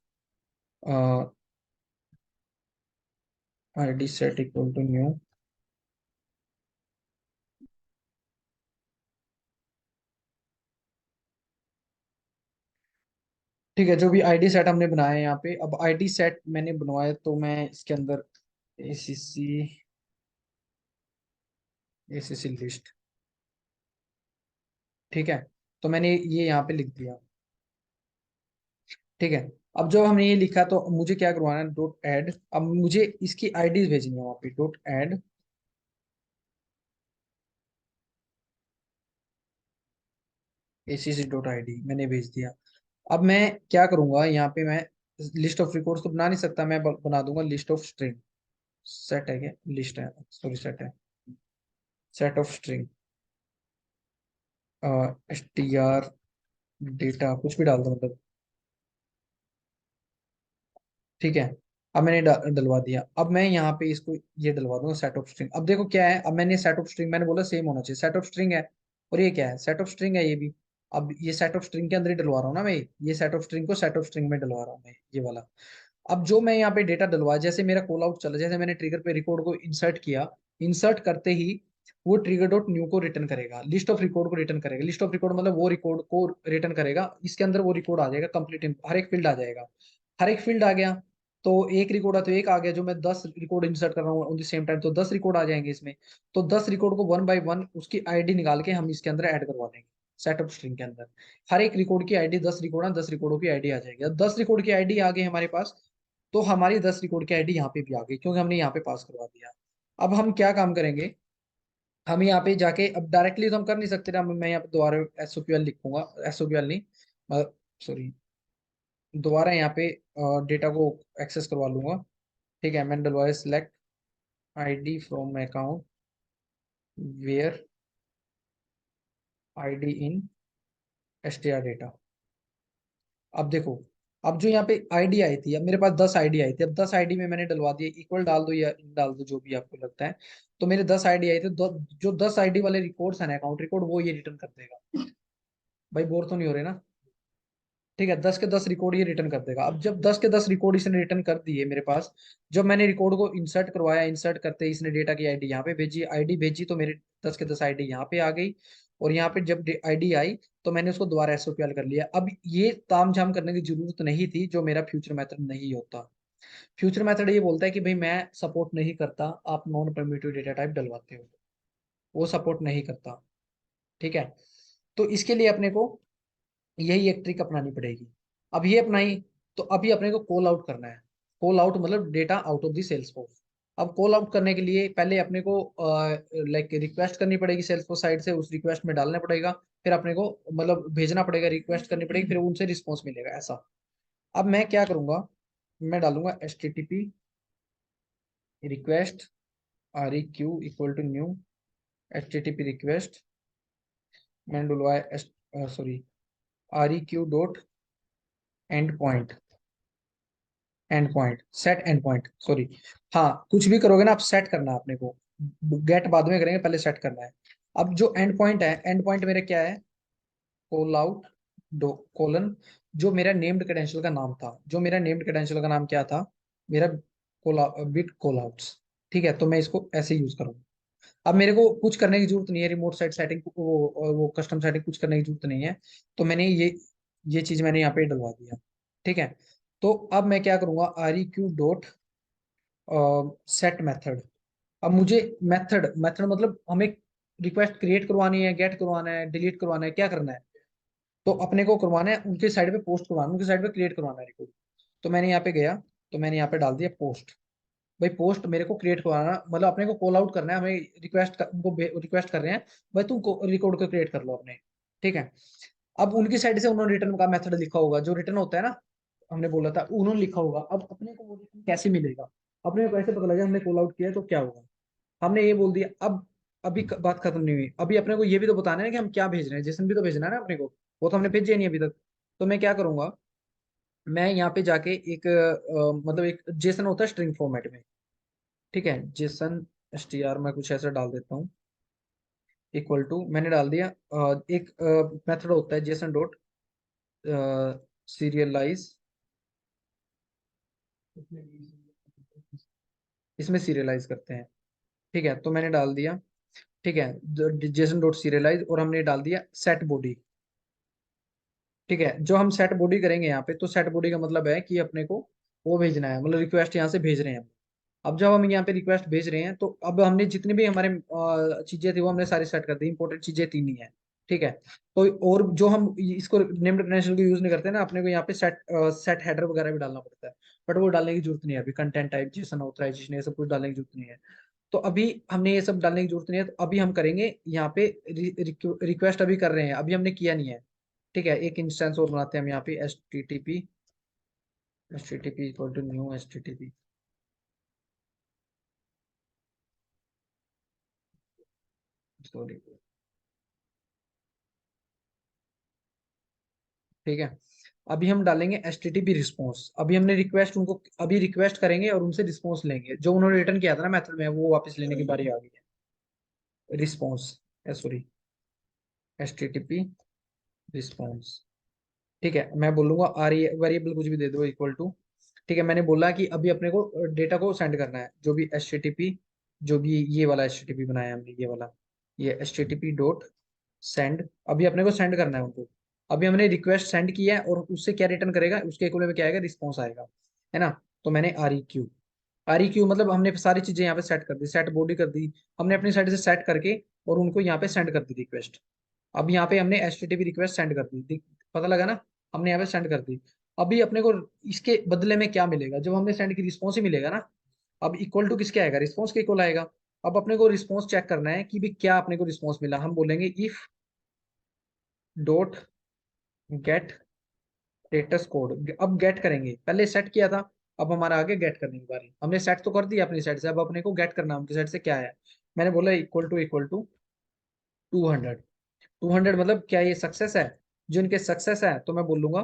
ID set equal to new. ठीक है, जो भी आईडी सेट हमने बनाया है यहाँ पे, अब आईडी सेट मैंने बनवाया तो मैं इसके अंदर एसीसी एसीसी लिस्ट, ठीक है, तो मैंने ये यहाँ पे लिख दिया। ठीक है, अब जब हमने ये लिखा तो मुझे क्या करवाना है, डॉट ऐड। अब मुझे इसकी आईडीज भेजनी है वहां पे, डॉट ऐड acc.id मैंने भेज दिया। अब मैं क्या करूंगा यहाँ पे, मैं लिस्ट ऑफ रिकॉर्ड्स तो बना नहीं सकता, मैं बना दूंगा लिस्ट ऑफ स्ट्रिंग। सेट है क्या, लिस्ट है, सॉरी सेट है, set of string str data कुछ भी डाल दो मतलब। ठीक है, अब मैंने डलवा दिया। अब मैं यहाँ पे इसको ये डलवा दूंगा सेट ऑफ स्ट्रिंग। अब देखो क्या है, अब मैंने सेट ऑफ स्ट्रिंग, मैंने बोला सेम होना चाहिए, सेट ऑफ स्ट्रिंग है, और ये क्या है, सेट ऑफ स्ट्रिंग है ये भी। अब ये सेट ऑफ स्ट्रिंग के अंदर ही डलवा रहा हूँ ना मैं, ये सेट ऑफ स्ट्रिंग को सेट ऑफ स्ट्रिंग में डलवा रहा हूँ मैं, ये वाला। अब जो मैं यहाँ पे डेटा डलवा, जैसे मेरा कॉल आउट चला, जैसे मैंने ट्रिगर पे रिकॉर्ड को इंसर्ट किया, इंसर्ट करते ही वो ट्रिगर डॉट न्यू को रिटर्न करेगा, लिस्ट ऑफ रिकॉर्ड को रिटर्न करेगा। लिस्ट ऑफ रिकॉर्ड मतलब वो रिकॉर्ड को रिटर्न करेगा, इसके अंदर वो रिकॉर्ड आ जाएगा कंप्लीट, हर एक फील्ड आ जाएगा। हर एक फील्ड आ गया, तो एक रिकॉर्ड है तो एक आ गया, जो मैं 10 रिकॉर्ड इंसर्ट कर रहा हूँ ऑन द सेम टाइम, तो 10 रिकॉर्ड आ जाएंगे इसमें। तो 10 रिकॉर्ड को वन बाय वन उसकी आईडी निकाल के हम इसके अंदर ऐड करवा देंगे सेटअप स्ट्रिंग के अंदर। हर एक रिकॉर्ड की आईडी, 10 रिकॉर्ड है, 10 रिकॉर्डों की आईडी आ जाएगी। अब 10 रिकॉर्ड की आईडी आ गई हमारे पास, तो हमारी 10 रिकॉर्ड की आईडी यहाँ पे भी आ गई, क्योंकि हमने यहाँ पे पास करवा दिया। अब हम क्या काम करेंगे, हम यहाँ पे जाके, अब डायरेक्टली तो हम कर नहीं सकते ना, मैं यहाँ पे दोबारा एसओक्यूएल लिखूंगा, एसओक्यूएल नहीं, सॉरी, दोबारा यहाँ पे डेटा को एक्सेस करवा लूंगा। ठीक है, मैंने डलवाया select ID from account where ID in str data. अब देखो, अब जो यहाँ पे आईडी आई थी, अब मेरे पास 10 आईडी आई थी, अब 10 आईडी में मैंने डलवा दिया, इक्वल डाल दो या इन डाल दो जो भी आपको लगता है। तो मेरे 10 आईडी आई थी, जो 10 आईडी वाले रिकॉर्ड्स है ना, अकाउंट रिकॉर्ड, वो ये रिटर्न कर देगा। भाई बोर तो नहीं हो रहे ना। ठीक है, 10 के 10 रिकॉर्ड ये रिटर्न कर देगा। अब जब 10 के 10 रिकॉर्ड इसने रिटर्न कर दिए मेरे पास, जब मैंने रिकॉर्ड को इंसर्ट करवाया, इंसर्ट करते ही इसने डेटा की आईडी यहाँ पे भेजी, आईडी भेजी तो मेरे 10 के 10 आईडी यहाँ पे आ गई। और यहाँ पे जब आईडी आई, तो मैंने उसको दोबारा एसओक्यूएल कर लिया। अब ये तामझाम करने की जरूरत नहीं थी, जो मेरा फ्यूचर मेथड नहीं होता। फ्यूचर मेथड ये बोलता है कि भाई मैं सपोर्ट नहीं करता आप नॉन परमिटिव डेटा टाइप डलवाते हो, वो सपोर्ट नहीं करता। ठीक है, तो इसके लिए अपने को यही एक ट्रिक अपनानी पड़ेगी। अब ये अपनाई, तो अभी अपने को कॉल आउट करना है। कॉल आउट मतलब data out of the Salesforce. अब कॉल आउट करने के लिए पहले अपने को लाइक रिक्वेस्ट करनी पड़ेगी सेल्स फोर्स साइड से, उस रिक्वेस्ट में डालना पड़ेगा, फिर अपने को मतलब भेजना पड़ेगा, रिक्वेस्ट करनी पड़ेगी, फिर उनसे रिस्पॉन्स मिलेगा ऐसा। अब मैं क्या करूंगा, मैं डालूंगा HTTP request REQ equal to new HTTP request, मैंने डलवाया sorry REQ dot end point, end point set end point sorry. हाँ, कुछ भी करोगे ना आप सेट करना है अपने को, गेट बाद में करेंगे, पहले सेट करना है। अब जो एंड पॉइंट है, एंड पॉइंट मेरे क्या है, कॉल आउट डो कोलन, जो मेरा नेम्ड क्रेडेंशियल का नाम था, जो मेरा नेम्ड क्रेडेंशियल का नाम क्या था, मेरा कॉल बिट कॉल आउट्स। ठीक है, तो मैं इसको ऐसे यूज करूंगा। अब मेरे को कुछ करने की जरूरत नहीं है, रिमोट साइट सेटिंग वो कस्टम सेटिंग कुछ करने की जरूरत नहीं है। तो मैंने ये चीज मैंने यहाँ पे डलवा दिया। ठीक है, तो अब मैं क्या करूंगा, REQ डॉट सेट मेथड। अब मुझे मेथड मेथड मतलब हमें रिक्वेस्ट क्रिएट करवानी है, गेट करवाना है, डिलीट करवाना है, क्या करना है, तो अपने को करवाना है उनके साइड पे पोस्ट करवाना है, उनके साइड पे क्रिएट करवाना है रिकॉर्ड। तो मैंने यहाँ पे गया, तो मैंने यहाँ पे डाल दिया पोस्ट। भाई पोस्ट मेरे को क्रिएट करवाना, मतलब अपने को कॉल आउट करना है, हमें उनको रिक्वेस्ट कर रहे हैं, भाई तुम रिकॉर्ड को क्रिएट कर लो अपने। ठीक है, अब उनकी साइड से उन्होंने रिटर्न का मेथड लिखा होगा, जो रिटर्न होता है ना, हमने बोला था उन्होंने लिखा होगा। अब अपने को वो रिटर्न कैसे मिलेगा, अपने को कैसे पता लगा हमने कॉल आउट किया है तो क्या होगा। हमने ये बोल दिया। अब अभी बात खत्म नहीं हुई, अभी अपने को ये भी तो बताना है कि हम क्या भेज रहे हैं, जेसन भी तो भेजना है ना अपने को, वो तो हमने भेजे नहीं अभी तक। तो मैं क्या करूंगा, मैं यहाँ पे जाके एक मतलब एक जेसन होता है स्ट्रिंग फॉर्मेट में। ठीक है, जेसन str मैं कुछ ऐसा डाल देता हूँ, इक्वल टू मैंने डाल दिया। एक मेथड होता है जेसन डॉट सीरियलाइज, इसमें सीरियलाइज करते हैं। ठीक है, तो मैंने डाल दिया। ठीक है, जेसन डॉट सीरियलाइज, और हमने डाल दिया सेट बॉडी। ठीक है, जो हम सेट बॉडी करेंगे यहाँ पे, तो सेट बॉडी का मतलब है कि अपने को वो भेजना है, मतलब रिक्वेस्ट यहाँ से भेज रहे हैं। अब जब हम यहाँ पे रिक्वेस्ट भेज रहे हैं, तो अब हमने जितनी भी हमारे चीजें थी वो हमने सारी सेट कर दी, इंपॉर्टेंट चीजें तीन ही है। ठीक है, तो और जो हम इसको नेम्ड क्रेडेंशियल को यूज नहीं करते ना, अपने को यहाँ पे सेट हेडर वगैरह भी डालना पड़ता है, बट वो डालने की जरूरत नहीं है अभी, कंटेंट टाइप जेसन ऑथराइजेशन ये सब कुछ डालने की जरूरत नहीं है। तो अभी हमने ये सब डालने की जरूरत नहीं है, तो अभी हम करेंगे यहाँ पे रिक्वेस्ट अभी कर रहे हैं, अभी हमने किया नहीं है। ठीक है, एक इंस्टेंस और बनाते हैं हम यहाँ पे H T T P equal to new H T T P. Sorry. ठीक है, अभी हम डालेंगे H T T P response. अभी हमने रिक्वेस्ट उनको अभी रिक्वेस्ट करेंगे और उनसे रिस्पॉन्स लेंगे, जो उन्होंने रिटर्न किया था ना मेथड में, वो वापस लेने की बारी आ गई है। Response, sorry, H T T P response. ठीक है, मैं बोलूंगा आर वेरिएबल कुछ भी दे दो इक्वल टू। ठीक है, मैंने बोला कि अभी अपने को डेटा को सेंड करना है, जो भी एच टी टी पी, जो भी ये वाला एच टी टी पी बनाया हमने, ये वाला, ये H T T P dot send, अभी अपने को सेंड करना है उनको। अभी हमने रिक्वेस्ट सेंड किया है और उससे क्या रिटर्न करेगा, उसके इक्वल में क्या आएगा, रिस्पॉन्स आएगा, है ना। तो मैंने आर ई क्यू मतलब हमने सारी चीजें यहाँ पे सेट कर दी, सेट बॉडी कर दी हमने अपनी साइड से सेट करके, और उनको यहाँ पे सेंड कर दी रिक्वेस्ट। अब यहाँ पे हमने H T T P request send कर दी, पता लगा ना, हमने यहाँ पे सेंड कर दी। अभी अपने को इसके बदले में क्या मिलेगा, जब हमने सेंड की रिस्पॉन्स ही मिलेगा ना। अब इक्वल टू किसके आएगा, रिस्पॉन्स के इक्वल आएगा। अब अपने को रिस्पॉन्स चेक करना है कि भी क्या अपने को रिस्पॉन्स मिला, हम बोलेंगे if dot gate status code. अब गेट करेंगे, पहले सेट किया था, अब हमारा आगे गेट करने की बारी। हमने सेट तो कर दिया अपनी साइड से, अब अपने को गेट करना है उनकी साइड से क्या है। मैंने बोला इक्वल टू 200। 200 मतलब क्या ये सक्सेस है, जो इनके सक्सेस है, तो मैं बोलूंगा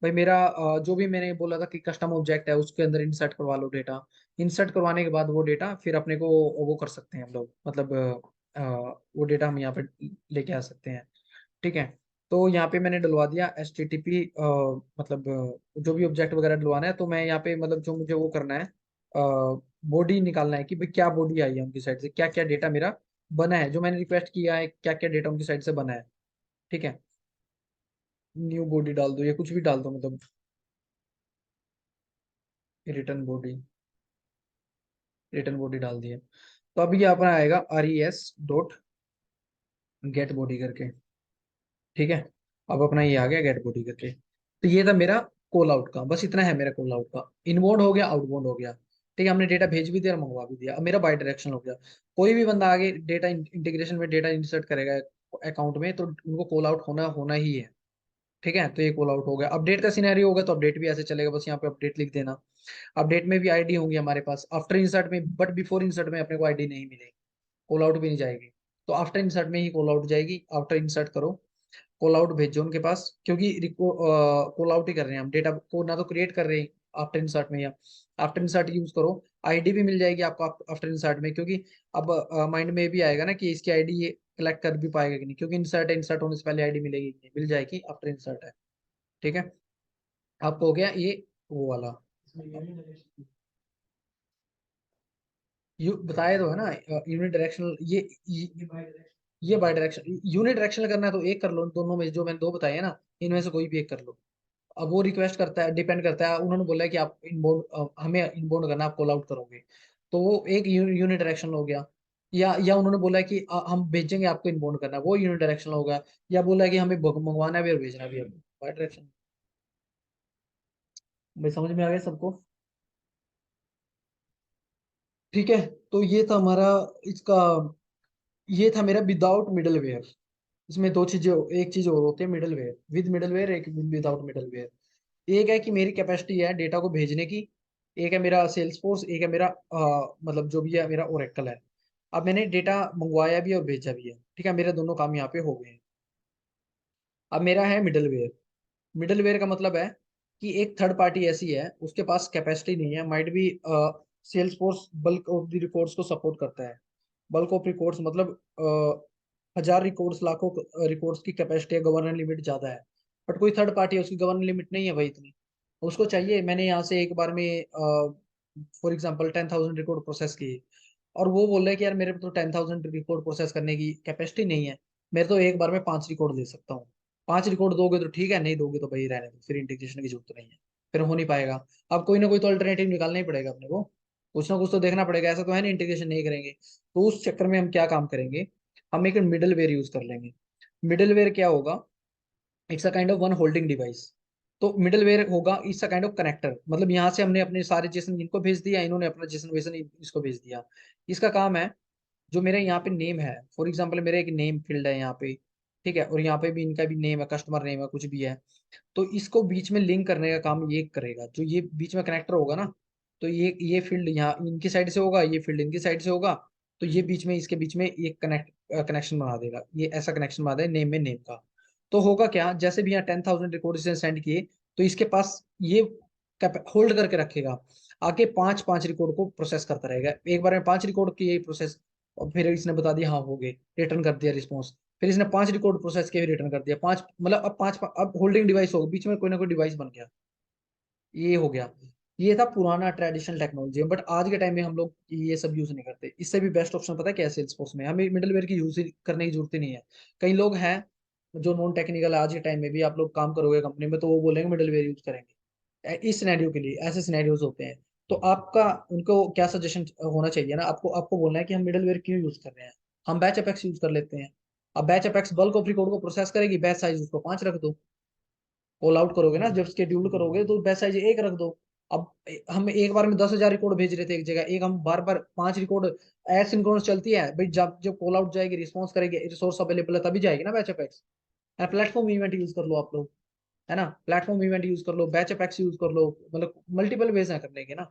भाई मेरा जो भी मैंने बोला था कि कस्टम ऑब्जेक्ट है उसके अंदर इंसर्ट करवा लो डेटा। इंसर्ट करवाने के बाद वो डेटा फिर अपने को वो कर सकते हैं हम लोग, मतलब वो डेटा हम यहाँ पे लेके आ सकते हैं। ठीक है, तो यहाँ पे मैंने डलवा दिया एच टी टी पी, मतलब जो भी ऑब्जेक्ट वगैरह डलवाना है, तो मैं यहाँ पे मतलब जो मुझे वो करना है, बॉडी निकालना है कि भाई क्या बॉडी आई है उनकी साइड से, क्या क्या डेटा मेरा बना है, जो मैंने रिक्वेस्ट किया है क्या क्या डेटा उनकी साइड से बना है। ठीक है, न्यू बॉडी डाल दो, या कुछ भी डाल दो, मतलब रिटर्न बॉडी डाल दिया। तो अभी यहाँ पर आएगा R E S dot gate body करके। ठीक है, अब अपना ये आ गया गेट बॉडी करके। तो ये था मेरा कॉल आउट का, बस इतना है मेरा कॉल आउट का। इनबाउंड हो गया, आउटबाउंड हो गया। ठीक है, हमने डेटा भेज भी दिया और मंगवा भी दिया। अब मेरा बाई डायरेक्शन हो गया। कोई भी बंदा आगे डेटा इंटीग्रेशन में डेटा इंसर्ट करेगा अकाउंट में, तो उनको कॉल आउट होना होना ही है। ठीक है, तो ये कॉल आउट हो गया। अपडेट का सिनेरियो होगा तो अपडेट भी ऐसे चलेगा, बस यहाँ पे अपडेट लिख देना। अपडेट में भी आईडी होंगी हमारे पास, आफ्टर इंसर्ट में, बट बिफोर इंसर्ट में अपने को आईडी नहीं मिलेगी, कॉल आउट भी नहीं जाएगी। तो आफ्टर इंसर्ट में ही कॉल आउट जाएगी। आफ्टर इंसर्ट करो, कॉल आउट भेजो उनके पास, क्योंकि कॉल आउट ही कर रहे हैं हम, डेटा को ना तो क्रिएट कर रहे हैं आफ्टर इंसर्ट में, या आफ्टर इंसर्ट यूज करो। आईडी भी मिल जाएगी आपको आफ्टर इंसर्ट में, क्योंकि अब माइंड में भी आएगा ना कि इसकी आईडी ये कलेक्ट कर भी पाएगा कि नहीं, क्योंकि इंसर्ट होने से पहले आईडी मिलेगी कि नहीं, मिल जाएगी, आफ्टर इंसर्ट है। ठीक है, आपको हो गया ये वो वाला। इसमें ये नहीं डायरेक्शन। यू बताया तो है ना, यूनिट डायरेक्शनल, ये बाय डायरेक्शन। ये बाई डायरेक्शन। यूनिट डायरेक्शनल करना है तो एक कर लो, दोनों में जो मैंने दो बताए हैं ना, इनमें से कोई भी एक कर लो। अब वो रिक्वेस्ट करता है, डिपेंड करता है, उन्होंने बोला है कि आप इनबाउंड, हमें इनबाउंड करना, आप कॉल आउट करोगे, तो वो एक यूनिट डायरेक्शन हो गया। या उन्होंने बोला है कि हम भेजेंगे आपको इनबाउंड करना, वो यूनिट डायरेक्शन होगा। या बोला है कि हमें मंगवाना भी और भेजना भी है, बाई डायरेक्शन। भाई समझ में आ गया सबको। ठीक है, तो ये था हमारा इसका, ये था मेरा विदाउट मिडलवेयर। इसमें दो चीजें, एक चीज और होती है मिडलवेयर, विद मिडलवेयर, एक विदाउट मिडलवेयर। एक है कि मेरी कैपेसिटी है डेटा को भेजने की, एक है मेरा सेल्स फोर्स, एक है मेरा मतलब जो भी है मेरा ओरेकल है। अब मैंने डेटा मंगवाया भी और भेजा भी है, ठीक है, मेरे दोनों काम यहाँ पे हो गए हैं। अब मेरा है मिडलवेयर। मिडलवेयर का मतलब है कि एक थर्ड पार्टी ऐसी है, उसके पास कैपेसिटी नहीं है, might be Salesforce bulk of the records को सपोर्ट करता है। बल्क ऑफ रिकॉर्ड्स मतलब 1000 रिकॉर्ड्स, लाखों रिकॉर्ड्स की कैपेसिटी है, गवर्नर लिमिट ज्यादा है। बट कोई थर्ड पार्टी है, उसकी गवर्नर लिमिट नहीं है भाई इतनी, उसको चाहिए। मैंने यहाँ से एक बार में फॉर एग्जाम्पल 10,000 रिकॉर्ड प्रोसेस किए, और वो बोल रहे हैं कि यार मेरे को तो 10,000 रिकॉर्ड प्रोसेस करने की कैपेसिटी नहीं है, मैं तो एक बार में 5 रिकॉर्ड दे सकता हूँ। 5 रिकॉर्ड दोगे तो ठीक है, नहीं दोगे तो भाई रहने दो, फिर इंटीग्रेशन की जरूरत नहीं है, फिर हो नहीं पाएगा। अब कोई ना कोई तो अल्टरनेटिव निकालना ही पड़ेगा अपने को, कुछ ना कुछ तो देखना पड़ेगा, ऐसा तो है नहीं इंटीग्रेशन नहीं करेंगे। तो उस चक्कर में हम क्या काम करेंगे, हम एक मिडल वेयर यूज कर लेंगे। मिडल वेयर क्या होगा, it's a kind of one holding device. तो मिडल वेयर होगा it's a kind of connector, मतलब यहाँ से हमने अपने सारे जेसन इनको भेज दिया, इन्होंने अपना जेसन वेसन इसको भेज दिया। इसका काम है, जो मेरे यहाँ पे नेम है, फॉर एग्जाम्पल मेरा एक नेम फील्ड है यहाँ पे, ठीक है, और यहाँ पे भी इनका भी नेम है, कस्टमर नेम है, कुछ भी है। तो इसको बीच में लिंक करने का काम ये करेगा, जो ये बीच में कनेक्टर होगा ना, तो ये फील्ड यहाँ इनकी साइड से होगा, ये फील्ड इनकी साइड से होगा। तो ये बीच में, इसके बीच में एक कनेक्शन बना देगा, ये ऐसा कनेक्शन बना देगा नेम में नेम का। तो होगा क्या, जैसे भी यहाँ 10,000 रिकॉर्ड इसने सेंड किए, तो इसके पास ये होल्ड करके रखेगा, आगे पांच पांच रिकॉर्ड को प्रोसेस करता रहेगा, एक बार में 5 रिकॉर्ड किए प्रोसेस, और फिर इसने बता दिया हाँ हो गए, रिटर्न कर दिया रिस्पॉन्स। फिर इसने 5 रिकॉर्ड प्रोसेस के भी रिटर्न कर दिया, पांच मतलब अब पांच, अब होल्डिंग डिवाइस होगा, बीच में कोई ना कोई डिवाइस बन गया। ये हो गया। ये था पुराना ट्रेडिशनल टेक्नोलॉजी, बट आज के टाइम में हम लोग ये सब यूज नहीं करते। इससे भी बेस्ट ऑप्शन पता है क्या है, सेल्सफोर्स में हमें मिडलवेयर की यूज करने की जरूरत ही नहीं है। कई लोग हैं जो नॉन टेक्निकल, आज के टाइम में भी आप लोग काम करोगे कंपनी में तो वो बोलेंगे मिडलवेयर यूज करेंगे, इस सिनेरियो के लिए ऐसे सिनेरियोज होते हैं। तो आपका उनको क्या सजेशन होना चाहिए ना, आपको आपको बोलना है कि हम मिडलवेयर क्यों यूज कर रहे हैं, हम बैच अपेक्स यूज कर लेते हैं। अब batch apex bulk of record को प्रोसेस करेगी, बैच साइज उसको 5 रख दो। कॉल आउट करोगे ना जब स्केड्यूल करोगे तो बैच साइज 1 रख दो। अब हम एक बार में 10,000 रिकॉर्ड भेज रहे थे एक जगह, एक हम बार बार 5 रिकॉर्ड, एसिंक्रोनस चलती है भाई, जब जब कॉल आउट जाएगी रिस्पॉन्स करेगी, रिसोर्स अवेलेबल है तभी जाएगी ना batch apex. Platform event use कर लो आप लोग, है ना, प्लेटफॉर्म इवेंट यूज कर लो, बैच अपेक्स यूज कर लो, मतलब मल्टीपल वेज है करने के ना।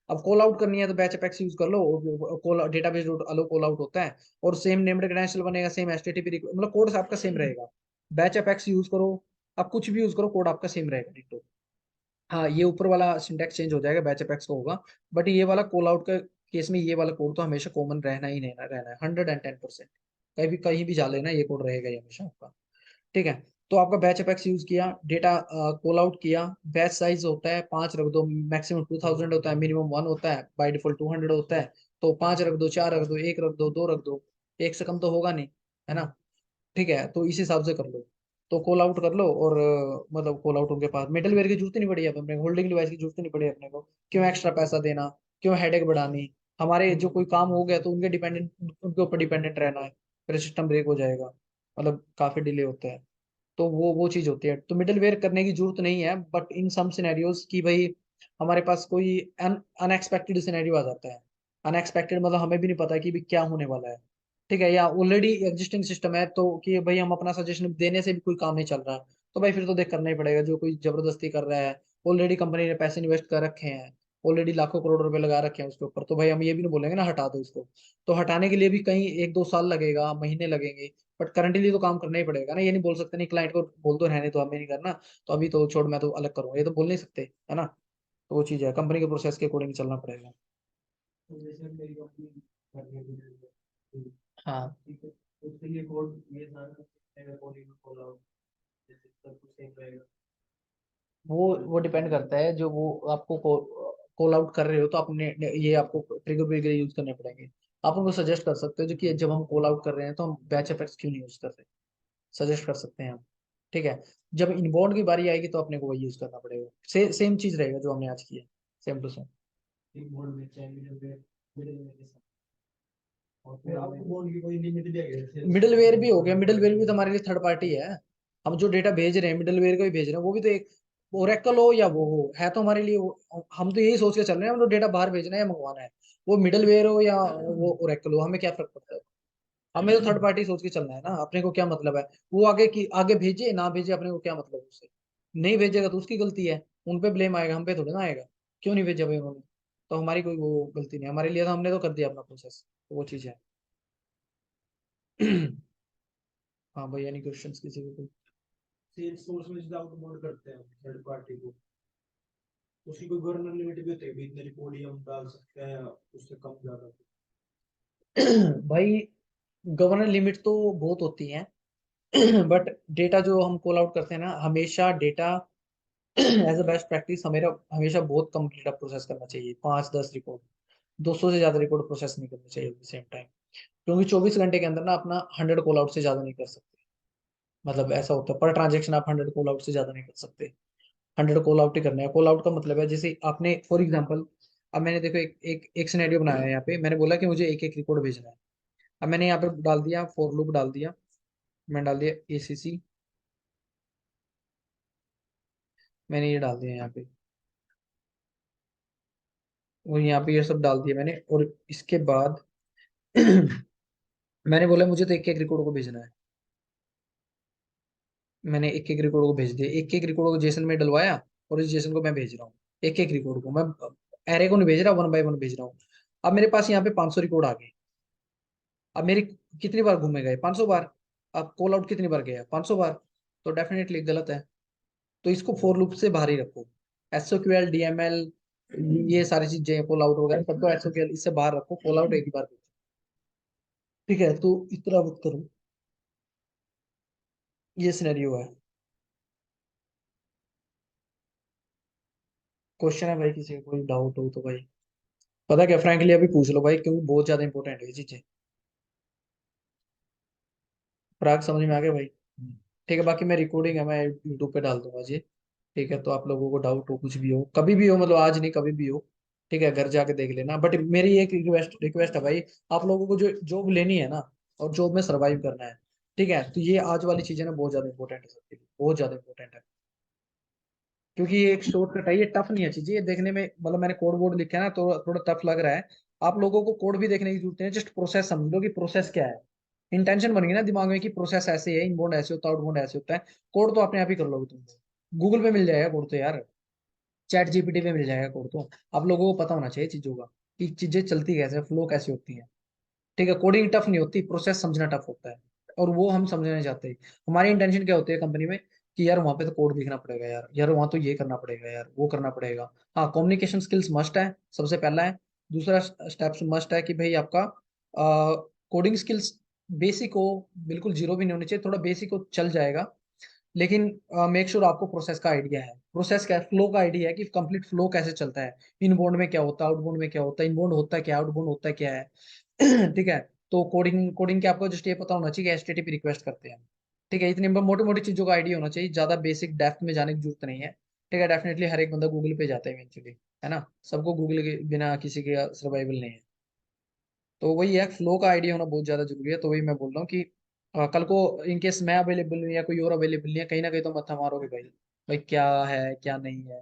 अब कॉल आउट करनी है तो बैच अपेक्स यूज कर लो, कॉल डेटाबेस डॉट अलो कॉल आउट होता है, और सेम नेम्ड क्रेडेंशियल बनेगा, सेम एचटीटीपी, मतलब कोड आपका सेम रहेगा। बैच अपेक्स यूज करो, आप कुछ भी यूज करो, कोड आपका सेम रहेगा डिट्टो। हाँ, ये ऊपर वाला सिंटैक्स चेंज हो जाएगा, बैच अपेक्स का होगा, बट ये वाला कॉल आउट का केस में ये वाला कोड तो हमेशा कॉमन रहना ही रहना रहना है, 110%। कहीं भी जा लेना ये कोड रहेगा ये हमेशा आपका। ठीक है, तो आपका बैच अपेक्स यूज किया, डेटा कॉल आउट किया, बैच साइज होता है 5 रख दो, मैक्सिमम 2,000 होता है, मिनिमम 1 होता है, बाय डिफॉल्ट 200 होता है। तो 5 रख दो, 4 रख दो, 1 रख दो, 2 रख दो, एक से कम तो होगा नहीं, है ना। ठीक है, तो इस हिसाब से कर लो। तो कॉल आउट कर लो, और मतलब कॉल आउट उनके पास मिडलवेयर की जरूरत ही नहीं पड़ी अब अपने, होल्डिंग डिवाइस की जरूरत ही नहीं पड़ी अपने को। क्यों एक्स्ट्रा पैसा देना, क्यों हेडेक बढ़ानी, हमारे जो कोई काम हो गया तो उनके डिपेंडेंट, उनके ऊपर डिपेंडेंट रहना है, फिर सिस्टम ब्रेक हो जाएगा, मतलब काफी डिले होता है। तो वो चीज होती है, तो मिडलवेयर करने की जरूरत नहीं है, बट इन सम सिनेरियोज की भाई हमारे पास कोई अनएक्सपेक्टेड सिनेरियो आ जाता है। अनएक्सपेक्टेड मतलब हमें भी नहीं पता कि भी क्या होने वाला है। ठीक है, या ऑलरेडी एग्जिस्टिंग सिस्टम है, तो कि भाई हम अपना सजेशन देने से भी कोई काम नहीं चल रहा, तो भाई फिर तो देख करना ही पड़ेगा, जो कोई जबरदस्ती कर रहा है, ऑलरेडी कंपनी ने पैसे इन्वेस्ट कर रखे हैं, ऑलरेडी लाखों करोड़ रुपए लगा रखे हैं उसके ऊपर, तो भाई हम ये भी नहीं बोलेंगे ना हटा दो इसको। तो हटाने के लिए भी कहीं 1-2 साल लगेगा, महीने लगेंगे, बट करंटली तो काम करना ही पड़ेगा ना, ये नहीं बोल सकते नहीं क्लाइंट को बोल दो रहने तो हमें नहीं करना, तो अभी तो छोड़ मैं तो अलग करूंगा, ये तो बोल नहीं सकते, है ना। तो वो चीज है, कंपनी के प्रोसेस के अकॉर्डिंग चलना पड़ेगा। तो जैसे मेरी कंपनी कर रही है, हाँ, ठीक है, उसके लिए कोड ये सारा कोडिंग फॉलो आउट जैसे सब कुछ सेम रहेगा। वो डिपेंड करता है, जो वो आपको कॉल आउट कर रहे हो तो आपने ये आपको ट्रिगर वगैरह यूज करने पड़ेंगे। आप उनको सजेस्ट कर सकते हो, जो कि जब हम कॉल आउट कर रहे हैं तो हम बैच इफेक्ट्स क्यों नहीं यूज कर रहे, सजेस्ट कर सकते हैं हम। ठीक है, जब इनबाउंड की बारी आएगी तो अपने को वही यूज करना पड़ेगा, सेम चीज रहेगा जो हमने आज की है, सेम टू सेम। एक बोर्ड में चाहे मिडिल में के साथ और फिर आपको बोर्ड की कोई लिमिट भी है सेल्स फोर्स मिडलवेयर में भी हो गया, काम मिडलवेयर करने भी तो की। हमारे लिए थर्ड पार्टी है। हम जो डेटा भेज रहे हैं मिडलवेयर को ही भेज रहे हैं, वो भी तो एक ओरेकल हो या वो हो, है तो हमारे लिए हम तो यही सोच के चल रहे हैं, हम तो डेटा बाहर भेजना है या मंगवाना है, वो मिडलवेयर हो या वो ओरेकल हो, हमें क्या फर्क पड़ता है। हमें तो थर्ड पार्टी सोच के चलना है ना, अपने को क्या मतलब है, वो आगे की आगे भेजे ना भेजे, अपने को क्या मतलब है उससे। नहीं भेजेगा तो उसकी गलती है, उन पे ब्लेम आएगा, हम पे थोड़ी ना आएगा, क्यों नहीं भेजा भाई उन्होंने। तो हमारी कोई वो गलती नहीं है, हमारे लिए तो हमने तो कर दिया अपना प्रोसेस, तो वो चीज है। हाँ भाई, एनी क्वेश्चंस किसी को कोई? सेल्स फोर्स में जब आउटबोर्ड करते हैं थर्ड पार्टी को, उसकी कोई गवर्नर लिमिट भी होती है भी इतने रिपोर्ट ही हम डाल सकते हैं, उससे कम ज्यादा। भाई गवर्नर लिमिट तो बहुत होती है, बट डेटा जो हम कॉल आउट करते हैं ना, हमेशा data as a best practice हमें हमेशा बहुत कम डेटा प्रोसेस करना चाहिए, 5-10 रिकॉर्ड, 200 से ज्यादा रिकॉर्ड प्रोसेस नहीं करना चाहिए एट द सेम टाइम। क्योंकि 24 घंटे के अंदर ना अपना 100 कॉल आउट से ज्यादा नहीं कर सकते, मतलब ऐसा होता है पर ट्रांजेक्शन आप 100 कॉल आउट से ज्यादा नहीं कर सकते। 100 कॉल आउट ही करना है, कॉल आउट का मतलब है जैसे आपने फॉर एग्जाम्पल, अब मैंने देखो एक सिनेरियो बनाया है यहाँ पे, मैंने बोला कि मुझे एक एक रिकॉर्ड भेजना है। अब मैंने यहाँ पे डाल दिया फॉर लूप डाल दिया, मैंने डाल दिया ACC, मैंने ये डाल दिया यहाँ पे, और यहाँ पे ये सब डाल दिया मैंने, और इसके बाद मैंने बोला मुझे तो एक एक रिकॉर्ड को भेजना है। मैंने एक एक रिकॉर्ड को भेज दिया, एक एक रिकॉर्ड को जेसन में डलवाया, और इस जेसन को मैं भेज रहा हूँ। एक एक रिकॉर्ड को मैं एरे को नहीं भेज रहा, वन बाय वन भेज रहा हूँ। अब मेरे पास यहाँ पे 500 रिकॉर्ड आ गए। अब मेरी कितनी बार घूमे गए? 500 बार। अब कॉल आउट कितनी बार गया? 500 बार। तो डेफिनेटली गलत है। तो इसको फॉर लूप से बाहर ही रखो। एसओक्यूएल, डीएमएल, ये सारी चीजें, कॉल आउट वगैरह सबको एसओक्यूएल इससे बाहर रखो, कॉल आउट एक ही बार भेजो। ठीक है, तो इतना मत करो। ये सिनेरियो है। क्वेश्चन है भाई, किसी को कोई डाउट हो तो भाई, पता क्या, फ्रैंकली अभी पूछ लो भाई, क्योंकि बहुत ज्यादा इंपॉर्टेंट है ये चीजें। प्राग समझ में आ गया भाई? ठीक है, बाकी मैं रिकॉर्डिंग है, मैं यूट्यूब पे डाल दूंगा जी। ठीक है, तो आप लोगों को डाउट हो, कुछ भी हो, कभी भी हो, मतलब आज नहीं कभी भी हो, ठीक है, घर जाके देख लेना। बट मेरी एक रिक्वेस्ट रिक्वेस्ट है भाई, आप लोगों को जो जॉब लेनी है ना, और जॉब में सरवाइव करना है, ठीक है, तो ये आज वाली चीजें ना बहुत ज्यादा इंपॉर्टेंट है सबके लिए, बहुत ज्यादा इंपॉर्टेंट है। क्योंकि ये एक शॉर्टकट है, ये टफ नहीं है चीजें, ये देखने में, मतलब मैंने कोड बोर्ड लिखा है ना तो थोड़ा टफ लग रहा है। आप लोगों को कोड भी देखने की जरूरत नहीं है, जस्ट प्रोसेस समझ लो कि प्रोसेस क्या है। इंटेंशन बन गई ना दिमाग में कि प्रोसेस ऐसे है, इनबाउंड ऐसे होता है, आउटबाउंड ऐसे होता है। कोड तो अपने आप ही कर लोगे तुम। गूगल पे मिल जाएगा कोड तो यार, चैट जीपीटी पे मिल जाएगा कोड तो। आप लोगों को पता होना चाहिए चीजों का, कि चीजें चलती कैसे, फ्लो कैसे होती हैं। ठीक है, कोडिंग टफ नहीं होती, प्रोसेस समझना टफ होता है। और वो हम समझना नहीं चाहते। हमारी इंटेंशन क्या होती है कंपनी में, कि यार वहां पे तो कोड देखना पड़ेगा, यार यार वहां तो ये करना पड़ेगा, यार वो करना पड़ेगा। हाँ, कम्युनिकेशन स्किल्स मस्ट है, सबसे पहला है। दूसरा स्टेप मस्ट है कि भाई आपका कोडिंग स्किल्स बेसिक हो, बिल्कुल जीरो भी नहीं होनी चाहिए, थोड़ा बेसिक हो चल जाएगा। लेकिन मेक श्योर आपको प्रोसेस का आइडिया है, प्रोसेस क्या है, फ्लो का आइडिया है कि कंप्लीट फ्लो कैसे चलता है। इनबाउंड में क्या होता है, आउटबाउंड में क्या होता है, इनबाउंड होता है क्या, आउटबाउंड होता है क्या है। ठीक है। तो कोडिंग कोडिंग के आपको जस्ट ये पता होना चाहिए कि एचटीटीपी रिक्वेस्ट करते हैं। ठीक है, इतनी मोटी मोटी चीजों का आइडिया होना चाहिए, ज्यादा बेसिक डेप्थ में जाने की जरूरत नहीं है। ठीक है, डेफिनेटली हर एक बंदा गूगल पे जाता है इवेंचुअली, है ना, सबको गूगल के बिना किसी के सर्वाइवल नहीं है। तो वही है, फ्लो का आइडिया होना बहुत ज्यादा जरूरी है। तो वही मैं बोल रहा हूँ कि कल को इनकेस मैं अवेलेबल नहीं या कोई और अवेलेबल नहीं है, कहीं ना कहीं तो मत्था मारोगे भाई, भाई क्या है क्या नहीं है,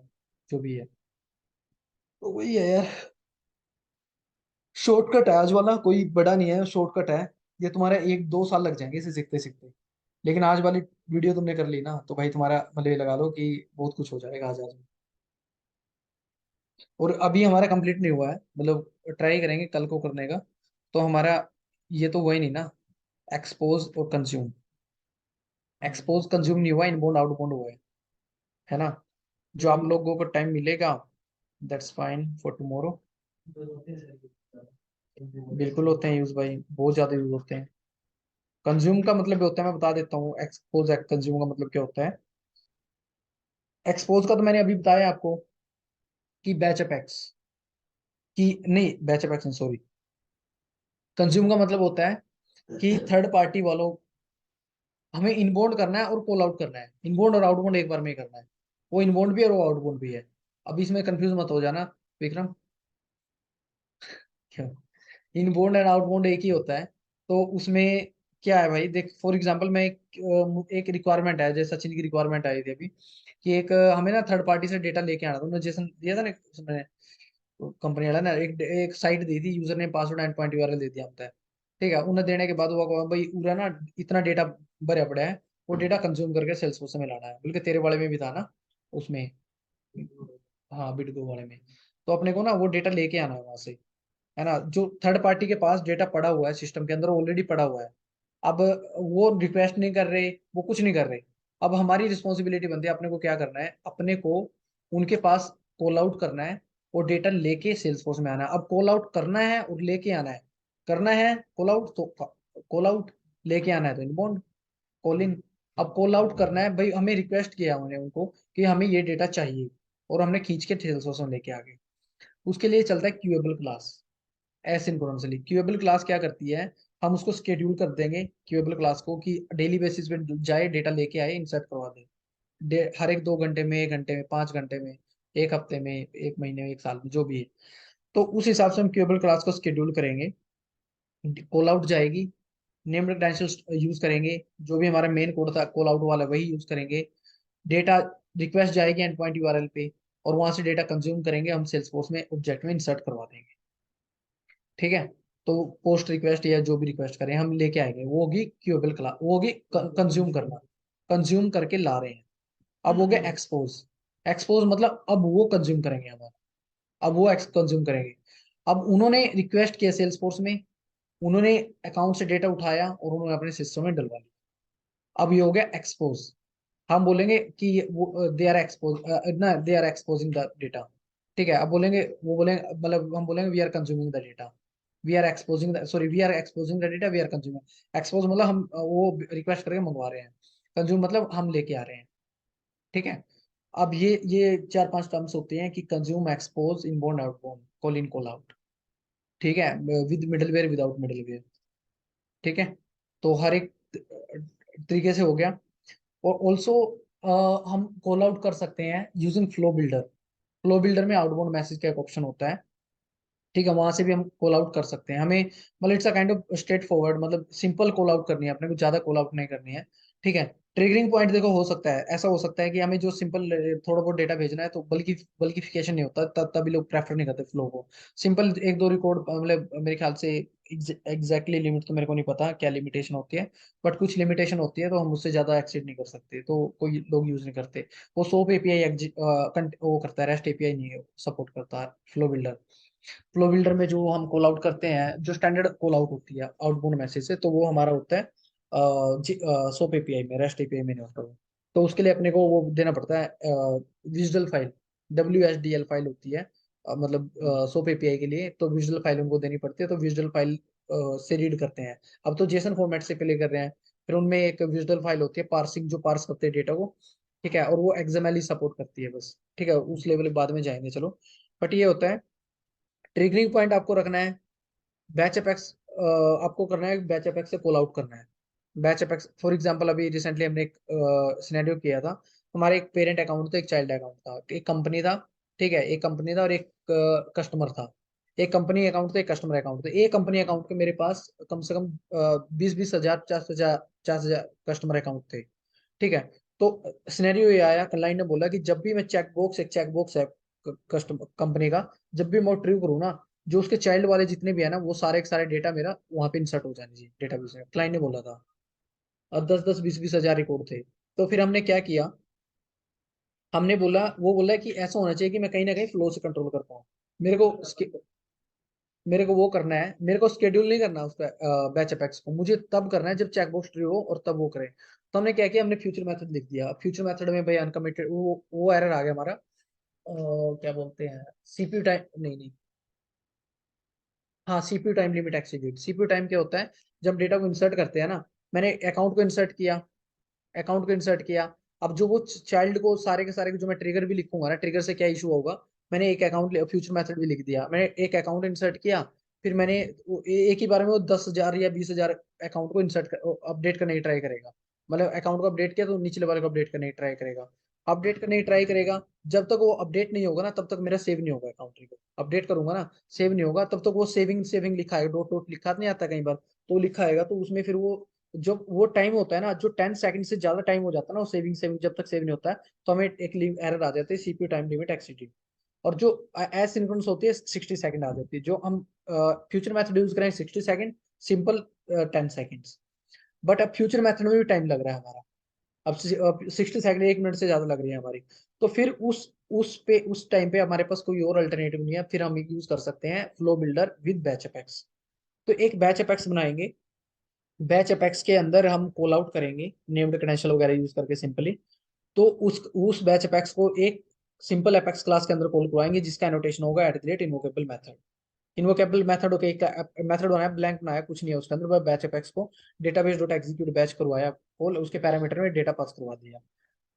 जो भी है। तो वही है यार, शॉर्टकट है आज वाला, कोई बड़ा नहीं है, शॉर्टकट है। ये तुम्हारा 1-2 साल लग जाएंगे इसे सीखते सीखते। लेकिन आज वाली वीडियो तुमने कर ली ना, तो भाई तुम्हारा मतलब ये लगा लो कि बहुत कुछ हो जाएगा आज आज में। और अभी हमारा कंप्लीट नहीं हुआ है, मतलब ट्राई करेंगे कल को करने का। तो हमारा ये तो हुआ ही नहीं ना, एक्सपोज और कंज्यूम। एक्सपोज कंज्यूम नहीं हुआ, इनबाउंड आउटबाउंड हुआ है ना। जो आप लोगों को टाइम मिलेगा, दैट्स फाइन फॉर टुमारो। बिल्कुल होते हैं यूज भाई, बहुत ज्यादा यूज होते हैं। कंज्यूम का मतलब ये होता है, मैं बता देता हूँ, एक्सपोज कंज्यूम का मतलब क्या होता है। एक्सपोज का तो मैंने अभी बताया आपको, कि बैच अपेक्स, कि नहीं बैच अपेक्स नहीं, सॉरी। कंज्यूम का मतलब होता है कि थर्ड पार्टी वालों, हमें इनबाउंड करना है और कॉल आउट करना है, इनबाउंड और आउटबाउंड एक बार में ही करना है। वो इनबाउंड भी है और वो आउटबाउंड भी है। अब इसमें कंफ्यूज मत हो जाना विक्रम। क्यों? इनबाउंड एंड आउटबाउंड एक ही होता है। तो उसमें क्या है भाई, देख फॉर एग्जांपल मैं एक रिक्वायरमेंट है, जैसे सचिन की रिक्वायरमेंट आई थी अभी, कि एक हमें ना थर्ड पार्टी से डेटा लेके आना था, उन्होंने जैसे दिया था ना उसमें, कंपनी वाला ना एक एक साइट दी थी, यूजर ने पासवर्ड एंड पॉइंट यूआरएल दे दिया होता है। ठीक है, उन्हें देने के बाद हुआ क्या, भाई पूरा ना इतना डेटा भरा पड़ा है, वो डेटा कंज्यूम करके सेल्सफोर्स में लाना है, बल्कि तेरे वाले में भी था ना उसमें। हाँ, बिटगो वाले में। तो अपने को ना वो डेटा लेके आना है वहां से, है ना, जो थर्ड पार्टी के पास डेटा पड़ा हुआ है सिस्टम के अंदर, ऑलरेडी पड़ा हुआ है। अब वो रिक्वेस्ट नहीं कर रहे, वो कुछ नहीं कर रहे। अब हमारी रिस्पॉन्सिबिलिटी बनती है, अपने को क्या करना है, अपने को उनके पास कॉल आउट करना है, और डेटा लेके सेल्स फोर्स में आना है। अब कॉल आउट करना है और लेके आना है, करना है कॉल आउट तो कॉल आउट, लेके आना है तो इनबाउंड कॉल इन। अब कॉल आउट करना है भाई, हमें रिक्वेस्ट किया उन्हें उनको कि हमें ये डेटा चाहिए, और हमने खींच के सेल्स फोर्स में लेके आ गए। उसके लिए चलता है क्यूएबल क्लास, एसिंक्रोनसली। क्यूएबल क्लास क्या करती है, हम उसको स्केड्यूल कर देंगे क्यूएबल क्लास को, कि डेली बेसिस पे जाए, डेटा लेके आए, इंसर्ट करवा दे। हर एक 2 घंटे में, 1 घंटे में, 5 घंटे में, एक हफ्ते में, एक महीने में, एक साल में, जो भी है। तो उस हिसाब से हम क्यूएबल क्लास को शेड्यूल करेंगे। कॉल आउट जाएगी, नेम्ड क्रेडेंशियल्स यूज करेंगे, जो भी हमारा मेन कोड था कॉल आउट वाला वही यूज करेंगे। डेटा रिक्वेस्ट जाएगी एंड पॉइंट यूआरएल पे, और वहां से डेटा कंज्यूम करेंगे हम सेल्सफोर्स में, ऑब्जेक्ट में इंसर्ट करवा देंगे। ठीक है। तो पोस्ट रिक्वेस्ट या जो भी रिक्वेस्ट करें हम लेके आएंगे, वो होगी क्यूएबल क्लास, वो होगी कंज्यूम करना। कंज्यूम करके ला रहे हैं। अब हो गया एक्सपोज। एक्सपोज मतलब अब वो कंज्यूम करेंगे हमारा, अब वो कंज्यूम करेंगे। अब उन्होंने रिक्वेस्ट किया सेल्स फोर्स में, उन्होंने अकाउंट से डेटा उठाया और उन्होंने अपने सिस्टम में डलवा लिया। अब ये हो गया एक्सपोज। हम बोलेंगे कि वो दे आर एक्सपोज, ना they are exposing the data. ठीक है, अब बोलेंगे, वो बोलेंगे मतलब हम बोलेंगे we are consuming the data, we are exposing the, sorry we are exposing the data, we are consuming. Expose मतलब हम वो रिक्वेस्ट करके मंगवा रहे हैं, कंज्यूम मतलब हम लेके आ रहे हैं। ठीक है। अब ये चार पांच टर्म्स होते हैं कि consume, expose, inbound, outbound, call in, call out. ठीक है, विद मिडलवेयर, विदाउट मिडलवेयर। ठीक है, तो हर एक तरीके से हो गया। और ऑल्सो हम कॉल आउट कर सकते हैं using flow builder. Flow builder में आउटबाउंड मैसेज का एक ऑप्शन होता है। ठीक है, वहां से भी हम कॉल आउट कर सकते हैं। हमें मतलब it's a kind of straight forward, मतलब सिंपल कॉल आउट करनी है अपने को, ज्यादा कॉल आउट नहीं करनी है। ठीक है। ट्रिगरिंग पॉइंट देखो, हो सकता है ऐसा, हो सकता है कि हमें जो सिंपल थोड़ा बहुत डेटा भेजना है तो बल्किफिकेशन नहीं होता, तभी लोग प्रेफर नहीं करते फ्लो को। सिंपल एक दो रिकॉर्ड, मतलब मेरे ख्याल से एग्जैक्टली लिमिट तो मेरे को नहीं पता क्या लिमिटेशन होती है, बट कुछ लिमिटेशन होती है, तो हम उससे ज्यादा एक्सेड नहीं कर सकते, तो कोई लोग यूज नहीं करते। वो सोप एपीआई वो करता है, रेस्ट एपीआई नहीं सपोर्ट करता है फ्लो बिल्डर। फ्लो बिल्डर में जो हम कॉल आउट करते हैं, जो स्टैंडर्ड कॉल आउट होती है आउटबाउंड मैसेज से, तो वो हमारा होता है सोप एपीआई में, रेस्ट एपीआई में नहीं होता वो। तो उसके लिए अपने को वो देना पड़ता है विजुअल फाइल, WSDL फाइल होती है। मतलब सोप एपीआई के लिए तो विजुअल फाइल उनको देनी पड़ती है, तो विजुअल फाइल से रीड करते हैं। अब तो जेसन फॉर्मेट से प्ले कर रहे हैं, फिर उनमें एक विजुअल फाइल होती है पार्सिंग, जो पार्स करते हैं डेटा को। ठीक है, और वो XML ही सपोर्ट करती है बस। ठीक है, उस लेवल बाद में जाएंगे चलो। बट ये होता है, ट्रिगरिंग पॉइंट आपको रखना है बैच अपेक्स। आपको करना है बैच अपेक्स से कॉल आउट करना है। बैच अपेक्स फॉर एग्जांपल, अभी रिसेंटली हमने एक सिनेरियो किया था। हमारे एक पेरेंट अकाउंट था, एक चाइल्ड अकाउंट था, एक कंपनी था। ठीक है, एक कंपनी था और एक कस्टमर था। एक कंपनी अकाउंट था, एक कस्टमर अकाउंट था। एक कंपनी अकाउंट के मेरे पास कम से कम 20-20 हजार, 50,000, 50,000 कस्टमर अकाउंट थे। ठीक है। तो सिनेरियो ये आया, क्लाइंट ने बोला कि जब भी मैं चेक बॉक्स है कस्टमर कंपनी का, जब भी मैं ट्रिव करूँ ना, जो उसके चाइल्ड वाले जितने भी है ना, वो सारे के सारे डेटा मेरा वहां पे इंसर्ट हो जाने चाहिए डेटाबेस में, क्लाइंट ने बोला था। और 10-10, 20-20 हजार रिकॉर्ड थे। तो फिर हमने क्या किया, हमने बोला, वो बोला कि ऐसा होना चाहिए कि मैं कहीं ना कहीं फ्लो से कंट्रोल कर पाऊँ। मेरे को मेरे को वो करना है, मेरे को स्केड्यूल नहीं करना उसका बैच अपेक्स को, मुझे तब करना है जब चेकबॉक्स ट्रू हो और तब वो करें। तो हमने क्या किया, हमने फ्यूचर मेथड लिख दिया। फ्यूचर मेथड में भाई अनकमिटेड, वो एरर आ गया हमारा। क्या बोलते हैं, सीपीयू टाइम, नहीं नहीं, हाँ CPU time limit execute. CPU time क्या होता है, जब डेटा को इंसर्ट करते हैं ना, मैंने अकाउंट को इंसर्ट किया, अकाउंट को इंसर्ट किया। अब जो वो चाइल्ड को सारे के सारे जो मैं ट्रिगर भी लिखूंगा ना, ट्रिगर से क्या इशू होगा, मैंने एक अकाउंट फ्यूचर मेथड भी लिख दिया, मैंने एक अकाउंट इंसर्ट किया। फिर मैंने एक ही बार में वो 10,000 या 20,000 अकाउंट को इंसर्ट अपडेट करने की ट्राई करेगा। मतलब अकाउंट को अपडेट किया तो निचले वाले को अपडेट करने की ट्राई करेगा, अपडेट करने की ट्राई करेगा। जब तक वो अपडेट नहीं होगा ना, तब तक मेरा सेव नहीं होगा अकाउंट को। अपडेट करूंगा ना, सेव नहीं होगा, तब तक वो सेविंग सेविंग लिखा है, डॉट डॉट लिखा नहीं आता कई बार, तो लिखा आएगा। तो उसमें फिर वो जो वो टाइम होता है ना, जो 10 सेकंड से ज्यादा टाइम हो जाता है ना, वो सेविंग सेविंग जब तक सेव नहीं होता है, तो हमें एक एरर आ जाती है, सीपीयू टाइम लिमिट एक्सीडेड। और जो एसिंक्रोनस होती है 60 सेकंड आ जाती है। जो हम फ्यूचर मेथड यूज करें 60 सेकंड, सिंपल 10 सेकंड। बट अब फ्यूचर मेथड में भी टाइम लग रहा है हमारा। अब 60 सेकंड, 1 मिनट से ज्यादा लग रही है हमारी। तो फिर उस टाइम पे हमारे पास कोई और अल्टरनेटिव नहीं है, फिर हम यूज कर सकते हैं flow builder with batch apex. तो एक बैच अपेक्स बनाएंगे, बैच अपेक्स के अंदर हम कॉल आउट करेंगे नेम्ड कनेक्शन वगैरह यूज करके सिंपली। तो उस बैच अपेक्स को एक सिंपल अपेक्स क्लास के अंदर कॉल करवाएंगे, जिसका एनोटेशन होगा @इनवोकेबल मेथड। इनवोकेबल मेथड ओके, एक मेथड बनाया, ब्लैंक बनाया, कुछ नहीं है उसके अंदर, बैच अपेक्स को डेटाबेस डॉट एग्जीक्यूट बैच करवाया कॉल, उसके पैरामीटर में डेटा पास करवा दिया।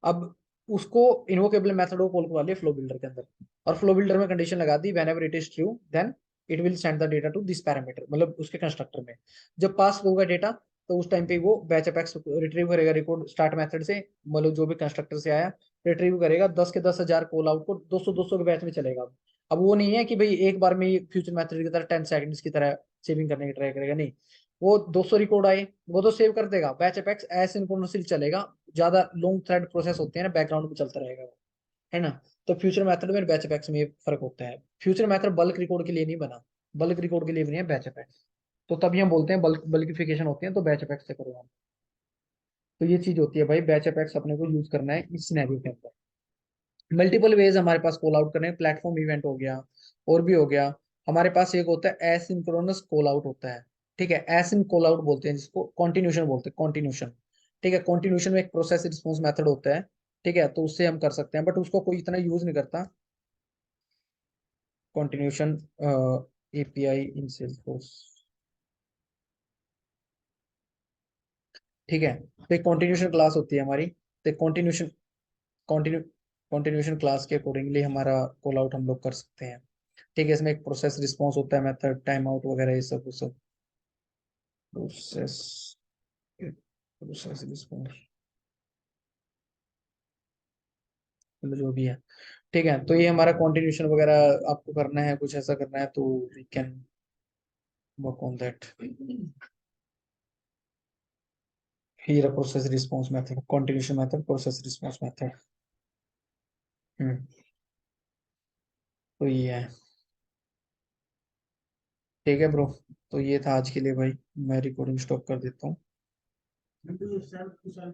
अब उसको इनवोकेबल मेथड को कॉल करवा लिया फ्लो बिल्डर के अंदर, और फ्लो बिल्डर में कंडीशन लगा दी, whenever it is true then it will send the data to this parameter, मतलब उसके कंस्ट्रक्टर में। जब पास होगा डेटा, तो उस टाइम पे वो बैच अपेक्स रिट्रीव करेगा रिकॉर्ड स्टार्ट मेथड से, मतलब जो भी कंस्ट्रक्टर से आया, रिट्रीव करेगा 10 के 10 हजार कॉल आउट को 200-200 के बैच में चलेगा। अब वो नहीं है कि भाई एक बार में फ्यूचर मेथड की तरह 10 सेकंड्स की तरह सेविंग करने की ट्राई करेगा, नहीं। वो 200 रिकॉर्ड आए, वो तो सेव कर देगा, बैच अपेक्स एसिंक्रोनसली चलेगा। ज्यादा लॉन्ग थ्रेड प्रोसेस होते हैं ना, बैकग्राउंड में चलता रहेगा वो, है ना। तो फ्यूचर मेथड में बैच अपेक्स में ये फर्क होता है। फ्यूचर मेथड बल्क रिकॉर्ड के लिए नहीं बना, बल्क रिकॉर्ड के लिए भी नहीं है बैच अपेक्स। तो तभी हम बोलते हैं बल्किफिकेशन होती है, तो बैच अपेक्स से करो आप। तो ये चीज होती है भाई, बैच अटैक्स अपने को यूज करना है इस सिनेरियो के अंदर। मल्टीपल वेज हमारे पास कॉल आउट करने, प्लेटफॉर्म इवेंट हो गया, और भी हो गया। हमारे पास एक होता है एसिंक्रोनस कॉल आउट होता है। ठीक है, एसिन कॉल आउट बोलते हैं जिसको, कॉन्टिन्यूशन बोलते हैं, कॉन्टिन्यूशन। ठीक है, कॉन्टिन्यूशन में एक प्रोसेस रिस्पॉन्स मेथड होता है। ठीक है, तो उससे हम कर सकते हैं, बट उसको कोई इतना यूज नहीं करता। कॉन्टिन्यूशन एपीआई इन सेल्सफोर्स। ठीक है, तो एक कॉन्टिन्यूशन क्लास होती है हमारी, तो कॉन्टिन्यूशन कॉन्टिन्यू कॉन्टिन्यूशन क्लास के अकॉर्डिंगली हमारा कॉल आउट हम लोग कर सकते हैं। ठीक है, इसमें एक प्रोसेस रिस्पॉन्स होता है, मेथड, टाइम आउट वगैरह, ये सब सब प्रोसेस प्रोसेस रिस्पॉन्स, मतलब जो भी है। ठीक है, तो ये हमारा कॉन्टिन्यूशन वगैरह आपको करना है, कुछ ऐसा करना है, तो we can work on that. फिर process response method, continuation method, process response method. Hmm, तो ये है। ठीक है ब्रो, तो ये था आज के लिए भाई, मैं रिकॉर्डिंग स्टॉप कर देता हूँ। Self to self